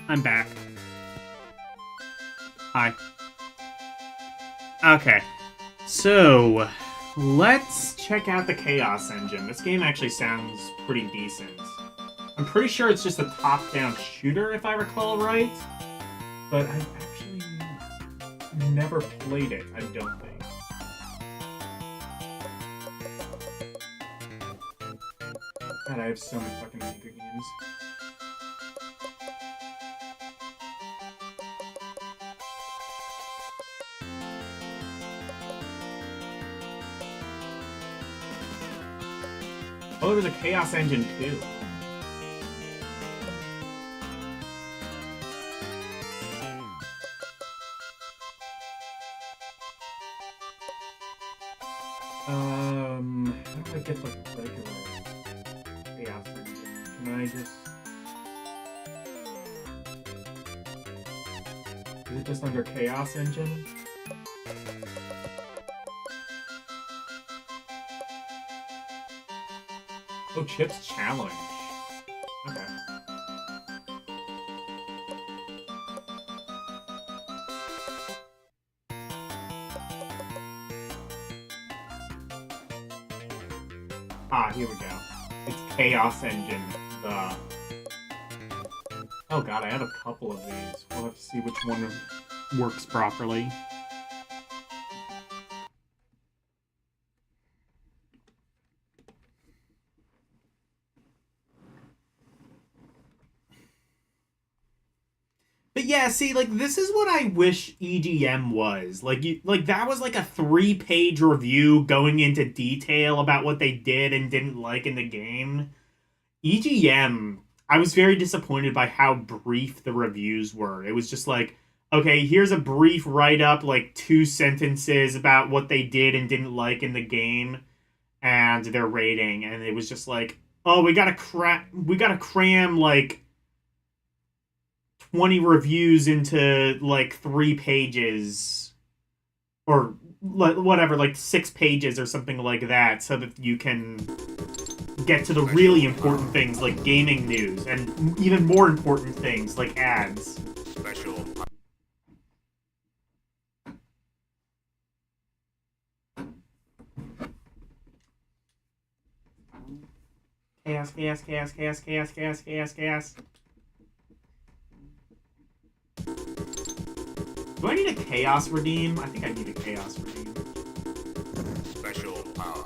I'm back. Hi. Okay. So, let's check out the Chaos Engine. This game actually sounds pretty decent. I'm pretty sure it's just a top-down shooter, if I recall right. But I actually never played it, I don't think. God, I have so many fucking Amiga games. Oh, there was a Chaos Engine too. How do I get the regular Chaos Engine? Can I just... Is it just under Chaos Engine? Oh, Chip's Challenge. Okay. Ah, here we go. It's Chaos Engine, the... Oh god, I have a couple of these. We'll have to see which one works properly. But yeah, see, like, this is what I wish EDM was. Like, that was like a 3-page review going into detail about what they did and didn't like in the game. EGM, I was very disappointed by how brief the reviews were. It was just like, okay, here's a brief write-up, like 2 sentences about what they did and didn't like in the game and their rating. And it was just like, oh, we gotta cram, like, 20 reviews into like 3 pages or whatever, like 6 pages or something like that, so that you can get to the really important things like gaming news and even more important things like ads. Special. Chaos, chaos, chaos, chaos, chaos, chaos, chaos, chaos. Do I need a Chaos Redeem? I think I need a Chaos Redeem. Special power.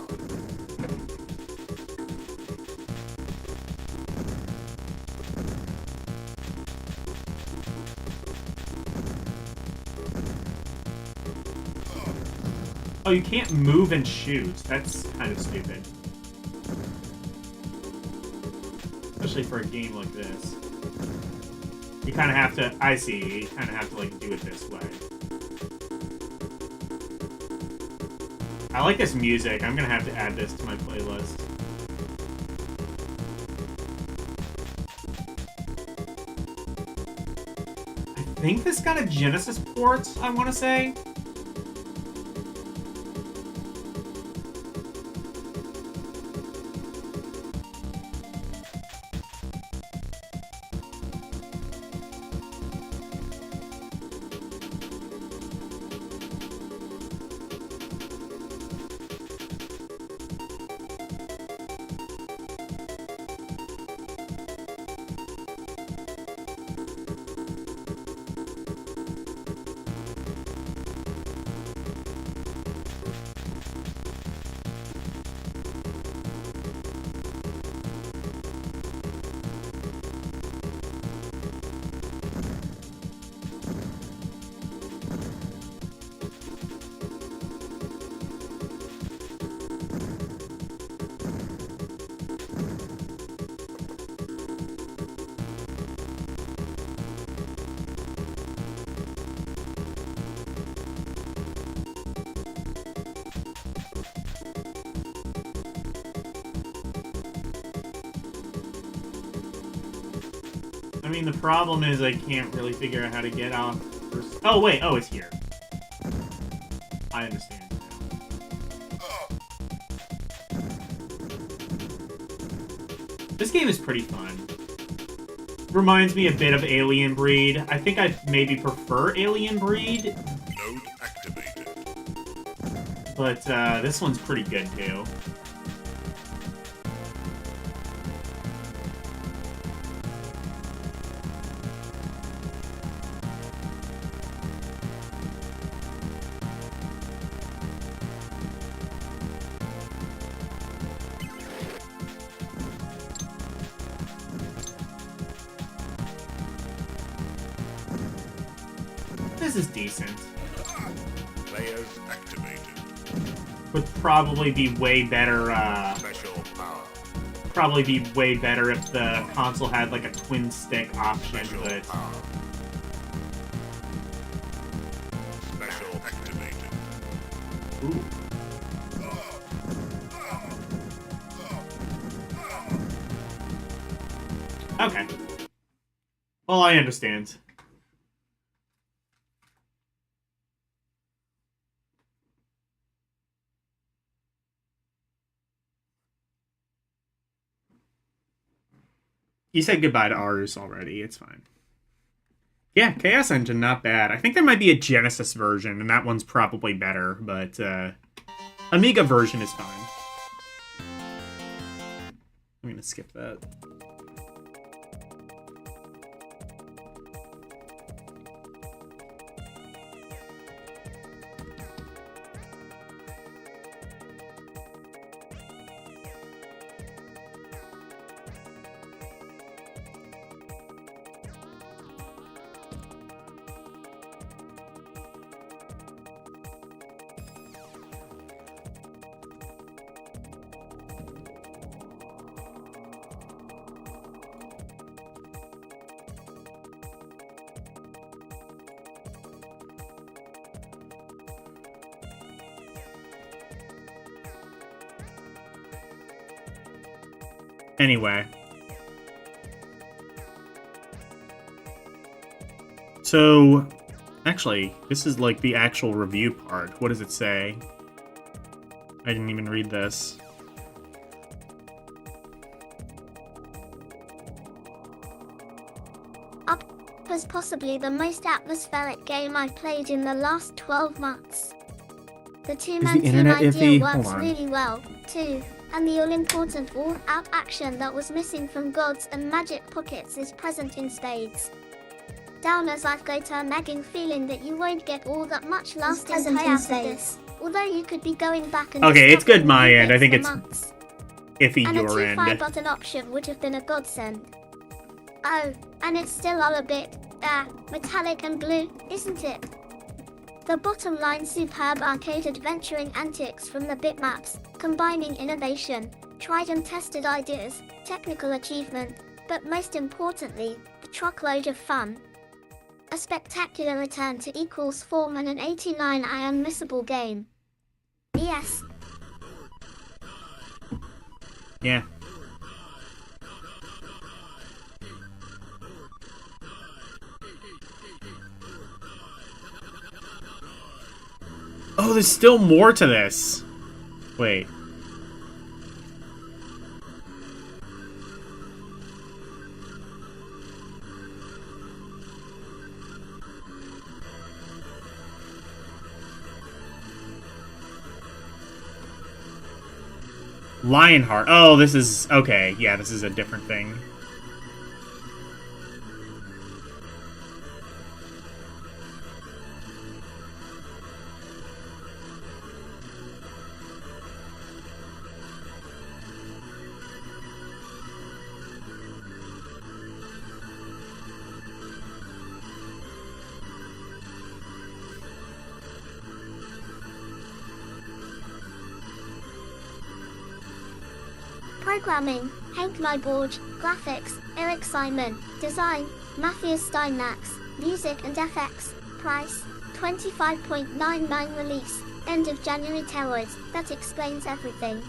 Oh, you can't move and shoot. That's kind of stupid. Especially for a game like this. You kind of have to... I see. You kind of have to, like, do it this way. I like this music. I'm gonna have to add this to my playlist. I think this got a Genesis port, I want to say. I mean, the problem is I can't really figure out how to get off first. Oh, wait. Oh, it's here. I understand now. This game is pretty fun. Reminds me a bit of Alien Breed. I think I maybe prefer Alien Breed. Node activated. But this one's pretty good, too. This is decent. Layout activated. Would probably be way better, Special power. probably be way better if the console had like a twin stick option, Special but power. Special activated. ooh. Okay. Well, I understand. You said goodbye to Arus already. It's fine. Yeah, Chaos Engine, not bad. I think there might be a Genesis version, and that one's probably better, but Amiga version is fine. I'm gonna skip that. Anyway. So, actually, this is like the actual review part. What does it say? I didn't even read this. Up was possibly the most atmospheric game I've played in the last 12 months. The two-man team internet idea iffy? works Hold on. really well, too, and the all-important all-out action that was missing from Gods and Magic Pockets is present in spades. Downers, I've got a nagging feeling that you won't get all that much lasting play out of this, although you could be going back and Okay, it's good discovering my new end. I bits think for it's months. iffy And a your 2-5 end. button option would have been a godsend. Oh, and it's still all a bit, metallic and blue, isn't it? The bottom line, superb arcade adventuring antics from the bitmaps, combining innovation, tried and tested ideas, technical achievement, but most importantly, a truckload of fun. A spectacular return to equals form and an 89 unmissable game. Yes. Yeah. Oh, there's still more to this. Wait. Lionheart. Oh, this is... Okay, yeah, this is a different thing. Programming, Hank Nyborg. Graphics, Eric Simon. Design, Matthias Steinmax. Music and FX. Price, 25.99. Release, end of January. Terroids, that explains everything.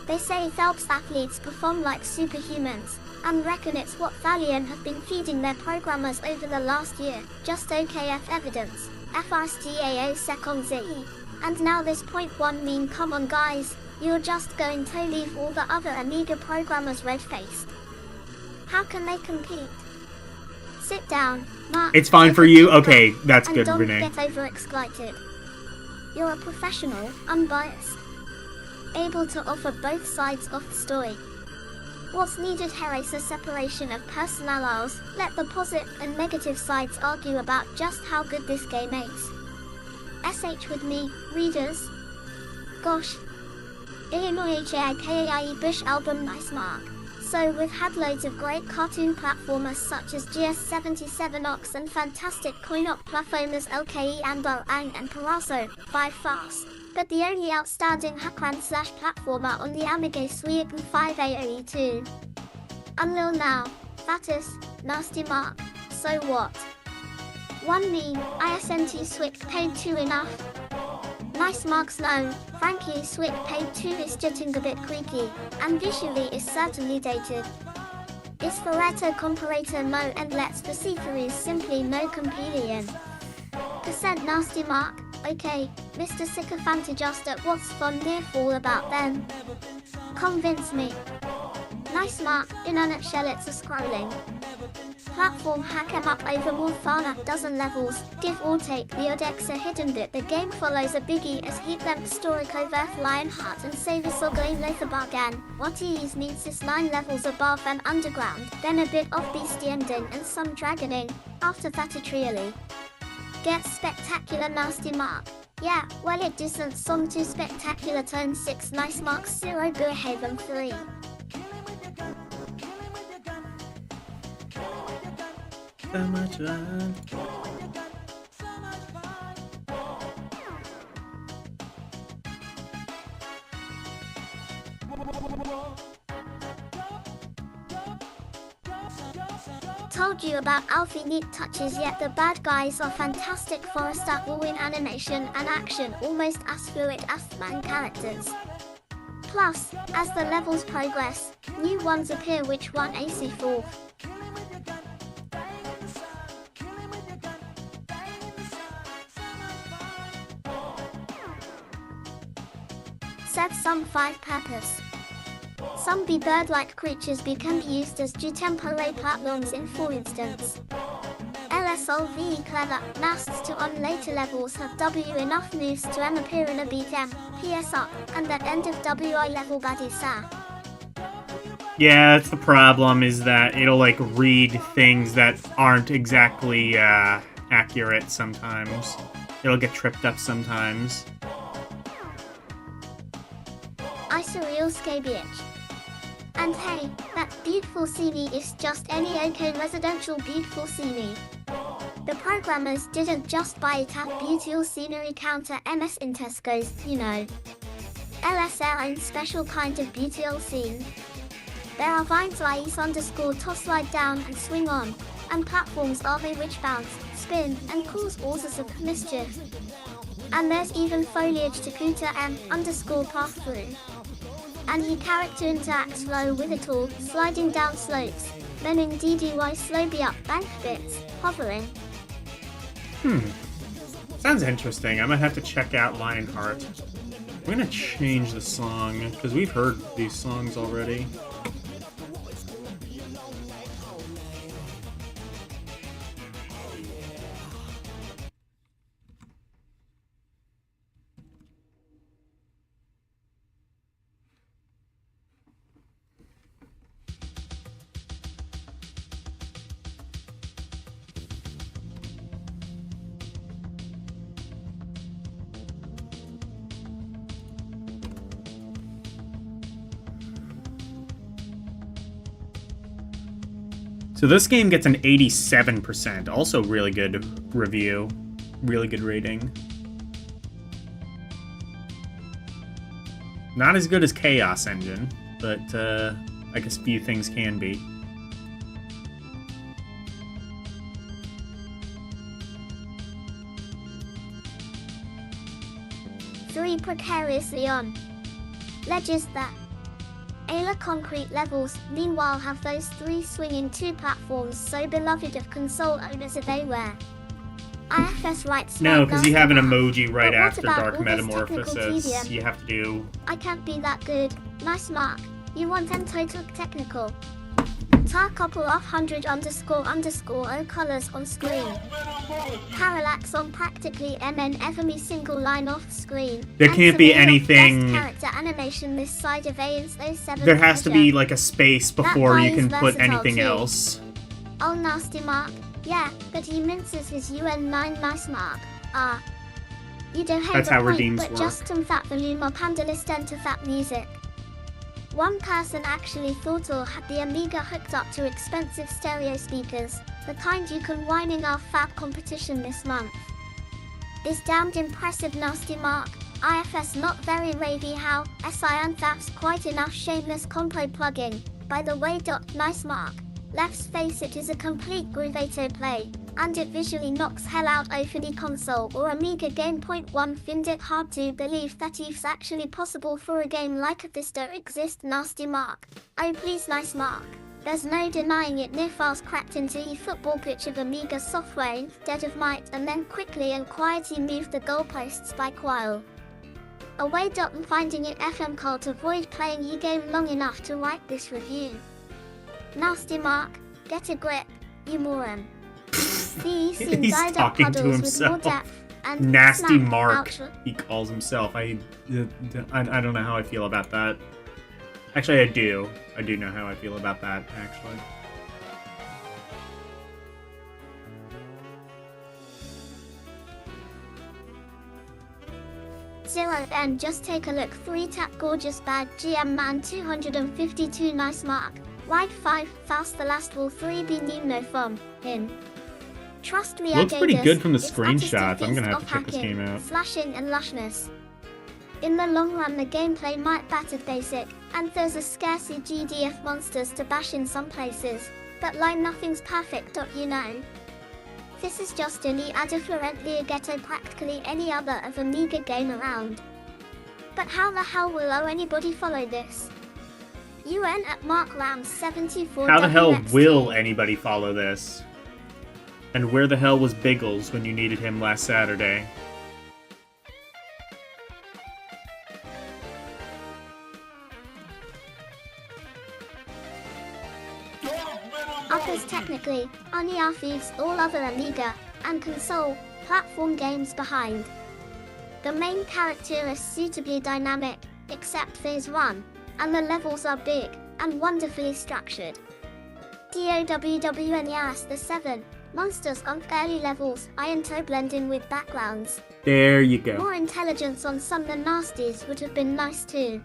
They say Phelps athletes perform like superhumans, and reckon it's what Valiant have been feeding their programmers over the last year. Just OKF evidence, FRSTAO second ZE. And now this .1 mean, come on guys, you're just going to leave all the other Amiga programmers red-faced. How can they compete? Sit down, Mark. It's fine take for a you? deep breath, Okay, that's and good, don't Renee. get overexcited. You're a professional, unbiased, able to offer both sides of the story. What's needed here is a separation of personalities. Let the positive and negative sides argue about just how good this game is. SH with me, readers. Gosh. Illinois HAKAIE Bush album nice mark. So we've had loads of great cartoon platformers such as GS77Ox and fantastic coin-op platformers LKE and Ang and Paraso, 5 Fast. But the only outstanding hackman/platformer on the Amiga Suigen 5AOE2. Unreal now. Fatus, Nasty Mark. So what? 1 mean, ISNT Swick paid 2 enough. Nice marks no, Frankie Swick paid 2 is getting a bit creaky, and visually is certainly dated. Is Ferretto comparator no and let's the see-through is simply no companion. Percent Nasty Mark, okay, Mr. Sycophant just at what's fun near fall about them. Convince me. Nice mark, in a nutshell it's a scrolling platform hack 'em up over more than a dozen levels, give or take the odd extra hidden bit. The game follows a biggie as heat lamp story covert Lionheart and Savus or Game Lothar Bargan. What is needs is 9 levels above and underground, then a bit of beastie ending and some dragoning. After that it really gets spectacular. Nasty Mark. Yeah, well it isn't some too spectacular. Turn 6 nice marks 0 Beerhaven 3. So much fun. Told you about Alfie neat touches, yet the bad guys are fantastic. Forrester all in animation and action, almost as fluid as man characters. Plus, as the levels progress, new ones appear which one AC4. Serve some 5 purpose. Some be bird-like creatures can be used as temporary platforms in for instance. LSLV clever, nasts to on later levels have W enough moves to M appear in a beat M, PS up, and at end of WI level buddy sa. Yeah, that's the problem, is that it'll like read things that aren't exactly accurate sometimes. It'll get tripped up sometimes. I surreal Skabiach. And hey, that beautiful CD is just any okay residential beautiful CD. The programmers didn't just buy it at beautiful scenery counter MS in Tesco's, you know. LSR own special kind of beautiful scene. There are vines rise underscore toss slide down and swing on, and platforms are they which bounce, spin, and cause all sorts of mischief. And there's even foliage to cooter and underscore path through. And he character interacts flow with it all, sliding down slopes, learning DDY slowly up bank bits, hovering. Sounds interesting. I might have to check out Lionheart. I'm gonna change the song, because we've heard these songs already. So this game gets an 87%, also really good review, really good rating. Not as good as Chaos Engine, but I guess few things can be. Three precariously on ledges that Ayla concrete levels, meanwhile have those 3 swinging 2 platforms so beloved of console owners everywhere. IFS writes No, because you have an emoji right But what after about Dark all this technical Metamorphosis. tedium? You have to do... I can't be that good. Nice mark. You want them total technical. Tar couple of 100 underscore O colors on screen. Parallax on practically MN every single line off screen. There And can't be surreal of anything- best character animation this side of AN's 07 There has to pleasure. be like a space before guy you can is put versatile anything too. else. Oh nasty mark. Yeah, but he minces his UN9 nice mark. Ah. You don't hate That's the how point, redeems but work. just that volume up and listen to that music. One person actually thought or had the Amiga hooked up to expensive stereo speakers, the kind you can win in our fab competition this month. This damned impressive nasty mark, IFS not very ravey how, SI and that's quite enough shameless compo plugin, by the way. Nice mark, let's face it is a complete gravato play, and it visually knocks hell out of any console or Amiga game. Point one, find it hard to believe that it's actually possible for a game like this to exist. Nasty mark, oh please nice mark. There's no denying it. Near fast cracked into a football pitch of Amiga software, dead of might, and then quickly and quietly moved the goalposts by while away. Finding it FM call to avoid playing ye game long enough to write this review. Nasty mark, get a grip, you moron. The scene He's died up talking to puddles with more himself. depth and Nasty snap, Mark, ouch. he calls himself. I don't know how I feel about that. Actually, I do. I do know how I feel about that, actually. Zero and just take a look. 3 tap gorgeous bag GM man 252 nice mark. Wide 5 fast the last will 3 be no from him. Trust me, Looks I pretty gave good this. from the It's screenshots. I'm gonna have of to check this hacking, game out. Slashing and lushness. In the long run the gameplay might batter basic, and there's a scarcely GDF monsters to bash in some places, but line nothing's perfect. You know. This is just any differently a ghetto practically any other of Amiga game around. But how the hell will anybody follow this? UN at Mark Rams 74. How the hell WXT. will anybody follow this? And where the hell was Biggles when you needed him last Saturday? Others technically, only our thieves all other Amiga and console platform games behind. The main character is suitably dynamic, except phase 1, and the levels are big and wonderfully structured. DOWWNES the 7 monsters on early levels INTO blend in with backgrounds. There you go. More intelligence on some than nasties would have been nice too.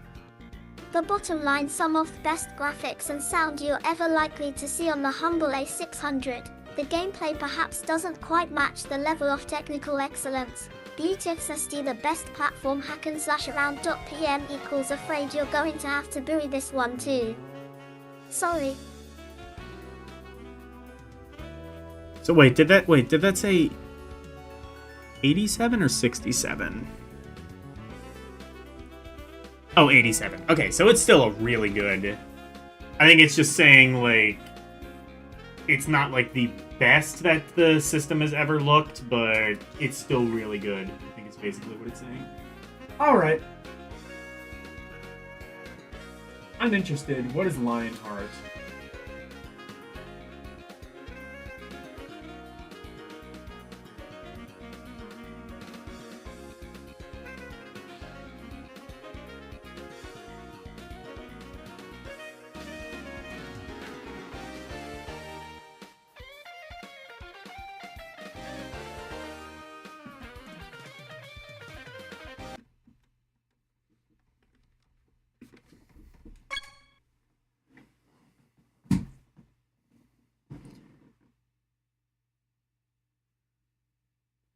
The bottom line, some of the best graphics and sound you're ever likely to see on the humble A600. The gameplay perhaps doesn't quite match the level of technical excellence. BTXSD the best platform hack and slash around. PM equals afraid you're going to have to bury this one too. Sorry. So wait, did that say 87 or 67? Oh, 87. Okay, so it's still a really good. I think it's just saying, like, it's not, like, the best that the system has ever looked, but it's still really good. I think it's basically what it's saying. Alright. I'm interested. What is Lionheart?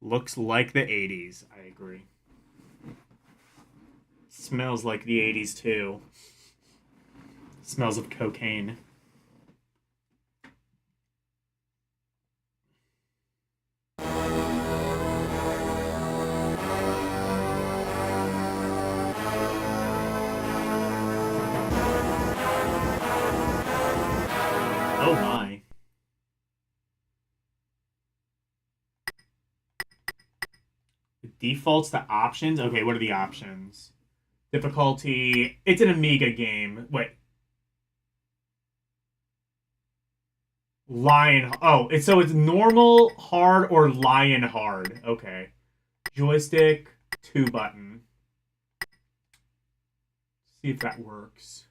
Looks like the 80s. I agree. Smells like the 80s too. Smells of cocaine. Oh my. It defaults to options? Okay, what are the options? Difficulty. It's an Amiga game. Wait. Lion. Oh, so it's normal, hard, or lion hard. Okay. Joystick, 2 button. See if that works.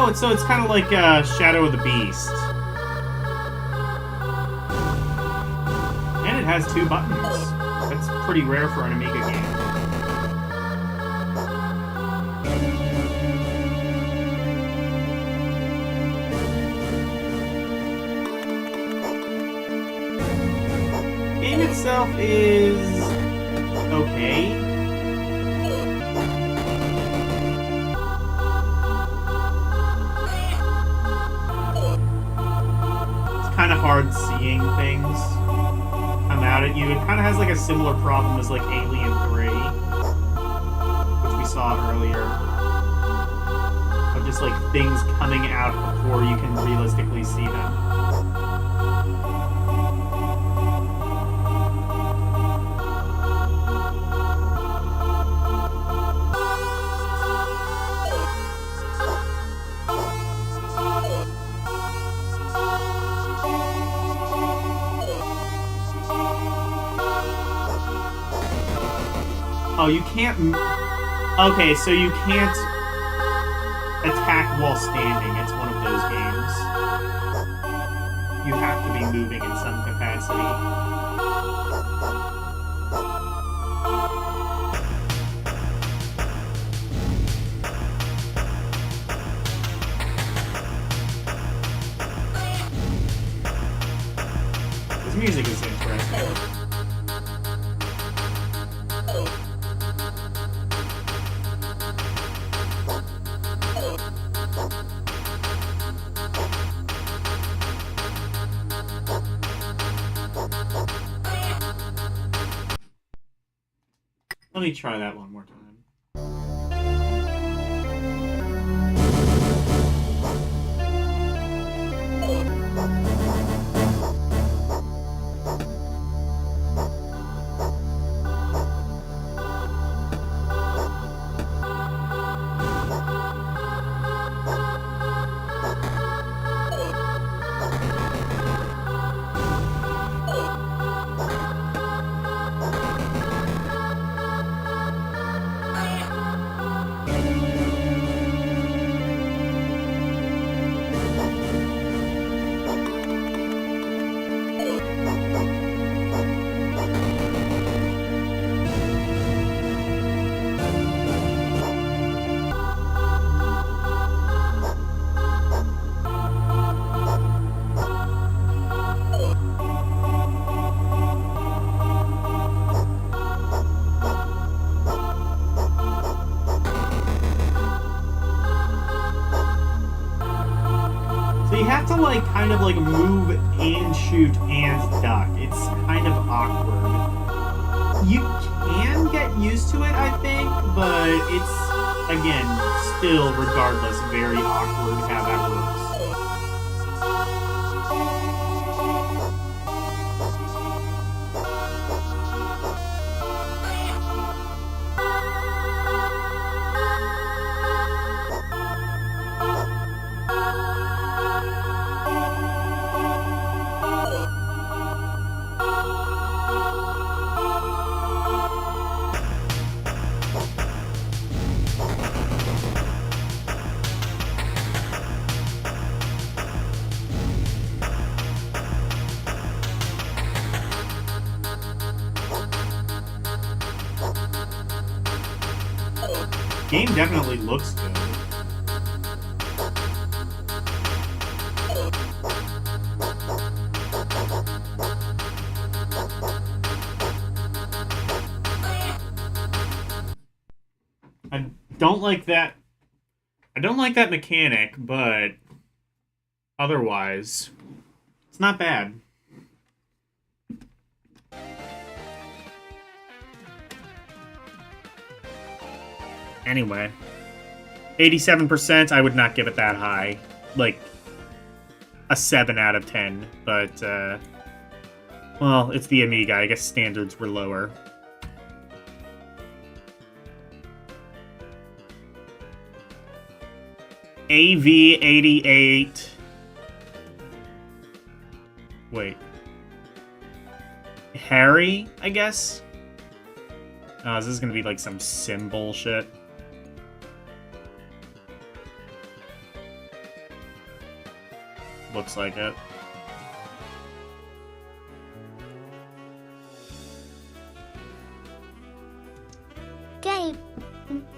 Oh, so it's kind of like Shadow of the Beast. And it has 2 buttons. That's pretty rare for an Amiga game. Game itself is okay. Kind of hard seeing things come out at you. It kind of has like a similar problem as like Alien 3, which we saw earlier. Of just like things coming out before you can realistically see them. Oh, you can't... Okay, so you can't attack while standing. It's one of those games. You have to be moving in some capacity. This music is interesting. Let me try that one more time. So you have to like kind of like move and shoot and duck. It's kind of awkward. You can get used to it, I think, but it's, again, still regardless very awkward how that works. Game definitely looks good. I don't like that. I don't like that mechanic, but otherwise, it's not bad. Anyway, 87%, I would not give it that high. Like, a 7 out of 10. But, well, it's the Amiga. I guess standards were lower. AV88. Wait. Harry, I guess? Oh, this is gonna be like some sim bullshit. looks like it. Game.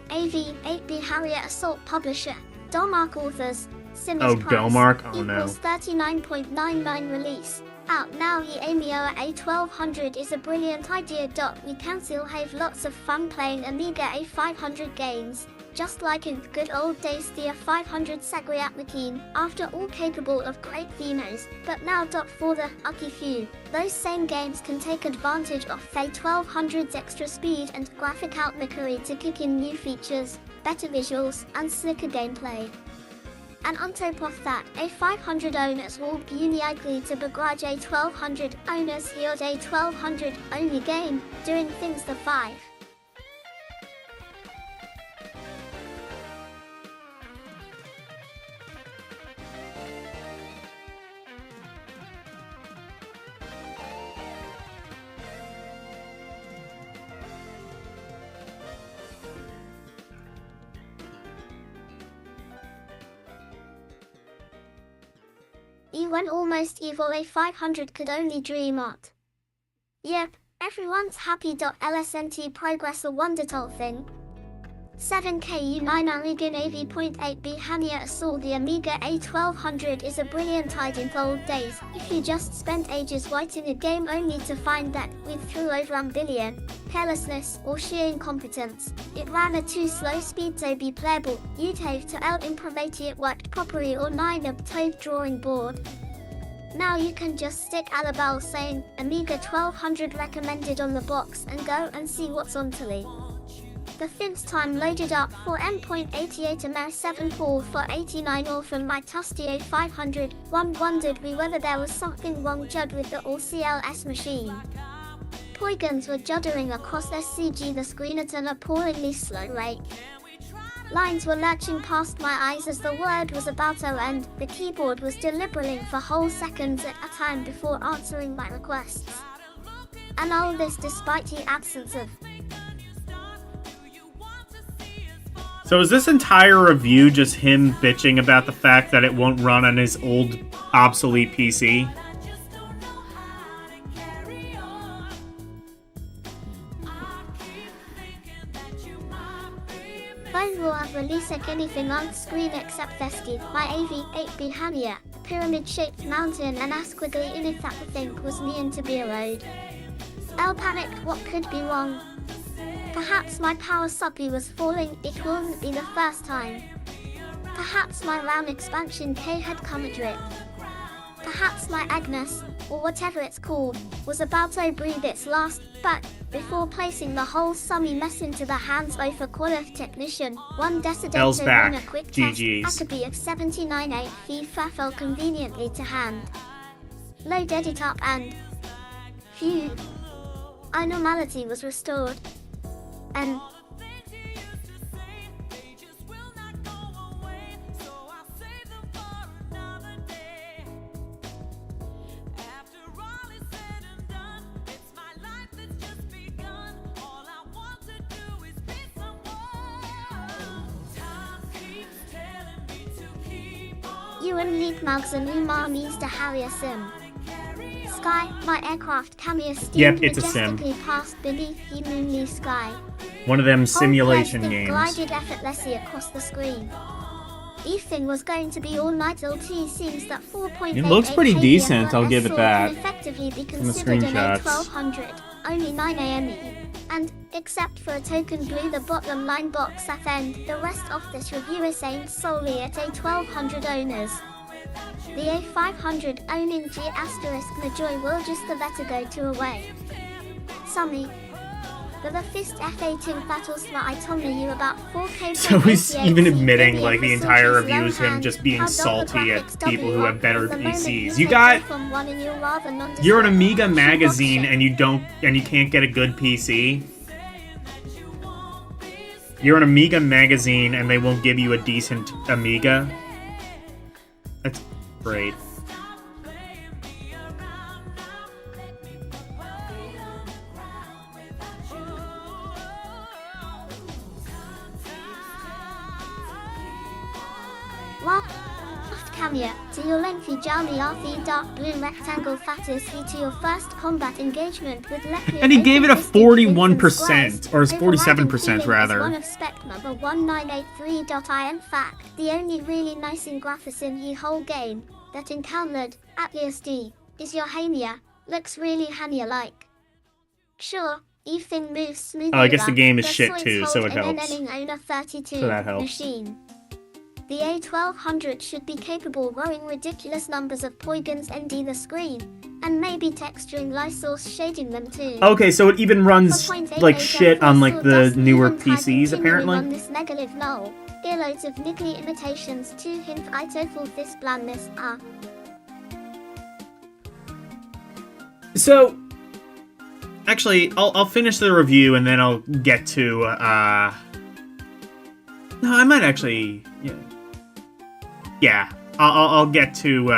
AV, 8B Harrier Assault Publisher. Dolmark Authors. Simmers Oh, Price. Dolmark? Oh, no. Equals 39.99 release. Out now. Amiga A1200 is a brilliant idea. We can still have lots of fun playing Amiga A500 games. Just like in good old days, the A500 Sagriat machine, after all capable of great demos, but now for the lucky few. Those same games can take advantage of A1200's extra speed and graphic outmakery to kick in new features, better visuals, and slicker gameplay. And on top of that, A500 owners will be unlikely to begrudge A1200 owners here A1200 only game, doing things the 5. When almost evil A500 could only dream of. Yep, everyone's happy. LSNT progress a wonderful thing. 7KU9 Amiga AV.8B Hania Assault. The Amiga A1200 is a brilliant idea in the old days. If you just spent ages writing a game only to find that, with through over a billion, carelessness, or sheer incompetence, it ran at too slow speed to be playable, you'd have to out-improvise it worked properly or 9 up to drawing board. Now you can just stick a label saying, Amiga 1200 recommended on the box and go and see what's on telly. The first time loaded up for M.88 Amer 7 Paul for 89 or from my Tusty A500, one wondered whether there was something wrong with the OCLS machine. Polygons were juddering across SCG the screen at an appallingly slow rate. Lines were lurching past my eyes as the word was about to end. The keyboard was deliberating for whole seconds at a time before answering my requests. And all this despite the absence of. So is this entire review just him bitching about the fact that it won't run on his old, obsolete PC? Phone will have released anything on screen except Festive, my AV8B Hania, a pyramid-shaped mountain and squiggly in it that I think was meant to be a road. El panicked what could be wrong. Perhaps my power supply was falling, it wouldn't be the first time. Perhaps my RAM expansion K had come a drip. Perhaps my Agnes, or whatever it's called, was about to breathe its last, but, before placing the whole summy mess into the hands of a quality technician, one L's Desiderato back. ran a quick test, GG's. a copy of 79.8 FIFA fell conveniently to hand. Loaded it up and... phew. Our normality was restored. And... You and Leap Mugs and Umar means to Harrier Sim. Sky, my aircraft cameo steamed Yep, it's a sim. majestically past beneath the moonly sky. One of them simulation Whole games. glided effortlessly across the screen. Evening was going to be all night till T seems that 4.8 It looks pretty decent, I'll give it that. Can effectively be From the considered an screenshots. A1200, only 9 AME. And, except for a token blue the bottom line box at end, the rest of this review is aimed solely at A1200 owners. The A500 owning G asterisk Majoy will just the better go to away. Summy. For the first F18 battles that I told you about 4K. So he's even admitting, like, the entire review is him just being salty at people who have better PCs. You're an Amiga magazine and you can't get a good PC. You're an Amiga magazine and they won't give you a decent Amiga. That's great. camera, to your lengthy journey RV dark blue rectangle fattest to your first combat engagement with Lepian. And he gave it a 41%, or 47% rather. One of spec number 1983.in fact, the only really nice in graphics in the whole game, that encountered, at least D, is your Hamia, looks really Hania-like. Sure, everything moves smoothly. Oh, I guess the game is shit too, so it helps. So that helps. Machine. The A1200 should be capable of rowing ridiculous numbers of polygons ND the screen, and maybe texturing light source shading them too. Okay, so it even runs like shit on like the newer PCs apparently. On this negative null, earloads of niggly imitations to hint I total this blandness are. So, actually, I'll finish the review and then I'll get to, no, I might actually, yeah, I'll get to,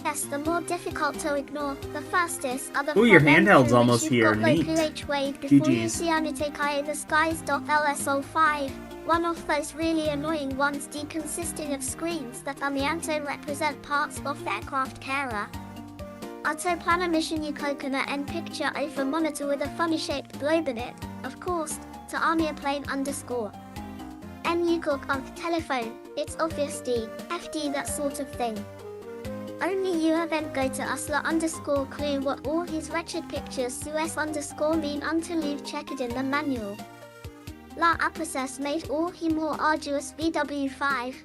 Yes, the more difficult to ignore, the fastest are the ooh, your handheld's almost here, neat. GG's. The skies.lso5, one of those really annoying ones consisting of screens that Amianto represent parts of the aircraft carrier. Auto planner mission you coconut and picture over monitor with a funny shaped globe in it, of course, to Armia plane underscore. And you cook on the telephone, it's obvious D, FD that sort of thing. Only you then go to usla underscore clue what all his wretched pictures to s underscore mean until you've checked in the manual. La process made all he more arduous VW5.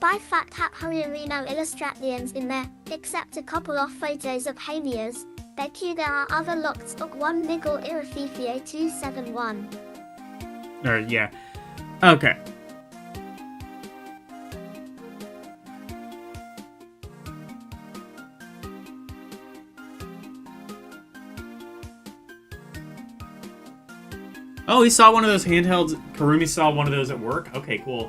By fact hap hurriarino illustrations in there, except a couple of photos of Hamias, bet you there are other lots of one niggle irrefifie 271. Yeah. Okay. Oh, he saw one of those handhelds. Karumi saw one of those at work? Okay, cool.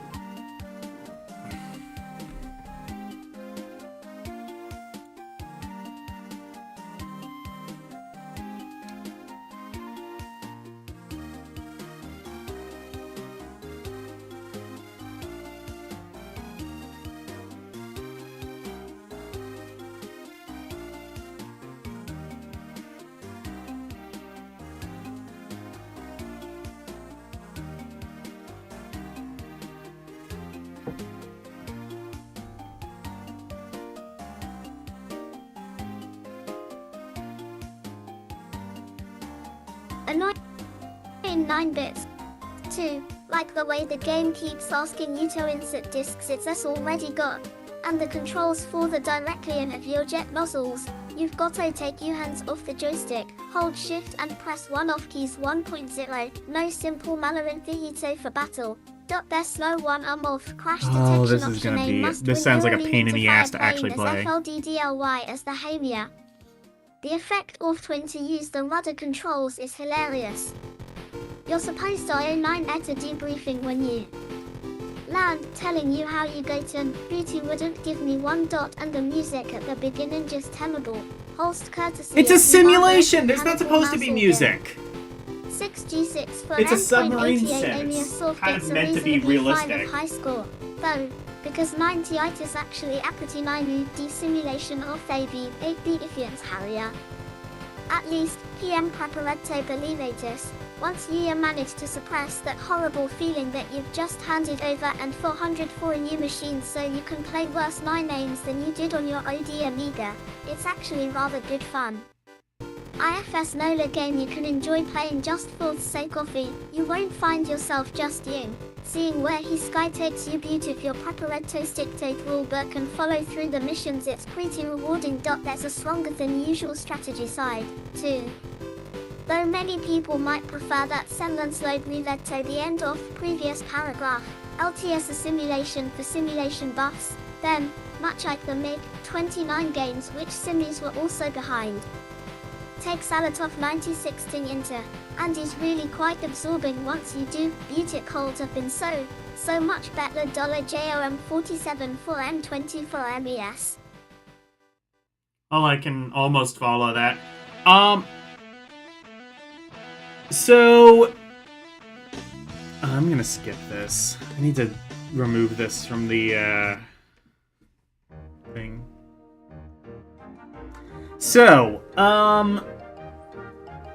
Annoying 9 bits. 2. Like the way the game keeps asking you to insert disks it's already got. And the controls for the directly in of your jet nozzles. You've got to take your hands off the joystick, hold shift and press one off keys 1.0. No simple Malarin Vihito for battle. Best slow one off crash detection this is gonna be. This sounds like a pain in the ass to actually play. FLDDLY as the Hamia. The effect of twin to use the rudder controls is hilarious. You're supposed to own 9 at a debriefing when you land, telling you how you go to beauty wouldn't give me one dot and the music at the beginning just terrible. Holst courtesy. It's a simulation! There's not supposed to be music! 6G6 for it's a submarine sim. It's kind of meant to be realistic. High score, though, because 90 is actually a pretty 9D simulation of AB 8B Ifians Harrier. At least, PM Preparetto Belivatus, once you manage to suppress that horrible feeling that you've just handed over and 404 new machines so you can play worse 9 names than you did on your OD Amiga, it's actually rather good fun. IFS Nola game you can enjoy playing just for the sake of it. You won't find yourself just seeing where he sky takes you beauty if your Preparetto dictate rulebook and follow through the missions. It's pretty rewarding. There's a stronger than usual strategy side, too. Though many people might prefer that semblance load revet to the end of previous paragraph, LTS a simulation for simulation buffs, then, much like the MiG-29 games which simis were also behind. Takes a lot of 9016 into, and is really quite absorbing once you do. Beauty holds have been so much better. $JOM 47 for M24 MES. Well, I can almost follow that. So I'm gonna skip this. I need to remove this from the thing. So,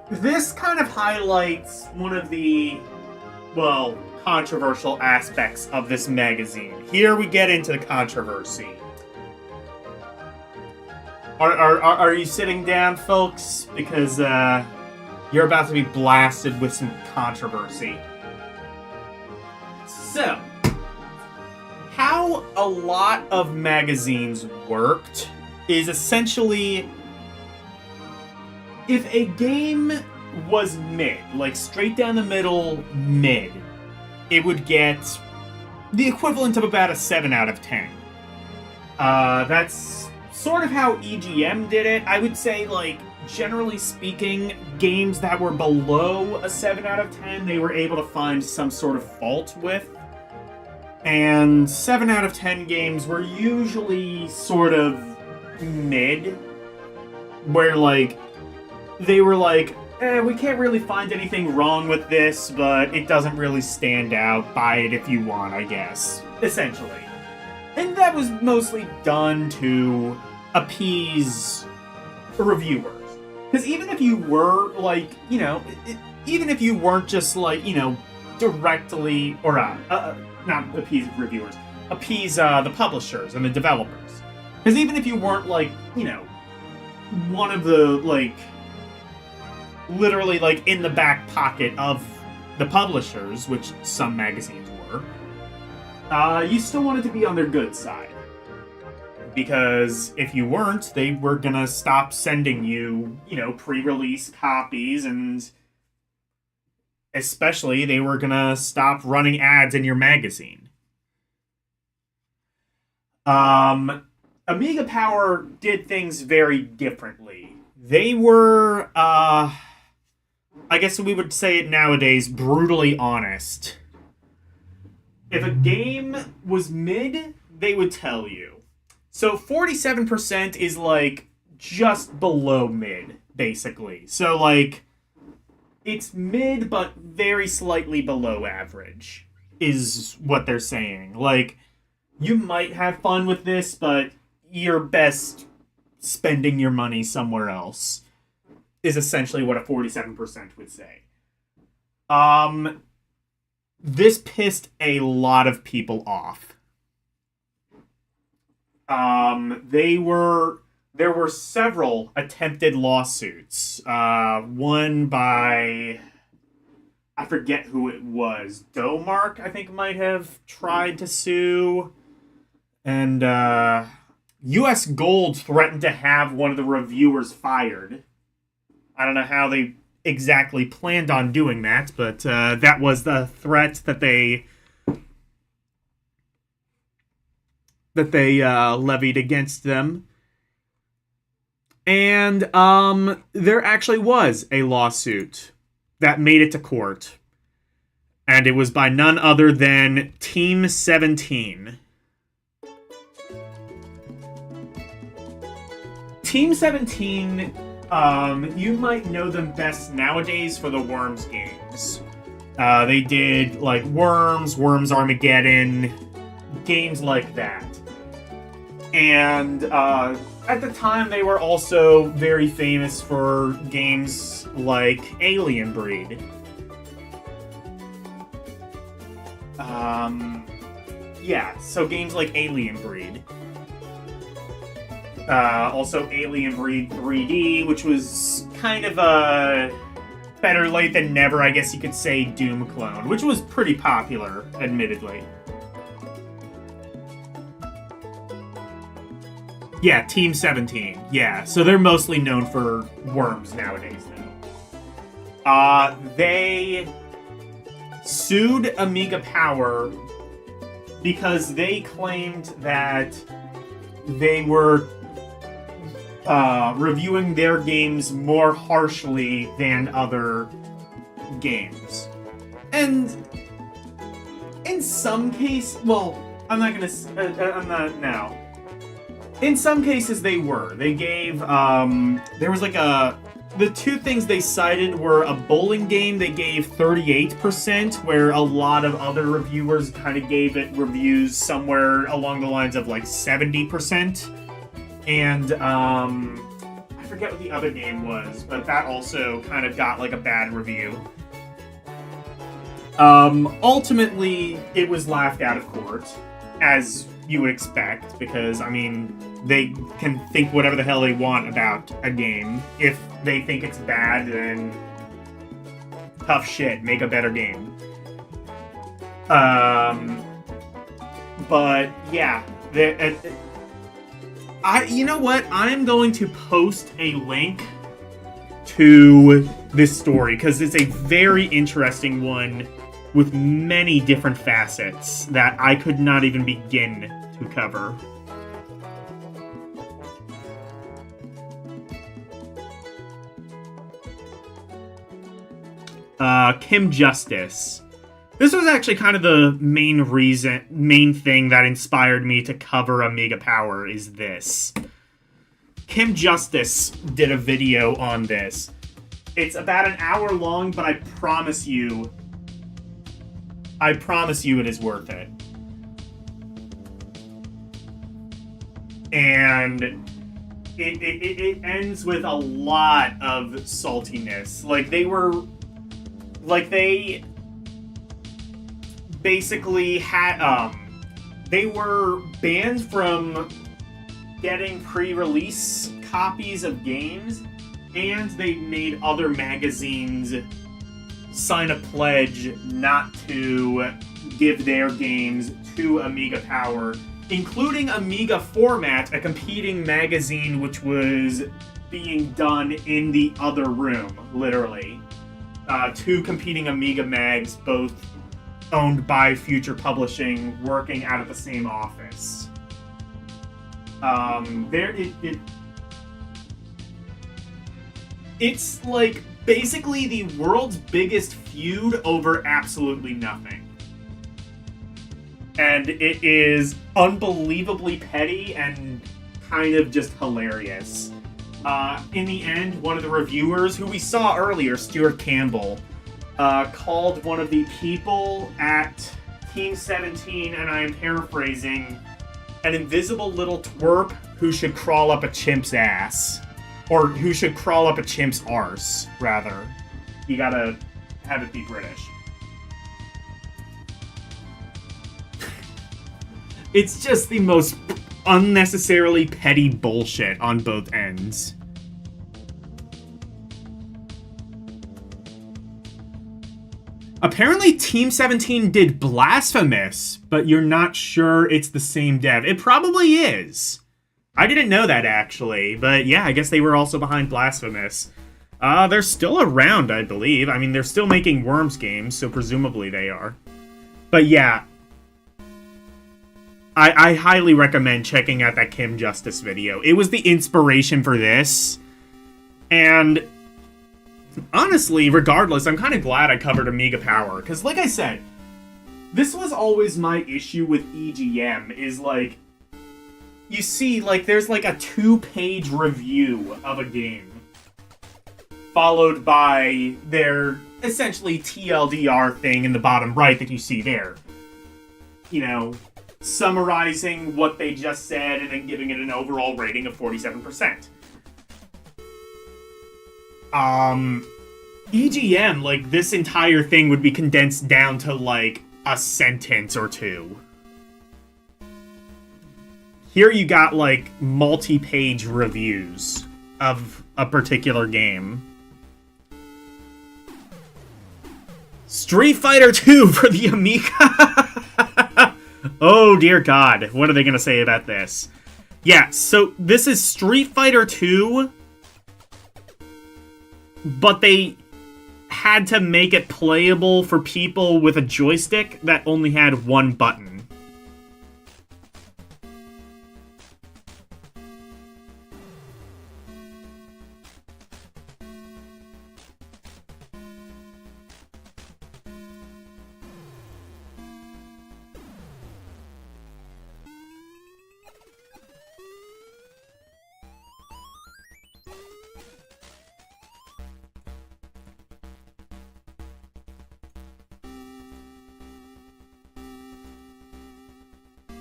this kind of highlights one of the, well, controversial aspects of this magazine. Here we get into the controversy. Are you sitting down, folks? Because you're about to be blasted with some controversy. So, how a lot of magazines worked is essentially, if a game was mid, like straight down the middle mid, it would get the equivalent of about a 7 out of 10. That's sort of how EGM did it. I would say, like, generally speaking, games that were below a 7 out of 10, they were able to find some sort of fault with. And 7 out of 10 games were usually sort of mid, where, like, they were like, we can't really find anything wrong with this, but it doesn't really stand out. Buy it if you want, I guess. Essentially. And that was mostly done to appease reviewers. Because even if you were, like, you know, even if you weren't just, like, you know, directly, or, not appease reviewers, appease the publishers and the developers. Because even if you weren't, like, you know, one of the, like, literally, like, in the back pocket of the publishers, which some magazines were, you still wanted to be on their good side. Because if you weren't, they were gonna stop sending you, you know, pre-release copies, and especially they were gonna stop running ads in your magazine. Amiga Power did things very differently. They were, I guess we would say it nowadays, brutally honest. If a game was mid, they would tell you. So 47% is, like, just below mid, basically. So, like, it's mid, but very slightly below average, is what they're saying. Like, you might have fun with this, but you're best spending your money somewhere else, is essentially what a 47% would say. This pissed a lot of people off. There were several attempted lawsuits. One by, I forget who it was. Domark, I think, might have tried to sue. And, US Gold threatened to have one of the reviewers fired. I don't know how they exactly planned on doing that, but, that was the threat that they levied against them. And there actually was a lawsuit that made it to court. And it was by none other than Team 17. Team 17, you might know them best nowadays for the Worms games. They did, like, Worms Armageddon, games like that. And at the time, they were also very famous for games like Alien Breed. Yeah, so games like Alien Breed. Also Alien Breed 3D, which was kind of a better late than never, I guess you could say, Doom clone, which was pretty popular, admittedly. Yeah, Team 17. Yeah, so they're mostly known for Worms nowadays, though. They sued Amiga Power because they claimed that they were reviewing their games more harshly than other games. And in some cases, well, I'm not now. In some cases they were. They gave, there was like the two things they cited were a bowling game they gave 38%, where a lot of other reviewers kind of gave it reviews somewhere along the lines of like 70%. And, I forget what the other game was, but that also kind of got like a bad review. Ultimately, it was laughed out of court, as you would expect, because, I mean, they can think whatever the hell they want about a game. If they think it's bad, then tough shit, make a better game. But, yeah, you know what? I'm going to post a link to this story, because it's a very interesting one with many different facets that I could not even begin to cover. Kim Justice. This was actually kind of the main thing that inspired me to cover Amiga Power is this. Kim Justice did a video on this. It's about an hour long, but I promise you it is worth it. And it ends with a lot of saltiness. They basically had, they were banned from getting pre-release copies of games, and they made other magazines sign a pledge not to give their games to Amiga Power, including Amiga Format, a competing magazine which was being done in the other room, literally. Two competing Amiga mags, both owned by Future Publishing, working out of the same office. It's like basically the world's biggest feud over absolutely nothing. And it is unbelievably petty and kind of just hilarious. In the end, one of the reviewers, who we saw earlier, Stuart Campbell, called one of the people at Team 17, and I am paraphrasing, an invisible little twerp who should crawl up a chimp's ass. Or who should crawl up a chimp's arse, rather. You gotta have it be British. It's just the most unnecessarily petty bullshit on both ends. Apparently Team 17 did Blasphemous, but you're not sure it's the same dev. It probably is. I didn't know that, actually, but yeah, I guess they were also behind Blasphemous. They're still around, I believe. I mean, they're still making Worms games, so presumably they are. But yeah, I highly recommend checking out that Kim Justice video. It was the inspiration for this, and honestly, regardless, I'm kind of glad I covered Amiga Power, because like I said, this was always my issue with EGM, is like, you see, like, there's like a 2-page review of a game, followed by their essentially TLDR thing in the bottom right that you see there. You know, summarizing what they just said and then giving it an overall rating of 47%. EGM, like, this entire thing would be condensed down to, like, a sentence or two. Here you got, like, multi-page reviews of a particular game. Street Fighter 2 for the Amiga! Oh, dear God. What are they going to say about this? Yeah, so this is Street Fighter 2, but they had to make it playable for people with a joystick that only had one button.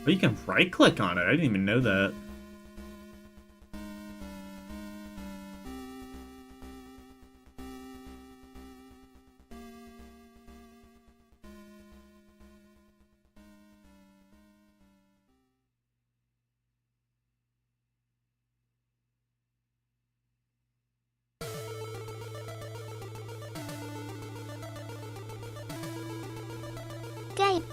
Oh, you can right-click on it. I didn't even know that. Game.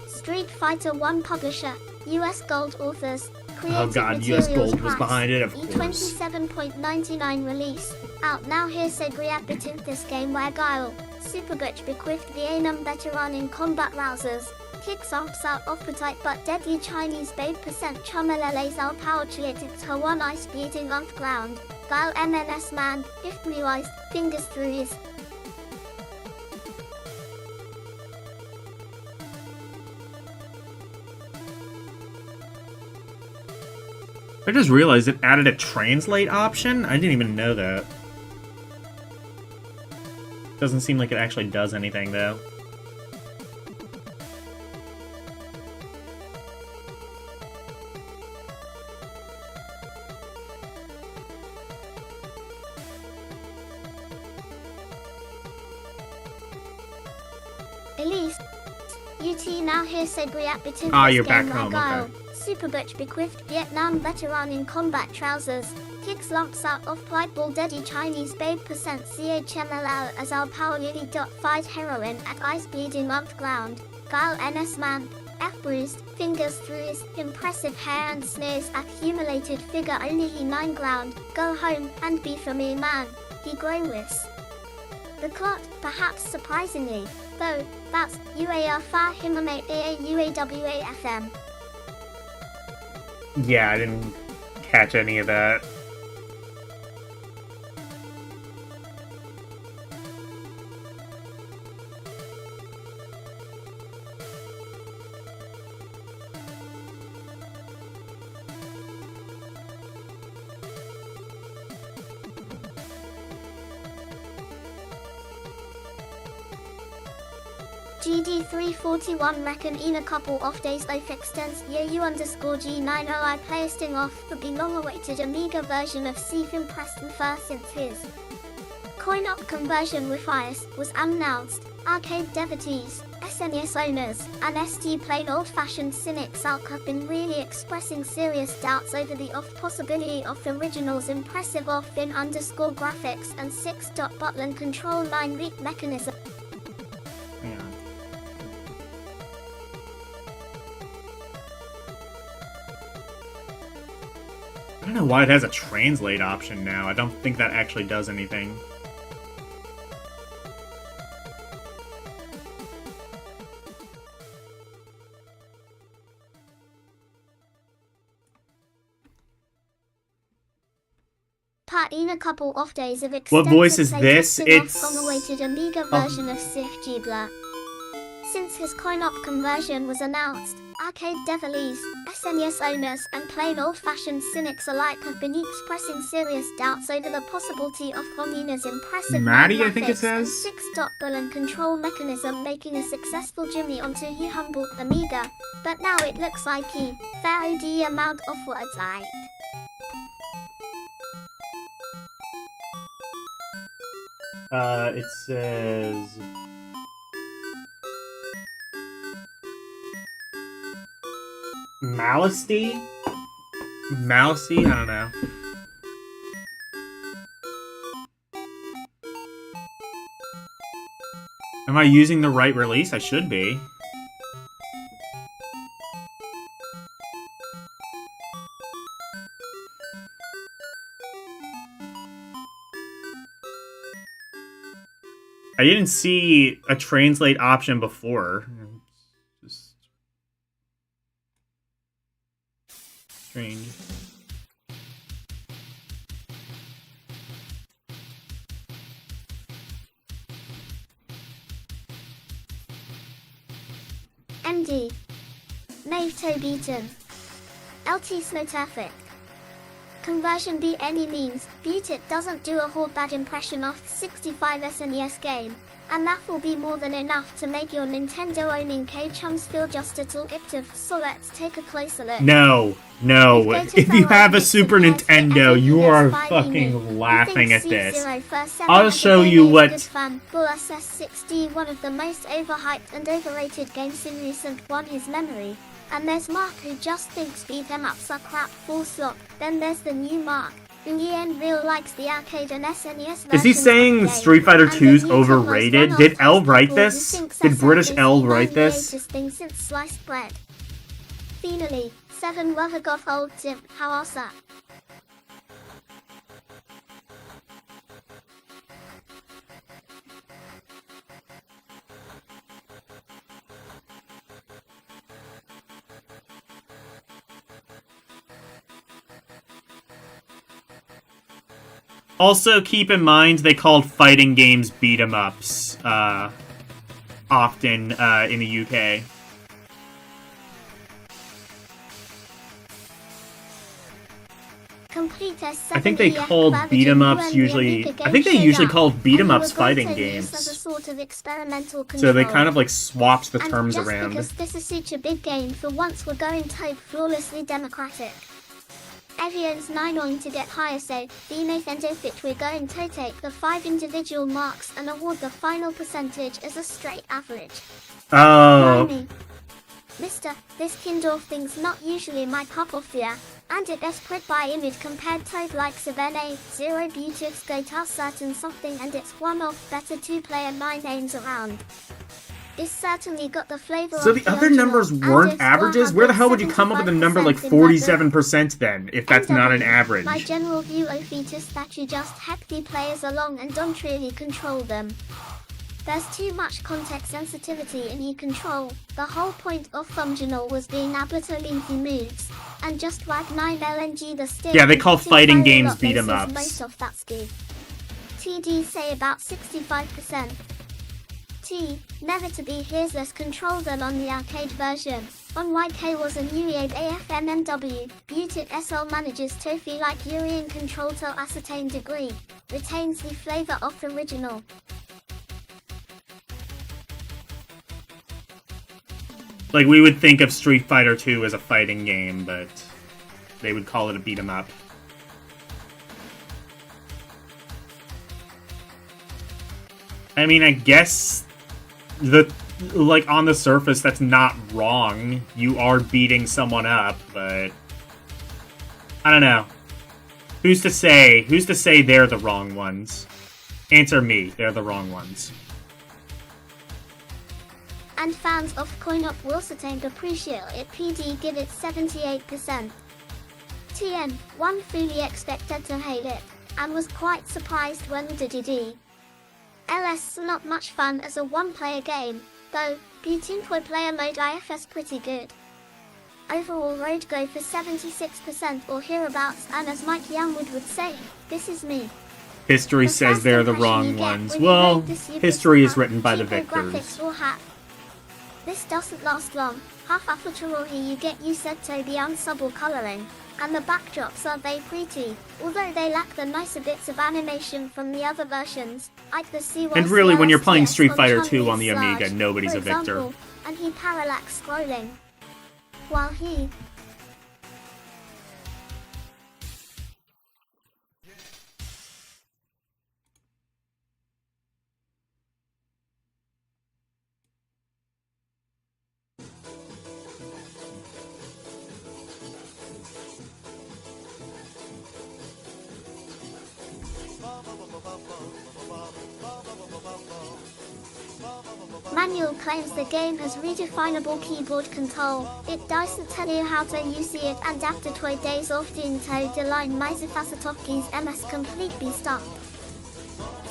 Street Fighter 1 publisher. US Gold authors. Oh god, US Gold was behind it, of course. E27.99 release. Out now. Here's a reabiting this game where Guile, Superbutch bequeathed the Anum veteran in combat rousers. Kicks arms out of appetite but deadly Chinese babe percent Chomelele's our power created to one ice beating on ground. Guile MNS man, if blue eyes, fingers through his. I just realized it added a translate option. I didn't even know that. Doesn't seem like it actually does anything though. Elise. UT now here said reabiting Ah, this you're game back where home, Guile, okay. Superbutch bequeathed Vietnam veteran in combat trousers. Kicks lumps out of pride ball daddy Chinese babe percent CHMLL as our power really fight heroin at ice bleeding month ground. Guile NS man, F bruised, fingers through his impressive hair and sneers accumulated figure only he 9 ground. Go home and be for me man. He grow with. The clot, perhaps surprisingly, though, that's UAR far himamate AAUAWAFM. Yeah, I didn't catch any of that. GD341 reckon in a couple of days life extends U_G90I playing off the long awaited Amiga version of Stephen Preston first since his coin-op conversion with iOS was announced. Arcade devotees, SNES owners, and ST plain old-fashioned cynics alike have been really expressing serious doubts over the possibility of the original's impressive off-in graphics and 6-button control 9-read mechanism. Hang on. I don't know why it has a translate option now. I don't think that actually does anything. Part in a couple of days of What voice is this? It's long-awaited Amiga version of Sif Gibler. Since his coin-op conversion was announced, arcade devilies, SNES owners, and plain old-fashioned cynics alike have been expressing serious doubts over the possibility of Homina's impressive Maddie, I think it graphics says. and 6-button control mechanism making a successful journey onto the humble Amiga. But now it looks like he found the amount of words I. It says... Malicey? Malicey? I don't know. Am I using the right release? I should be. I didn't see a translate option before. Just strange. MD. Nato beaten. LT Snowtraffic. Conversion be any means, beat it doesn't do a whole bad impression of 65 SNES game. And that will be more than enough to make your Nintendo-owning K-chums feel just a little iptive, so let's take a closer look. No. If you have a Super Nintendo, you are fucking laughing at this. I'll show you what... Bull SS60, one of the most overhyped and overrated games in recent, won his memory. And there's Mark, who just thinks beat 'em ups are crap, full stop. Then there's the new Mark, who in real likes the arcade and SNES. Is he saying Street Fighter 2's overrated? Did L write this? Did British L write this? Since sliced bread. Finally, 7 Wothergoth old Tim, how else that? Also, keep in mind they called fighting games beat-em-ups often in the UK. I think they called beat-em-ups usually... I think they usually called beat-em-ups fighting games. So they kind of like swapped the terms around. Because this is such a big game, for once we're going type flawlessly democratic. Everyone's going to get higher, so the Nintendo fit we're going to take the 5 individual marks and award the final percentage as a straight average. Oh. Mister, this Kindle thing's not usually my cup of tea, and it is put by image compared to likes of NA, Zero Beauty's go to certain something, and it's one of better 2-player mind names around. This certainly got the flavor. So the other numbers weren't averages? Where the hell would you come up with a number like 47% then, if that's not an average? My general view of it is that you just heck the players along and don't really control them. There's too much context sensitivity in you control. The whole point of functional was being able to link the moves, and just like 9 LNG the stick. Yeah, they call fighting games beat 'em ups. Most of that ski. TD say about 65%. T, never to be here's less control than on the arcade version. On YK was a new AFMMW, Butit SL manages to feel like Urian control to ascertain degree, retains the flavor of the original. Like, we would think of Street Fighter 2 as a fighting game, but they would call it a beat 'em up. I mean, I guess like on the surface that's not wrong. You are beating someone up, but I don't know. Who's to say they're the wrong ones? Answer me, they're the wrong ones. And fans of coin-op will certainly appreciate it. PD give it 78%. TN, one fully expected to hate it, and was quite surprised when did. LS not much fun as a one-player game, though, Butin for player mode IFS pretty good. Overall road go for 76% or hereabouts, and as Mike Youngwood would say, this is me. History says they're the wrong ones. Well, history is written by the victors. This doesn't last long. Half after all here you get used to the unsubtle colouring, and the backdrops are very pretty, although they lack the nicer bits of animation from the other versions, like the C1. And really, when you're playing Street Fighter 2 on the Amiga, nobody's a victor. And he parallax scrolling, while he... Manual claims the game has redefinable keyboard control. It doesn't tell you how to use it, and after 2 days of doing so, the line Mizafasatok's MS completely stopped.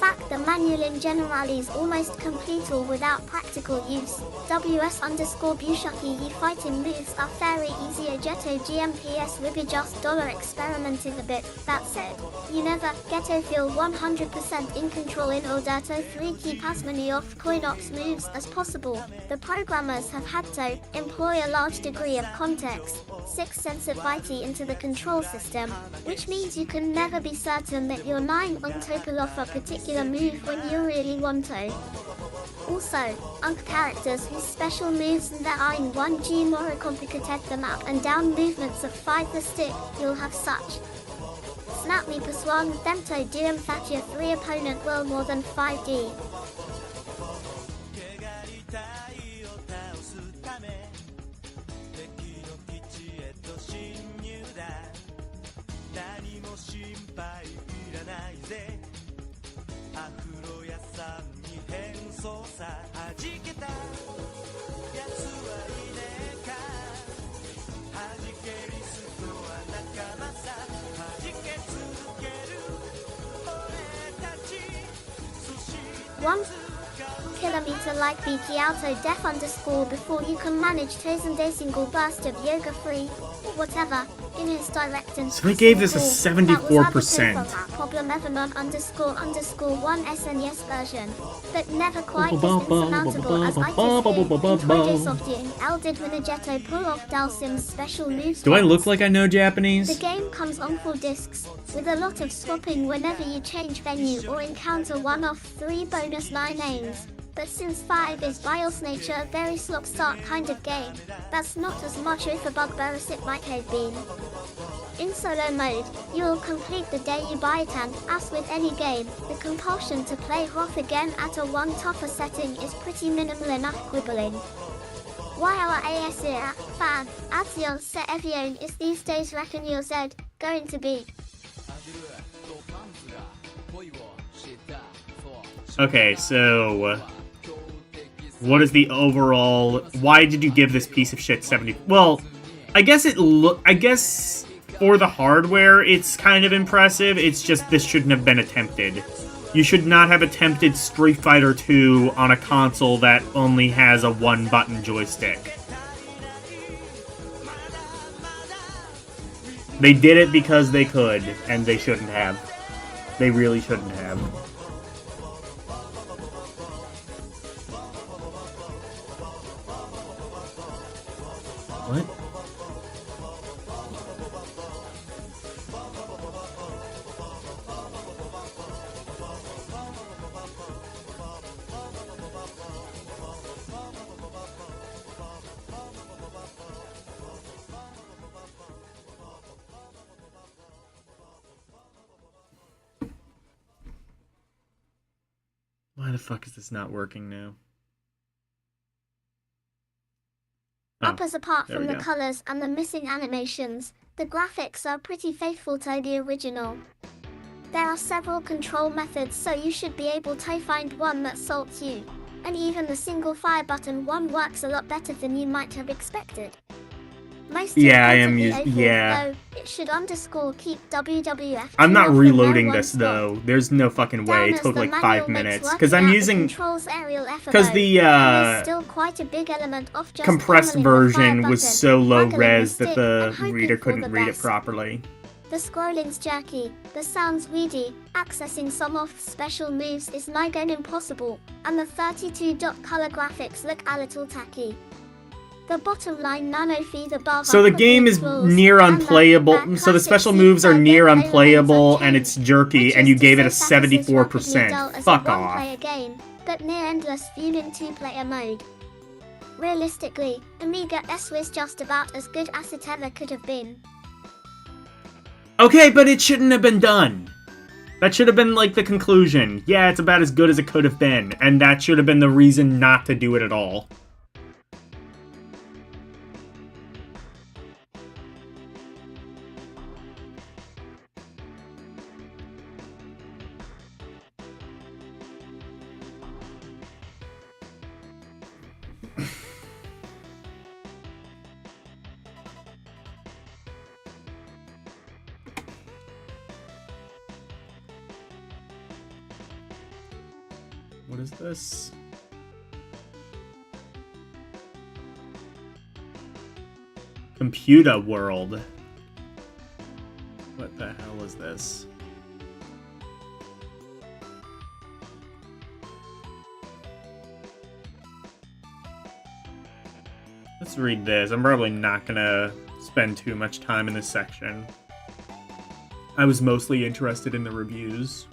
Fact, the manual in general is almost complete or without practical use. WS_Bushaki fighting moves are very easy. Jetto GMPS Libby just experimented a bit. That said, you never get to feel 100% in control in order to keep as many of coin-ops moves as possible. The programmers have had to employ a large degree of context, sensitivity into the control system, which means you can never be certain that you're 9 on top of a particular move when you really want to. Also, characters whose special moves that are in 1G more complicated them up and down movements of fight the stick, you'll have such. Snap me Paswan Themto Duum that your 3 opponent will more than 5D. One kilometer like BT Auto Def underscore before you can manage Tozen a single burst of yoga free, or whatever, in his direct and So they gave this a that was 74%. problem ever non underscore 1 SNES version, but never quite as insurmountable as I just of Doom. L did Minigetto pull off Dalsim's special moves. Do I look like I know Japanese? The game comes on 4 discs, with a lot of swapping whenever you change venue or encounter one of 3 bonus 9 aims. But since 5 is by its nature a very slop start kind of game, that's not as much of a bugbear as it might have been. In solo mode, you will complete the day you buy it and, as with any game, the compulsion to play Hoth again at a 1 tougher setting is pretty minimal enough quibbling. Why our ASIA fan, Azion Se Evion is these days reckon your Z, going to be? Okay, so what is the overall? Why did you give this piece of shit 70? Well, I guess for the hardware, it's kind of impressive. It's just this shouldn't have been attempted. You should not have attempted Street Fighter 2 on a console that only has a 1-button joystick. They did it because they could, and they shouldn't have. They really shouldn't have. What? Why the fuck is this not working now? Uppers apart there from we the go. colors and the missing animations, the graphics are pretty faithful to the original. There are several control methods, so you should be able to find one that suits you. And even the single fire button one works a lot better than you might have expected. Most Yeah, I am importantly, using. Yeah. though, it should underscore keep WWF. I'm not off the reloading no this one spot. though. There's no fucking way. Down It as took the like manual 5 makes minutes working because I'm out the using controls aerial FMO, because the and there's still quite a big element of just compressed pummeling the fire version was button, so low waggling res the that stick, the and hoping reader for couldn't the read it best. properly. The scrolling's jerky, the sound's weedy, accessing some of special moves is nigh on impossible, and the 32-dot color graphics look a little tacky. The bottom line nano feed above So the game is near unplayable. So the special moves are near unplayable and it's jerky, and you gave it a 74%. Fuck off. Game, but near endless viewing 2-player mode. Realistically, Amiga S was just about as good as it ever could have been. Okay, but it shouldn't have been done. That should have been like the conclusion. Yeah, it's about as good as it could have been, and that should have been the reason not to do it at all. What is this? Computer World. What the hell is this? Let's read this. I'm probably not gonna spend too much time in this section. I was mostly interested in the reviews.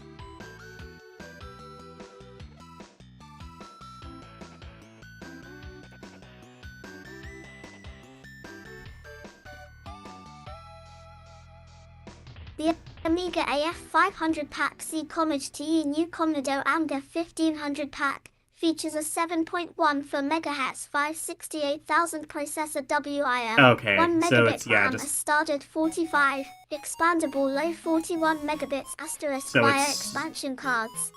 The Amiga AF 500 pack C Comage TE New Commodore Amiga 1500 pack features a 7.14 MHz 568,000 processor WIM. Okay, 1 so megabit it's, yeah, RAM just... started 45, expandable low 41 megabits asterisk So via it's... expansion cards.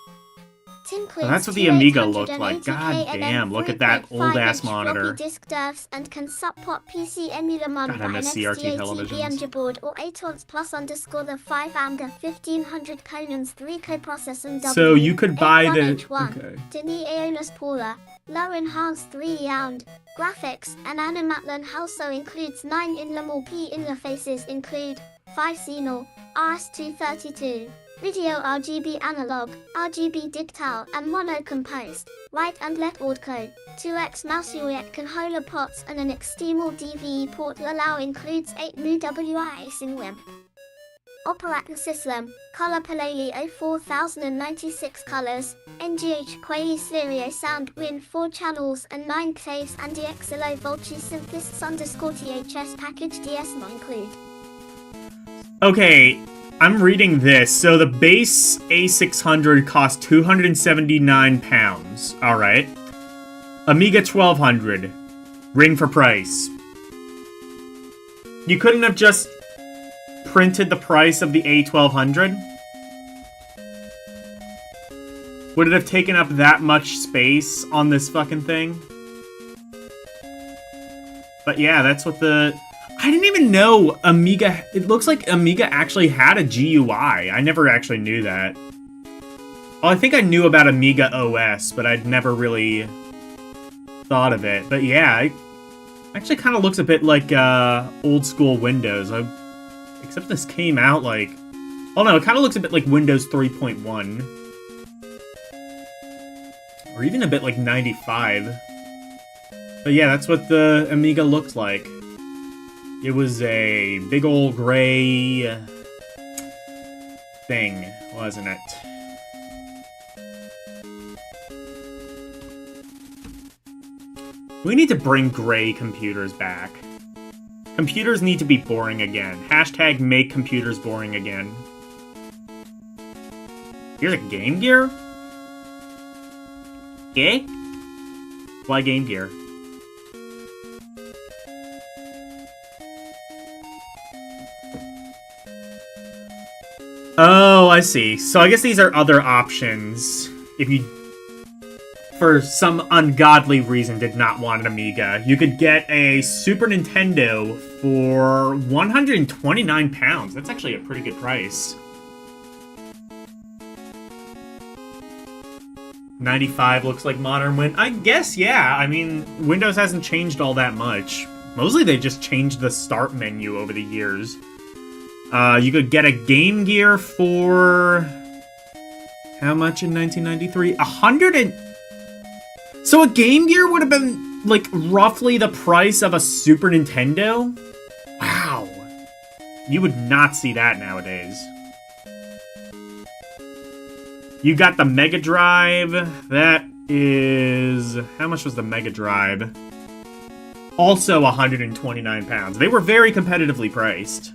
Well, that's what the Amiga looked like. God damn, look at that old-ass monitor. Disk DERFs and can support PC emulator mod God, I by miss an CRT XT80 televisions. EMG board or ATONS plus underscore the 5 Amiga 1500 colons 3 coprocessor W. So you could buy the... H1, Okay. Dini Aeolus Paula, low enhanced 3 sound, graphics, and animatlan also includes 9 inlamor P interfaces include 5 Xenol, RS-232. Video RGB analog, RGB digital, and mono-composed, write and let audio, 2x mouse UX controller ports and an external DVE port allow includes 8 new WIS in WIM. Operating system, color palette 4096 colors, NGH Quali Stereo Sound Win 4 channels and 9 claves and DXLO Volchi Simplists underscore THS package DS not include. Okay, I'm reading this. So the base A600 cost £279. Alright. Amiga 1200. Ring for price. You couldn't have just printed the price of the A1200? Would it have taken up that much space on this fucking thing? But yeah, that's what the... I didn't even know Amiga... It looks like Amiga actually had a GUI. I never actually knew that. Well, I think I knew about Amiga OS, but I'd never really thought of it. But yeah, it actually kind of looks a bit like old school Windows. Except this came out like... Oh no, it kind of looks a bit like Windows 3.1. Or even a bit like 95. But yeah, that's what the Amiga looked like. It was a big old gray thing, wasn't it? We need to bring gray computers back. Computers need to be boring again. Hashtag make computers boring again. Here's a Game Gear? Okay. Why Game Gear? Oh, I see. So I guess these are other options. If you, for some ungodly reason, did not want an Amiga, you could get a Super Nintendo for £129. That's actually a pretty good price. 95 looks like modern Win. I guess, yeah. I mean, Windows hasn't changed all that much. Mostly they just changed the start menu over the years. You could get a Game Gear for... How much in 1993? So a Game Gear would have been, like, roughly the price of a Super Nintendo? Wow. You would not see that nowadays. You got the Mega Drive. That is... How much was the Mega Drive? Also £129. They were very competitively priced.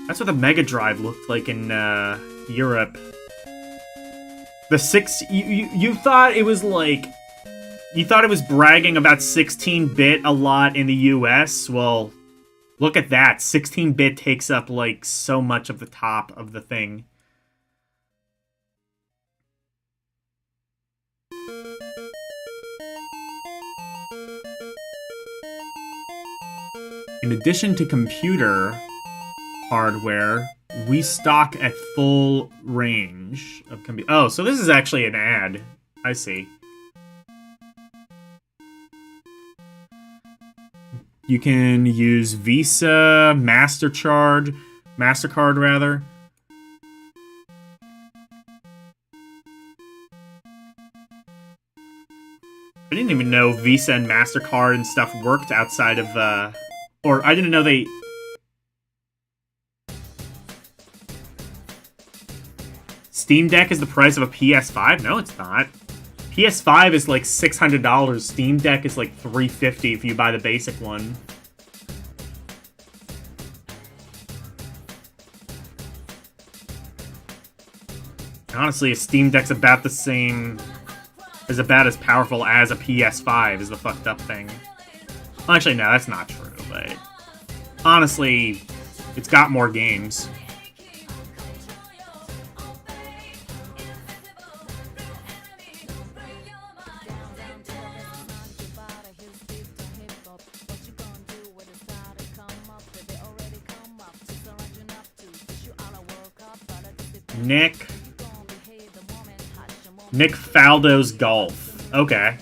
That's what the Mega Drive looked like in Europe. The you thought it was like... You thought it was bragging about 16-bit a lot in the US? Well, look at that. 16-bit takes up, like, so much of the top of the thing. In addition to computer hardware, we stock at full range of oh, so this is actually an ad. I see. You can use Visa, MasterCard rather. I didn't even know Visa and MasterCard and stuff worked outside of, or I didn't know they... Steam Deck is the price of a PS5? No, it's not. PS5 is like $600. Steam Deck is like $350 if you buy the basic one. Honestly, a Steam Deck's about the same, is about as powerful as a PS5 is the fucked up thing. Well, actually, no, that's not true, but honestly, it's got more games. Nick Faldo's Golf. Okay.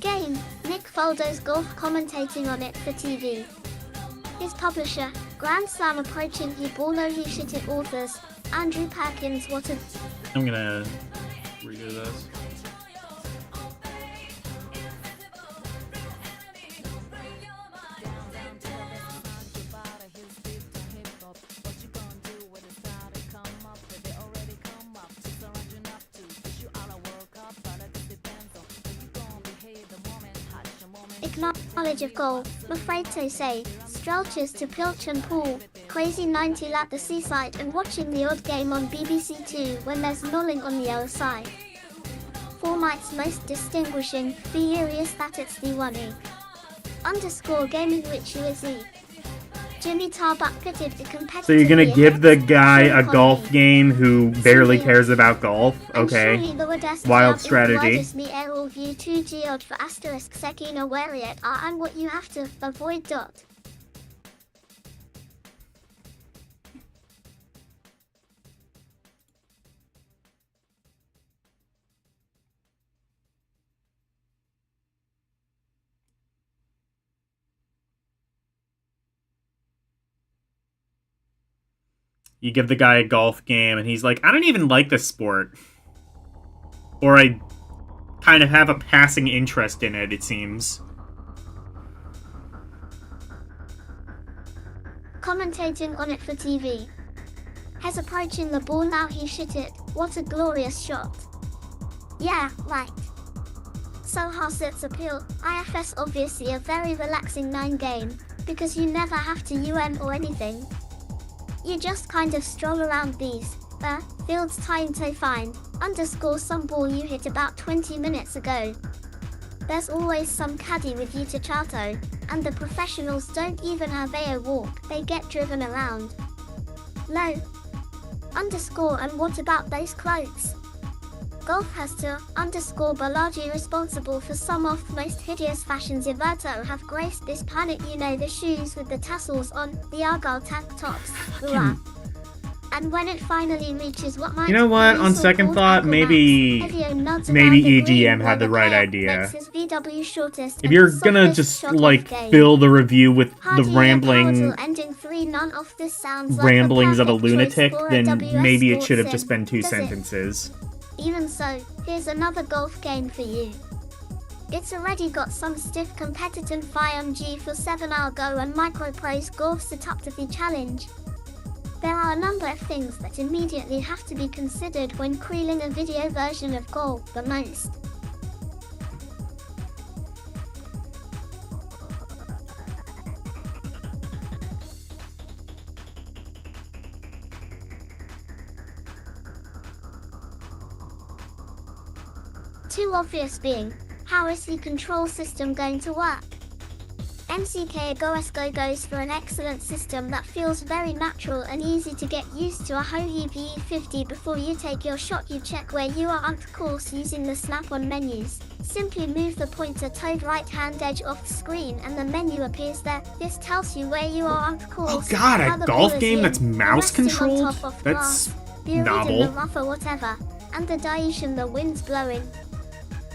Game, Nick Faldo's Golf commentating on it for TV. His publisher, Grand Slam approaching you ball no you shit it authors, Andrew Perkins what a... I'm gonna redo this. Knowledge of goal, I'm afraid to say, Strelches to Pilch and Pool, crazy 90 at the seaside and watching the odd game on BBC Two when there's nolling on the other side. Format's most distinguishing, furious that it's the 1E. Underscore gaming which you is E. Jimmy Tarbuck pitted the competitive. So you're gonna give the guy a golf game who barely cares about golf? Okay. Wild strategy. For asterisk sekina wariat are and what you have to avoid dot. You give the guy a golf game and he's like, I don't even like this sport. Or I kind of have a passing interest in it, it seems. Commentating on it for TV. Has approaching the ball now he shit it, what a glorious shot. Yeah, right. So has its appeal, IFS obviously a very relaxing 9 game, because you never have to or anything. You just kind of stroll around these, fields time to find, underscore some ball you hit about 20 minutes ago. There's always some caddy with you to chato, and the professionals don't even have a walk, they get driven around. Low. Underscore and what about those clothes? Golf has to, underscore Balaji responsible for some of the most hideous fashions Everto have graced this planet you know the shoes with the tassels on, the Argyle tank tops, and when it finally reaches what might... You know what, on second thought, maybe EGM had the right idea. If you're gonna just, like, fill the review with the ramblings of a lunatic, then maybe it should have just been 2 sentences. Even so, here's another golf game for you. It's already got some stiff competitive FIMG for 7-hour go and microprose golf set up to the challenge. There are a number of things that immediately have to be considered when creating a video version of golf the most. Too obvious being, how is the control system going to work? MCK Agoesco goes for an excellent system that feels very natural and easy to get used to. A Hohi PE50 before you take your shot you check where you are on course using the snap-on menus. Simply move the pointer towed right hand edge off the screen and the menu appears there. This tells you where you are on course. Oh god, a golf game that's mouse controlled? That's novel. novel. The rough or whatever, and the Daesh and the wind's blowing.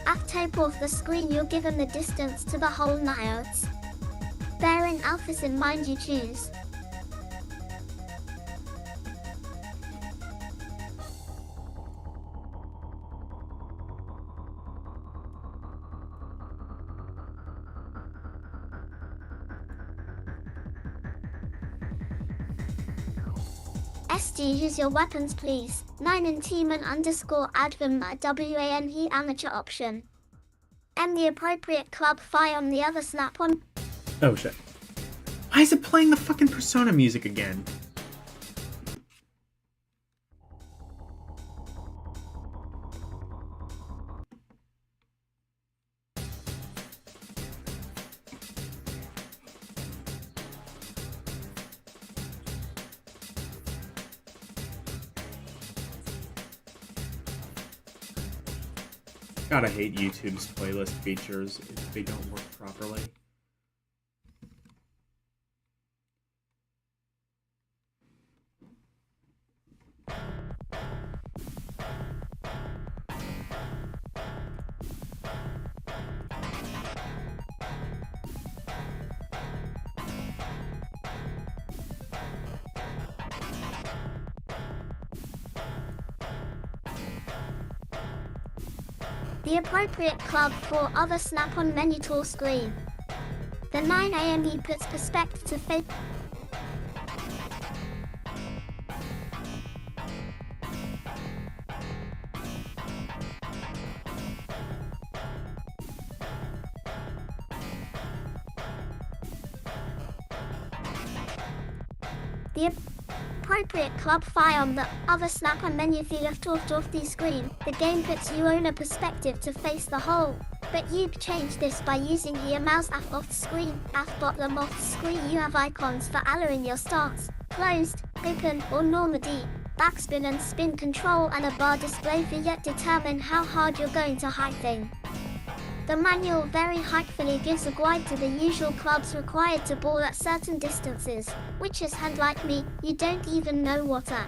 At top of the screen you're given the distance to the whole emotes. Bearing alphas in mind you choose. SG use your weapons please. 9 in team and underscore admin WANE amateur option. And the appropriate club fire on the other snap on. Oh shit. Why is it playing the fucking Persona music again? God, I hate YouTube's playlist features if they don't work properly. The appropriate club for other snap-on menu tool screen. The 9 AME puts perspective to face. The appropriate club fire on the other snap-on menu the left off the screen. The game puts you on a perspective to face the whole. But you change this by using your mouse off the screen. At bottom of the screen you have icons for allowing your stance, closed, open or normal D, backspin and spin control and a bar display for yet determine how hard you're going to hit thing. The manual very helpfully gives a guide to the usual clubs required to ball at certain distances, which is hand like me, you don't even know what at.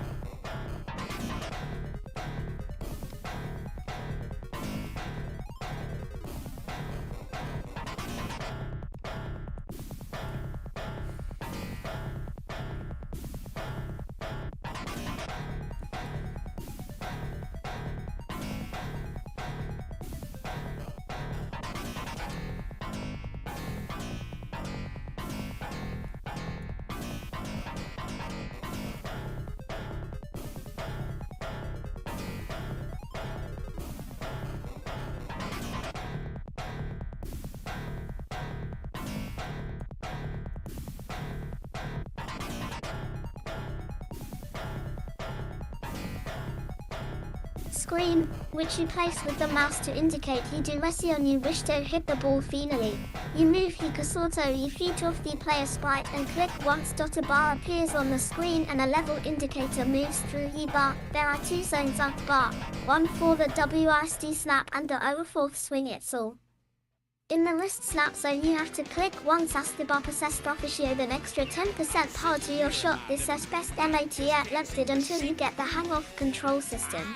Screen, which you place with the mouse to indicate the direction you wish to hit the ball finally. You move the cursor your feet off the player sprite and click once. A bar appears on the screen and a level indicator moves through the bar. There are 2 zones at the bar, one for the WSD snap and the over 4th swing itself. In the wrist snap zone you have to click once as the bar possess proficiate an extra 10% power to your shot. This is best MAT limited until you get the hang of control system.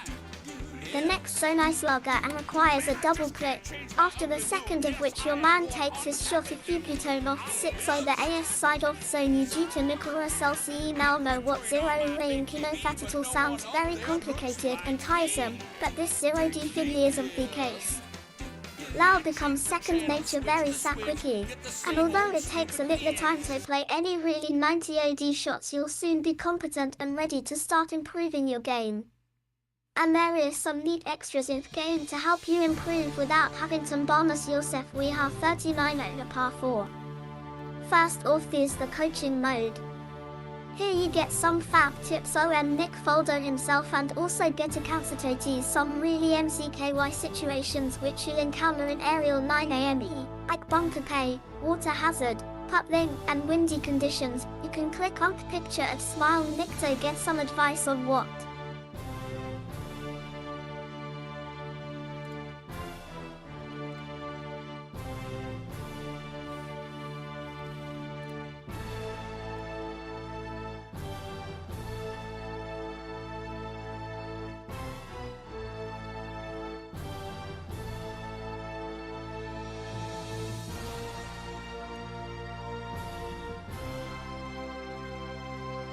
The next zone is logger and requires a double click, after the second of which your man takes his shot. If you turn off 6 on the AS side of zone you due to Nicholas LCE now know what 0 rank you know that it all sounds very complicated and tiresome, but this 0 definitely isn't the case. Loud becomes second nature very quickly, and although it takes a little time to play any really 90 AD shots you'll soon be competent and ready to start improving your game. And there is some neat extras in the game to help you improve without having to bonus yourself. We have 39 out of par 4. First off is the coaching mode. Here you get some fab tips on Nick Foldo himself and also get to concentrate some really MCKY situations which you'll encounter in aerial 9 AME, like bunker pay, water hazard, puppling and windy conditions. You can click on the picture and smile Nick to get some advice on what.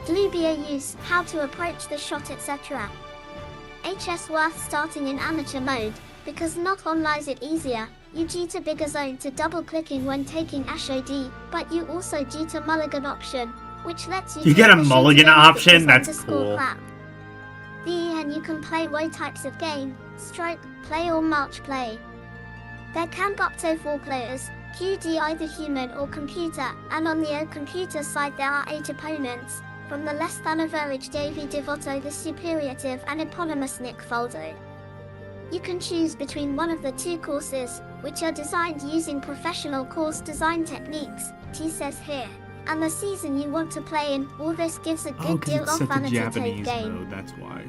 Dlubia use, how to approach the shot, etc. HS worth starting in amateur mode, because not online is it easier. You get a bigger zone to double clicking when taking ASHOD, but you also get a mulligan option, which lets you get a the mulligan shooter games option? that That's does cool. crap. And you can play way types of game, stroke, play or multiplayer. There can be up to 4 players, QD either human or computer, and on the computer side there are 8 opponents, from the less than average Davy Devoto the superiative and eponymous Nick Faldo. You can choose between one of the 2 courses, which are designed using professional course design techniques, T says here, and the season you want to play in. All this gives a good deal of fun at a Japanese game. Mode, that's why.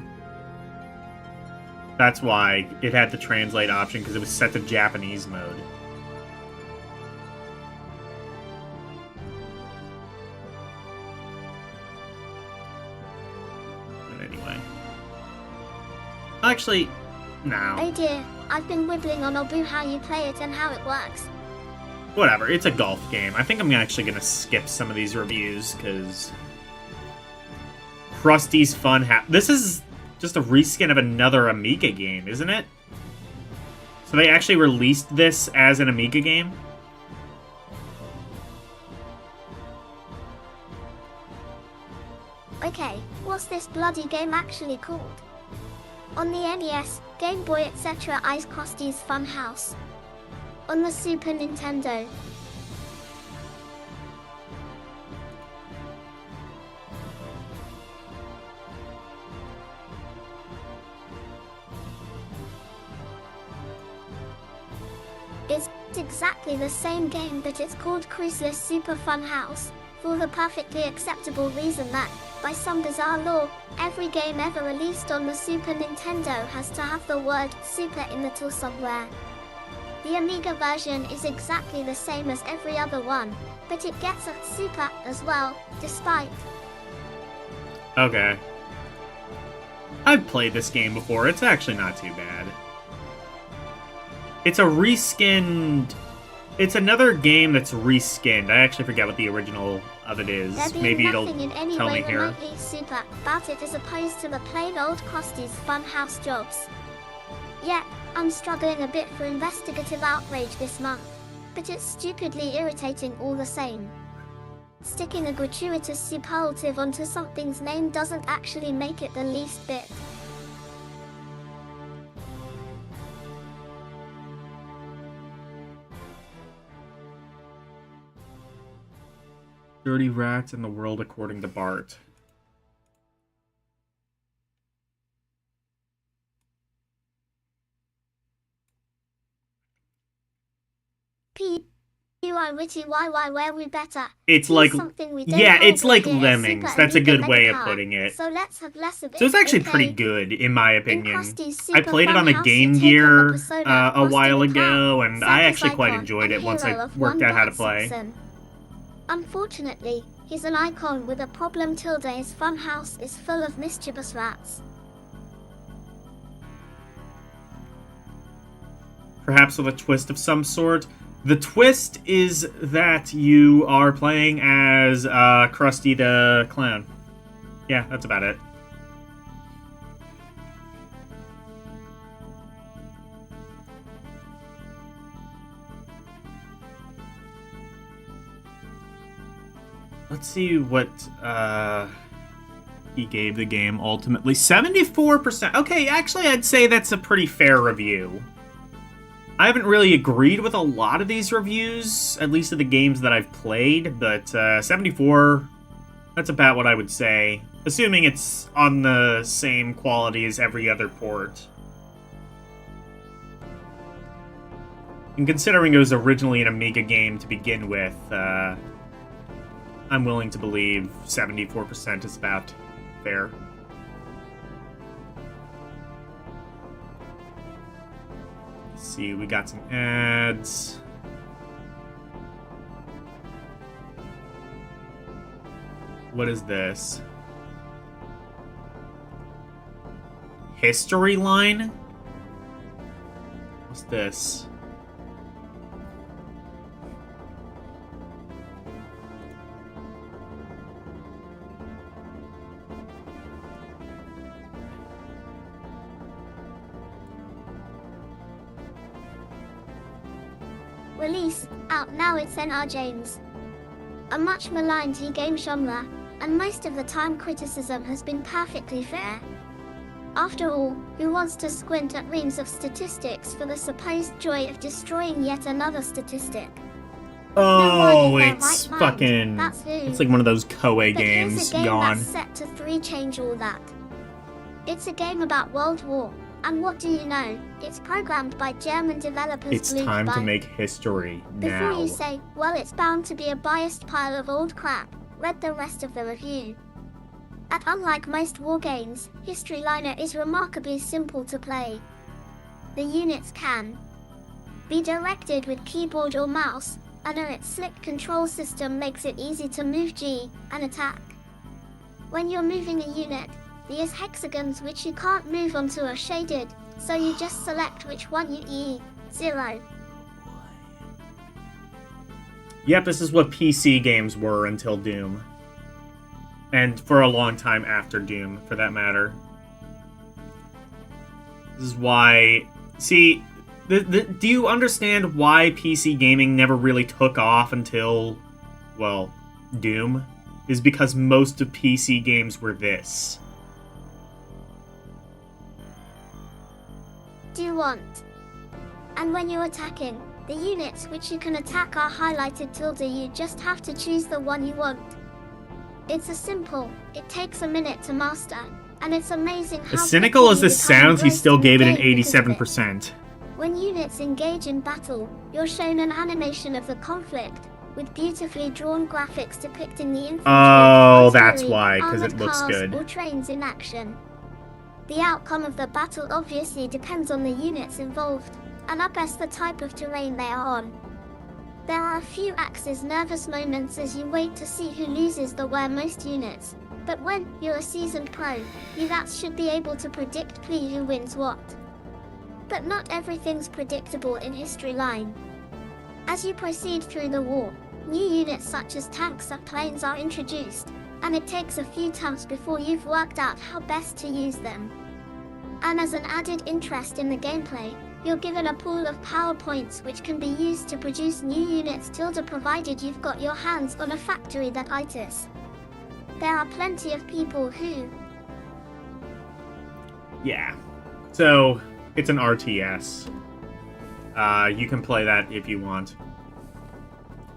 That's why it had the translate option, because it was set to Japanese mode. But anyway. Actually, no. Oh dear, I've been wibbling on Obu how you play it and how it works. Whatever, it's a golf game. I think I'm actually going to skip some of these reviews, because... Krusty's Fun This is just a reskin of another Amiga game, isn't it? So they actually released this as an Amiga game? Okay, what's this bloody game actually called? On the NES, Game Boy etc. Ice Krusty's Fun House. On the Super Nintendo. It's exactly the same game, but it's called Cruiseless Super Fun House, for the perfectly acceptable reason that, by some bizarre law, every game ever released on the Super Nintendo has to have the word Super in the title somewhere. The Amiga version is exactly the same as every other one, but it gets a Super as well, despite. Okay. I've played this game before, it's actually not too bad. It's a reskinned... It's another game that's reskinned. I actually forget what the original of it is. Maybe it'll in any tell way me here. remotely super about it as opposed to the plain old Krusty's Fun House jobs. Yep, I'm struggling a bit for investigative outrage this month, but it's stupidly irritating all the same. Sticking a gratuitous superlative onto something's name doesn't actually make it the least bit. Dirty Rats in the World According to Bart. Where we better. It's Here's like, something we don't yeah, hold it's like here at Lemmings. Super That's a good Amiga way of Megacar. putting it. So let's have less of it. So it's actually okay? pretty good, in my opinion. Krusty's I Super played it Fun on a House, Game you take on Gear the persona a Krusty while the Cat, ago, and I circus actually quite icon, enjoyed and it once hero I of worked one out how to Bart play. Simpson. Unfortunately, he's an icon with a problem. His fun house is full of mischievous rats. Perhaps with a twist of some sort. The twist is that you are playing as Krusty the Clown. Yeah, that's about it. Let's see what he gave the game ultimately. 74%. Okay, actually I'd say that's a pretty fair review. I haven't really agreed with a lot of these reviews, at least of the games that I've played, but 74, that's about what I would say, assuming it's on the same quality as every other port. And considering it was originally an Amiga game to begin with, I'm willing to believe 74% is about fair. See, we got some ads. What is this? History line? What's this? release, out now it's NR James. A much maligned e-game genre, and most of the time criticism has been perfectly fair. After all, who wants to squint at reams of statistics for the supposed joy of destroying yet another statistic? Oh, it's right fucking... That's who. It's like one of those Koei But games. here's a game Yawn. that's set to 3 change all that. It's a game about World War, and what do you know? It's programmed by German developers. It's time to make history Before now. you say, well, it's bound to be a biased pile of old crap, read the rest of the review. And unlike most war games, History Liner is remarkably simple to play. The units can be directed with keyboard or mouse, and its slick control system makes it easy to move G and attack. When you're moving a unit, these hexagons which you can't move onto are shaded, so you just select which one you E0. Yep, this is what PC games were until Doom. And for a long time after Doom, for that matter. This is why... See, do you understand why PC gaming never really took off until, well, Doom? Is because most of PC games were this. Do you want? And when you're attacking, the units which you can attack are highlighted tilde. You just have to choose the one you want. It's a simple, it takes a minute to master, and it's amazing how As cynical as quickly this you become sounds, he engrossed still in the gave it an game because of it. 87%. When units engage in battle, you're shown an animation of the conflict, with beautifully drawn graphics depicting the infantry, Oh, that's artillery, why, 'cause it armored looks cars, good. or trains in action. The outcome of the battle obviously depends on the units involved, and at best the type of terrain they are on. There are a few axes nervous moments as you wait to see who loses the where most units, but when you're a seasoned pro, you that should be able to predict who wins what. But not everything's predictable in History Line. As you proceed through the war, new units such as tanks or planes are introduced, and it takes a few turns before you've worked out how best to use them. And as an added interest in the gameplay, you're given a pool of PowerPoints which can be used to produce new units tilde provided you've got your hands on a factory that itis. There are plenty of people who... Yeah. So, it's an RTS. You can play that if you want.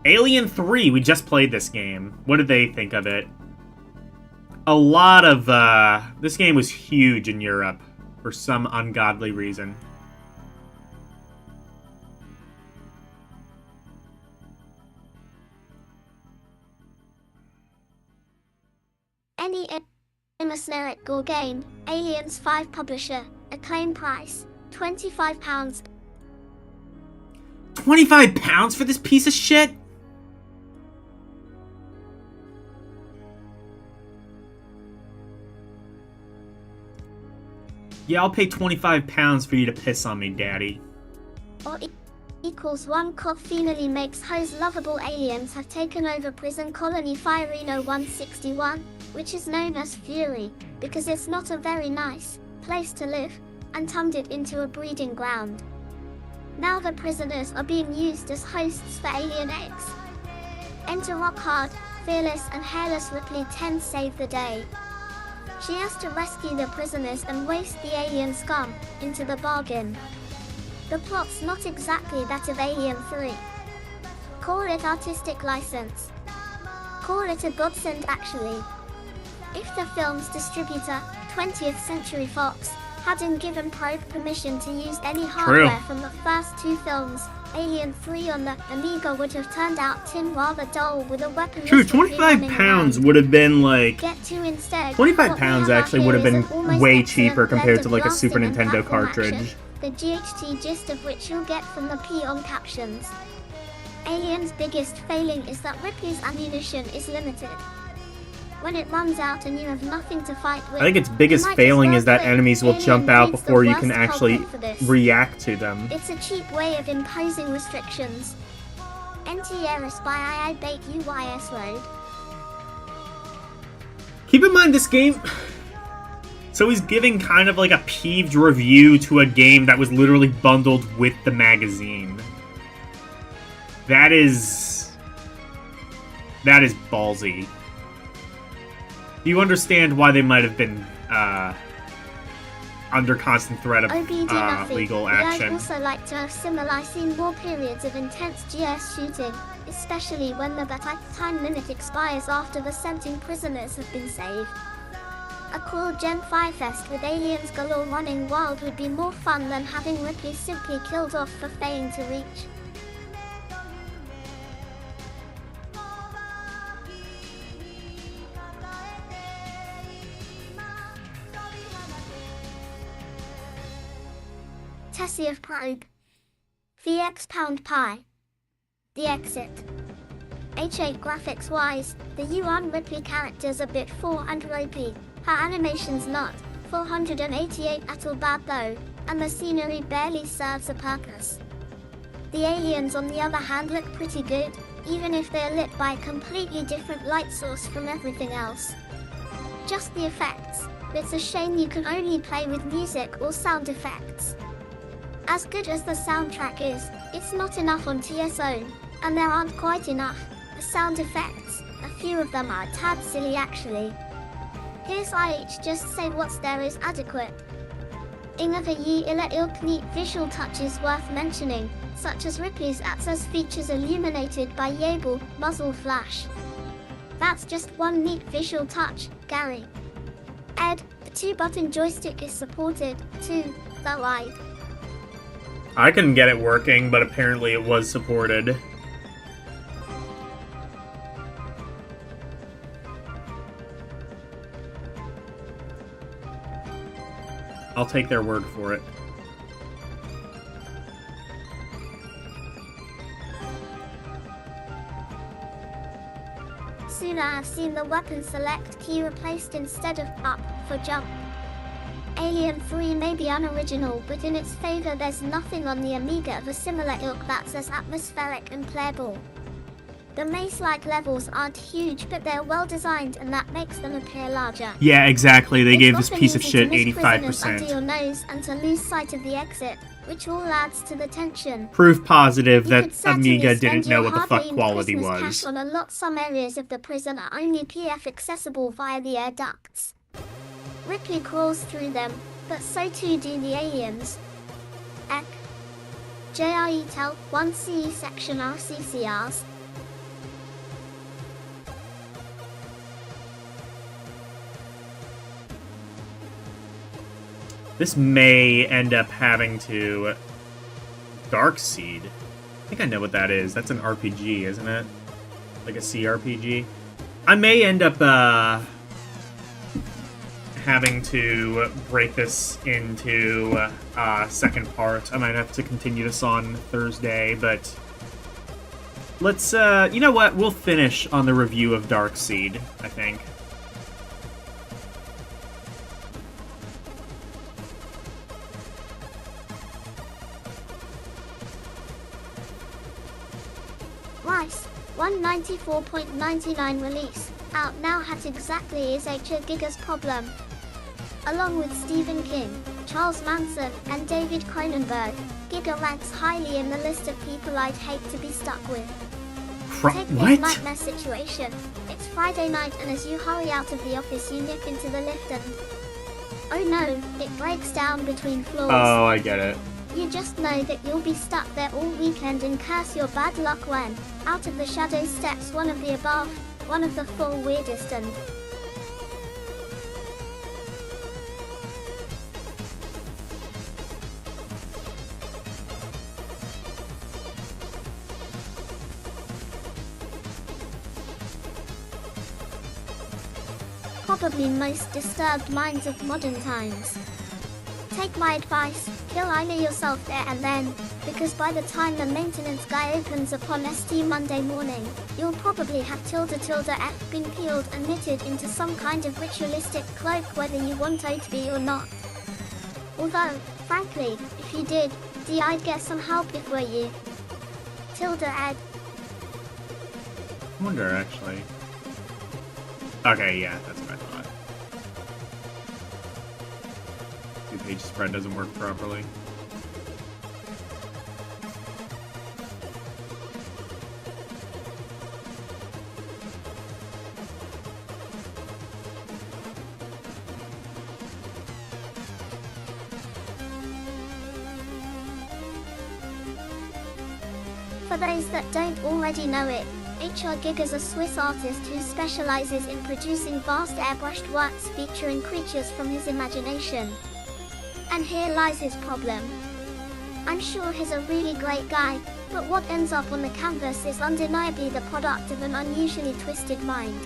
Alien 3, we just played this game. What did they think of it? A lot of, this game was huge in Europe for some ungodly reason. Any atmospheric gore game, Aliens 5 publisher, acclaim price, £25. £25 for this piece of shit? Yeah, I'll pay £25 for you to piss on me, daddy. Or equals 1 cop finally makes whose lovable aliens have taken over prison colony Fireno 161, which is known as Fury, because it's not a very nice place to live, and turned it into a breeding ground. Now the prisoners are being used as hosts for Alien X. Enter rock-hard, fearless and hairless Ripley 10 save the day. She has to rescue the prisoners and waste the alien scum, into the bargain. The plot's not exactly that of Alien 3. Call it artistic license. Call it a godsend actually. If the film's distributor, 20th Century Fox, hadn't given Probe permission to use any hardware from the first 2 films, Alien 3 on the Amiga would have turned out rather dull with a weapon. True, £25 would have been like... Get to instead. £25 actually would have been way cheaper compared to like a Super Nintendo cartridge. Action, the GHT gist of which you'll get from the P on captions. Alien's biggest failing is that Ripley's ammunition is limited. When it runs out and you have nothing to fight with, I think its biggest failing is that enemies will jump out before you can actually react to them. It's a cheap way of imposing restrictions. NTRS by I bait UYS road. Keep in mind this game... So he's giving kind of like a peeved review to a game that was literally bundled with the magazine. That is ballsy. Do you understand why they might have been under constant threat of legal action? I'd also like to have similarly seen more periods of intense GS shooting, especially when the time limit expires after the sentencing prisoners have been saved. A cool Gen 5 fest with aliens galore running wild would be more fun than having Ripley simply killed off for failing to reach. Tessie of Prague. VX pound pie. The exit. H8 graphics wise, the Yuan Ripley character's a bit 400 OP, her animation's not 488 at all bad though, and the scenery barely serves a purpose. The aliens on the other hand look pretty good, even if they're lit by a completely different light source from everything else. Just the effects, it's a shame you can only play with music or sound effects. As good as the soundtrack is, it's not enough on TSO, and there aren't quite enough. The sound effects, a few of them are a tad silly actually. Here's IH just say what's there is adequate. Inga ye illa ilk neat visual touches worth mentioning, such as Ripley's access features illuminated by Yable muzzle flash. That's just one neat visual touch, Gary. Ed, the 2-button joystick is supported, too, though I couldn't get it working, but apparently it was supported. I'll take their word for it. Soon I have seen the weapon select key replaced instead of up for jump. Alien 3 may be unoriginal, but in its favor there's nothing on the Amiga of a similar ilk that's as atmospheric and playable. The maze-like levels aren't huge, but they're well designed and that makes them appear larger. Yeah, exactly. They gave this It's piece of often shit easy to miss prisoners 85%. under your nose and to lose sight of the exit, which all adds to the tension. Proof positive You that could certainly Amiga spend didn't know your what the fuck hard-earned quality Christmas was. cash on a lot. Some areas of the prison are only PF accessible via the air ducts. Ripley crawls through them, but so too do the aliens. Ek. JRE Tel 1CE section RCCRs. This may end up having to... Darkseed? I think I know what that is. That's an RPG, isn't it? Like a CRPG? I may end up, having to break this into, second part. I might have to continue this on Thursday, but... Let's, you know what? We'll finish on the review of Darkseed, I think. Rice, 194.99 release, out now hat exactly is H. Giga's problem. Along with Stephen King, Charles Manson, and David Cronenberg, Giga ranks highly in the list of people I'd hate to be stuck with. Take this What? nightmare situation. It's Friday night and as you hurry out of the office you nip into the lift and... oh no, it breaks down between floors. Oh, I get it. You just know that you'll be stuck there all weekend and curse your bad luck when, out of the shadow steps one of the above, one of the four weirdest and... probably most disturbed minds of modern times. Take my advice, kill either yourself there and then, because by the time the maintenance guy opens upon ST Monday morning, you'll probably have ~F been peeled and knitted into some kind of ritualistic cloak whether you want to be or not. Although, frankly, if you did, I'd get some help if were you. Ed. I wonder, actually. Okay, yeah, that's what I thought. Two-page spread doesn't work properly. For those that don't already know it, HR Gig is a Swiss artist who specializes in producing vast airbrushed works featuring creatures from his imagination. And here lies his problem. I'm sure he's a really great guy, but what ends up on the canvas is undeniably the product of an unusually twisted mind.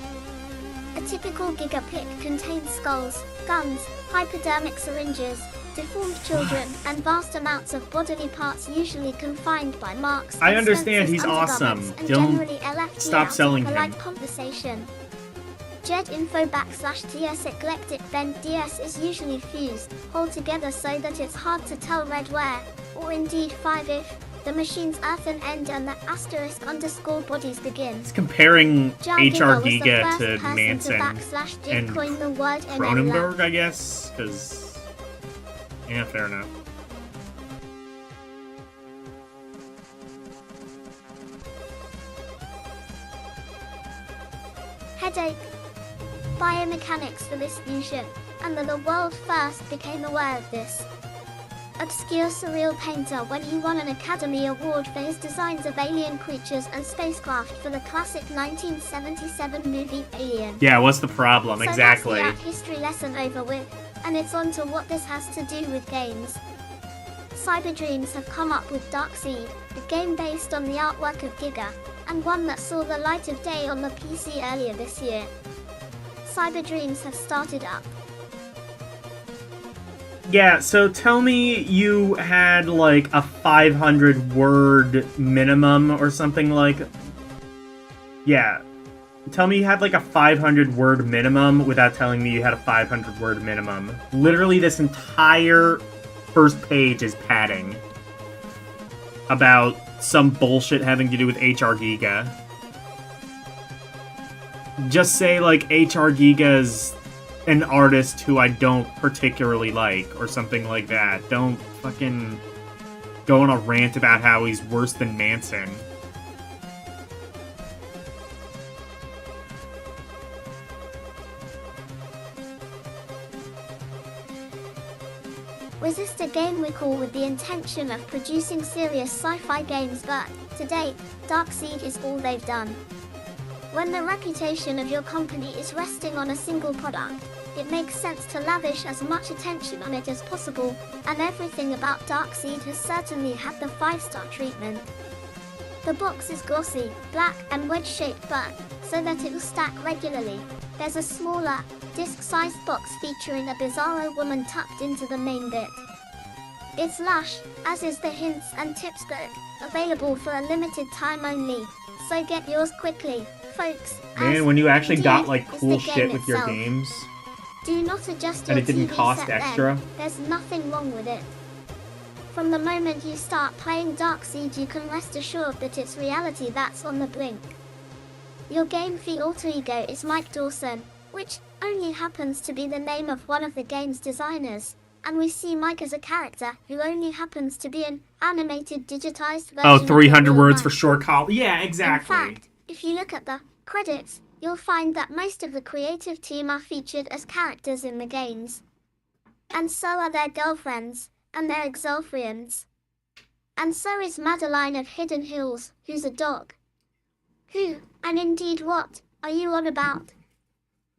A typical gigapic contains skulls, guns, hypodermic syringes, deformed children, and vast amounts of bodily parts usually confined by marks. I understand he's awesome. Don't stop selling him. Conversation. Jed info /DS eclectic then DS is usually fused, hold together so that it's hard to tell red where, or indeed 5 if, the machine's earthen end and the *_ bodies begin. It's comparing HR was the Giga first to person Manson to and coin the word Cronenberg, I guess, because... Yeah, fair enough. Headache. Biomechanics for this fusion, and the world first became aware of this. Obscure surreal painter when he won an Academy Award for his designs of alien creatures and spacecraft for the classic 1977 movie Alien. Yeah, what's the problem? So exactly. That's the art history lesson over with, and it's on to what this has to do with games. Cyberdreams have come up with Darkseid, a game based on the artwork of Giga, and one that saw the light of day on the PC earlier this year. Cyberdreams have started up. Yeah, so tell me you had like a 500 word minimum or something like... Yeah. Tell me you had like a 500 word minimum without telling me you had a 500 word minimum. Literally this entire first page is padding about some bullshit having to do with HR Giga. Just say like HR Giga's an artist who I don't particularly like, or something like that. Don't fucking go on a rant about how he's worse than Manson. Resist a game we call with the intention of producing serious sci-fi games, but, to date, Darkseid is all they've done. When the reputation of your company is resting on a single product, it makes sense to lavish as much attention on it as possible, and everything about Darkseid has certainly had the 5-star treatment. The box is glossy, black and wedge-shaped but, so that it will stack regularly, there's a smaller, disc-sized box featuring a bizarro woman tucked into the main bit. It's lush, as is the hints and tips book, available for a limited time only, so get yours quickly, folks. Man, when you actually got like is cool the game shit with your itself. games, Do not adjust and your it didn't TV cost set extra. then. There's nothing wrong with it. From the moment you start playing Darkseid, you can rest assured that it's reality that's on the brink. Your game fee alter ego is Mike Dawson, which only happens to be the name of one of the game's designers, and we see Mike as a character who only happens to be an animated digitized version Oh, of the 300 real words Mike. for short call. Yeah, exactly. In fact, if you look at the credits, you'll find that most of the creative team are featured as characters in the games. And so are their girlfriends, and their ex-girlfriends. And so is Madeline of Hidden Hills, who's a dog. Who, and indeed what, are you on about?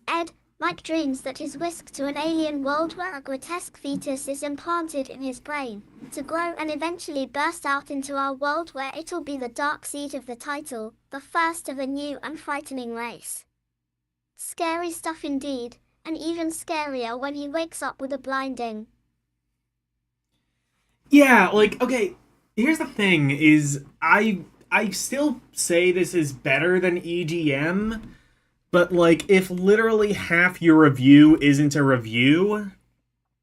Ed, Mike dreams that he's whisked to an alien world where a grotesque fetus is implanted in his brain, to grow and eventually burst out into our world where it'll be the Darkseid of the title, the first of a new and frightening race. Scary stuff indeed, and even scarier when he wakes up with a blinding. Yeah, like, okay, here's the thing, is I still say this is better than EGM, but, like, if literally half your review isn't a review,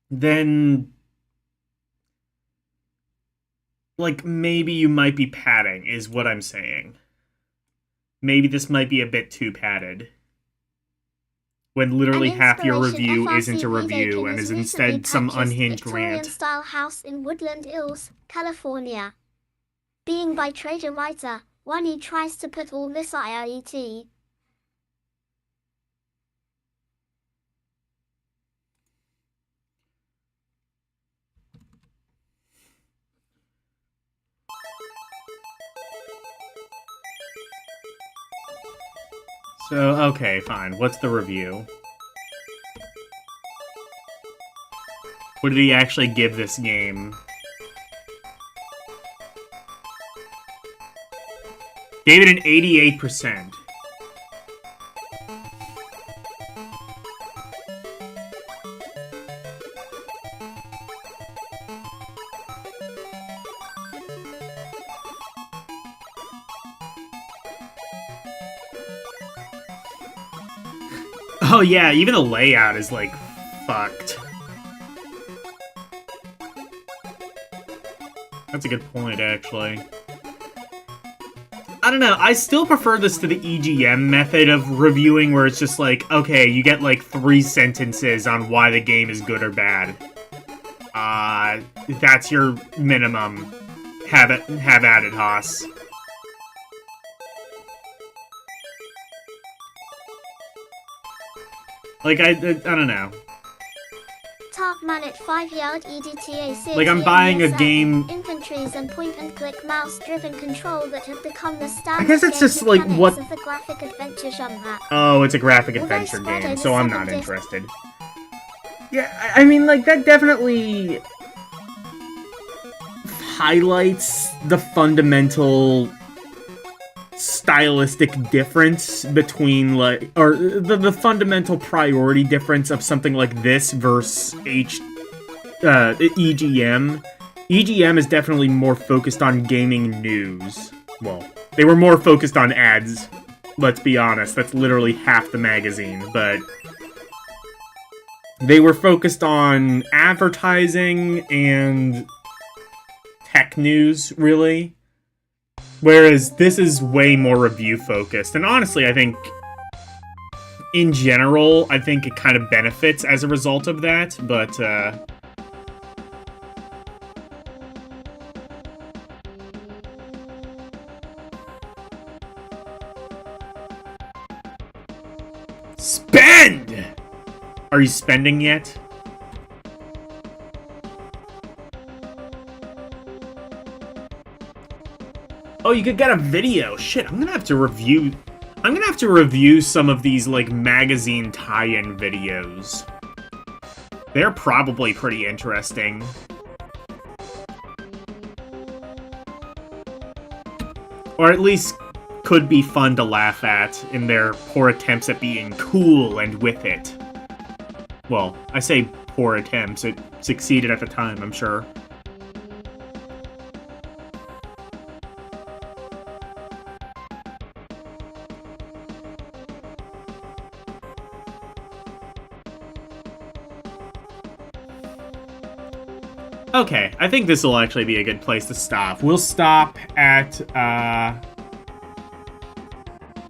then, like, maybe you might be padding, is what I'm saying. Maybe this might be a bit too padded. When literally half your review isn't a review and is instead some unhinged rant. Victorian-style house in Woodland Hills, California. Being by Trader Writer, one who tries to put all this IRET. So, okay, fine. What's the review? What did he actually give this game? Gave it an 88%. Oh yeah, even the layout is like fucked. That's a good point, actually. I don't know, I still prefer this to the EGM method of reviewing where it's just like, okay, you get like 3 sentences on why the game is good or bad. That's your minimum. Have at it, Haas. Like, I don't know. Tarkman at 5-yard EDTA Like, I'm buying a game... Inventories and point-and-click mouse-driven control that have become the standard. I guess it's just, like, what... Of the graphic adventure genre. Oh, it's a graphic adventure game, so I'm not interested. Yeah, I mean, like, that definitely... highlights the fundamental... stylistic difference between, like, or the fundamental priority difference of something like this versus EGM. EGM is definitely more focused on gaming news. Well, they were more focused on ads, let's be honest. That's literally half the magazine, but they were focused on advertising and tech news, really. Whereas this is way more review-focused. And honestly, I think, in general, I think it kind of benefits as a result of that, but, Spend! Are you spending yet? Oh, you could get a video. Shit, I'm gonna have to review some of these, like, magazine tie-in videos. They're probably pretty interesting. Or at least could be fun to laugh at in their poor attempts at being cool and with it. Well, I say poor attempts. It succeeded at the time, I'm sure. Okay, I think this will actually be a good place to stop. We'll stop at,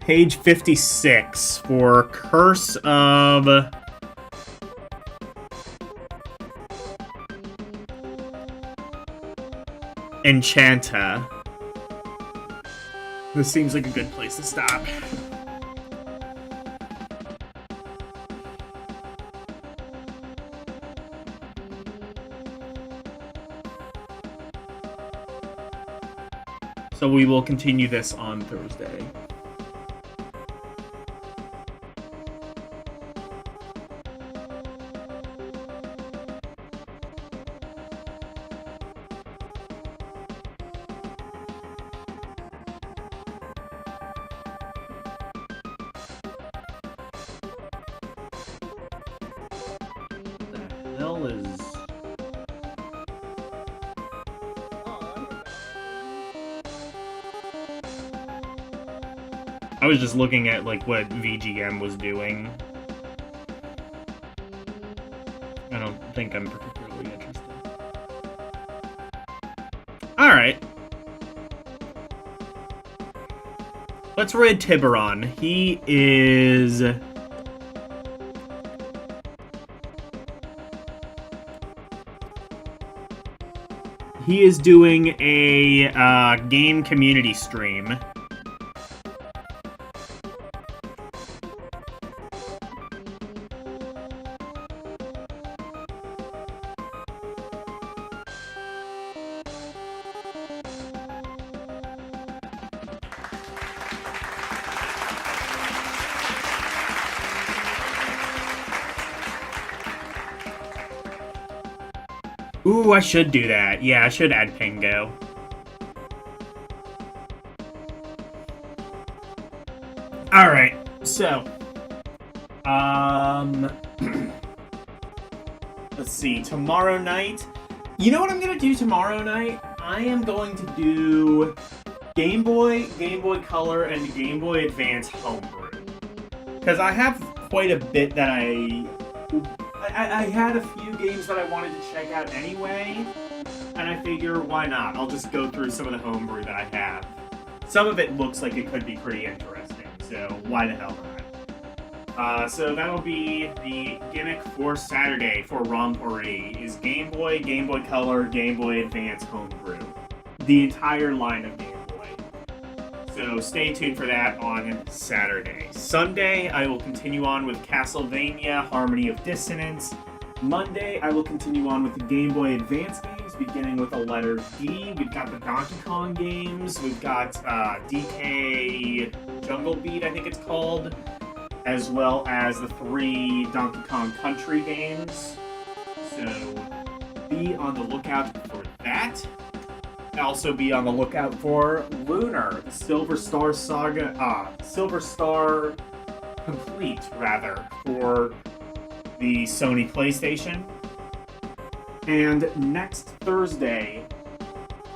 page 56 for Curse of... Enchanta. This seems like a good place to stop. So we will continue this on Thursday. What the hell is... I was just looking at, like, what VGM was doing. I don't think I'm particularly interested. Alright. Let's raid Tiburon. He is... He is doing a game community stream. Ooh, I should do that. Yeah, I should add Pingo. Alright, so... let's see, tomorrow night... You know what I'm gonna do tomorrow night? I am going to do Game Boy, Game Boy Color, and Game Boy Advance Homebrew. Because I have quite a bit that I had a few games that I wanted to check out anyway, and I figure, why not? I'll just go through some of the homebrew that I have. Some of it looks like it could be pretty interesting, so why the hell not? So that'll be the gimmick for Saturday for Romporee, is Game Boy, Game Boy Color, Game Boy Advance homebrew. The entire line of Game Boy. So stay tuned for that on Saturday. Sunday, I will continue on with Castlevania, Harmony of Dissonance. Monday, I will continue on with the Game Boy Advance games, beginning with the letter D. We've got the Donkey Kong games. We've got DK Jungle Beat, I think it's called, as well as the 3 Donkey Kong Country games. So be on the lookout for that. Also be on the lookout for Lunar, the Silver Star Saga, Silver Star Complete, rather, for the Sony PlayStation. And next Thursday,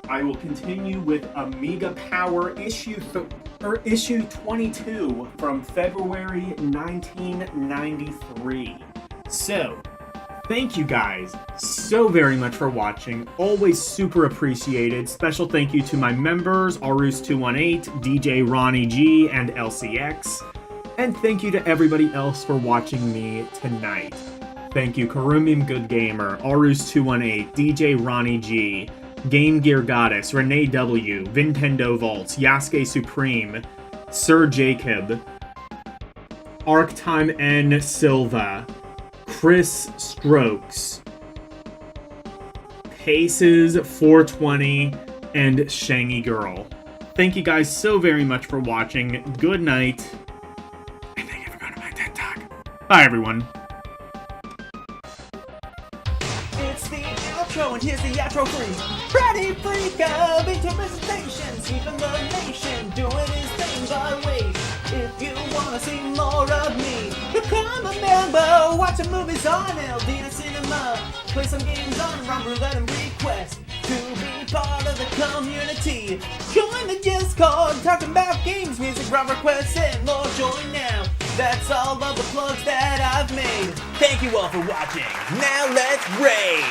I will continue with Amiga Power issue 22 from February 1993. So, thank you guys so very much for watching. Always super appreciated. Special thank you to my members, Arus218, DJ Ronnie G, and LCX. And thank you to everybody else for watching me tonight. Thank you, Karumim Good Gamer, Arus218, DJ Ronnie G, Game Gear Goddess, Renee W, Nintendo Vaults, Yasuke Supreme, Sir Jacob, Arctime N Silva, Chris Strokes, Paces 420, and Shangy Girl. Thank you guys so very much for watching. Good night. And thank you for going to my TED Talk. Bye, everyone. It's the outro, and here's the outro freak. Freddy Freako, into presentation, sweeping the nation, doing his thing by way. If you wanna see more of me, become a member, watch some movies on LDM Cinema, play some games on Rum Roulette and request to be part of the community. Join the Discord, talking about games, music, rock requests, and more. Join now. That's all of the plugs that I've made. Thank you all for watching. Now let's raid!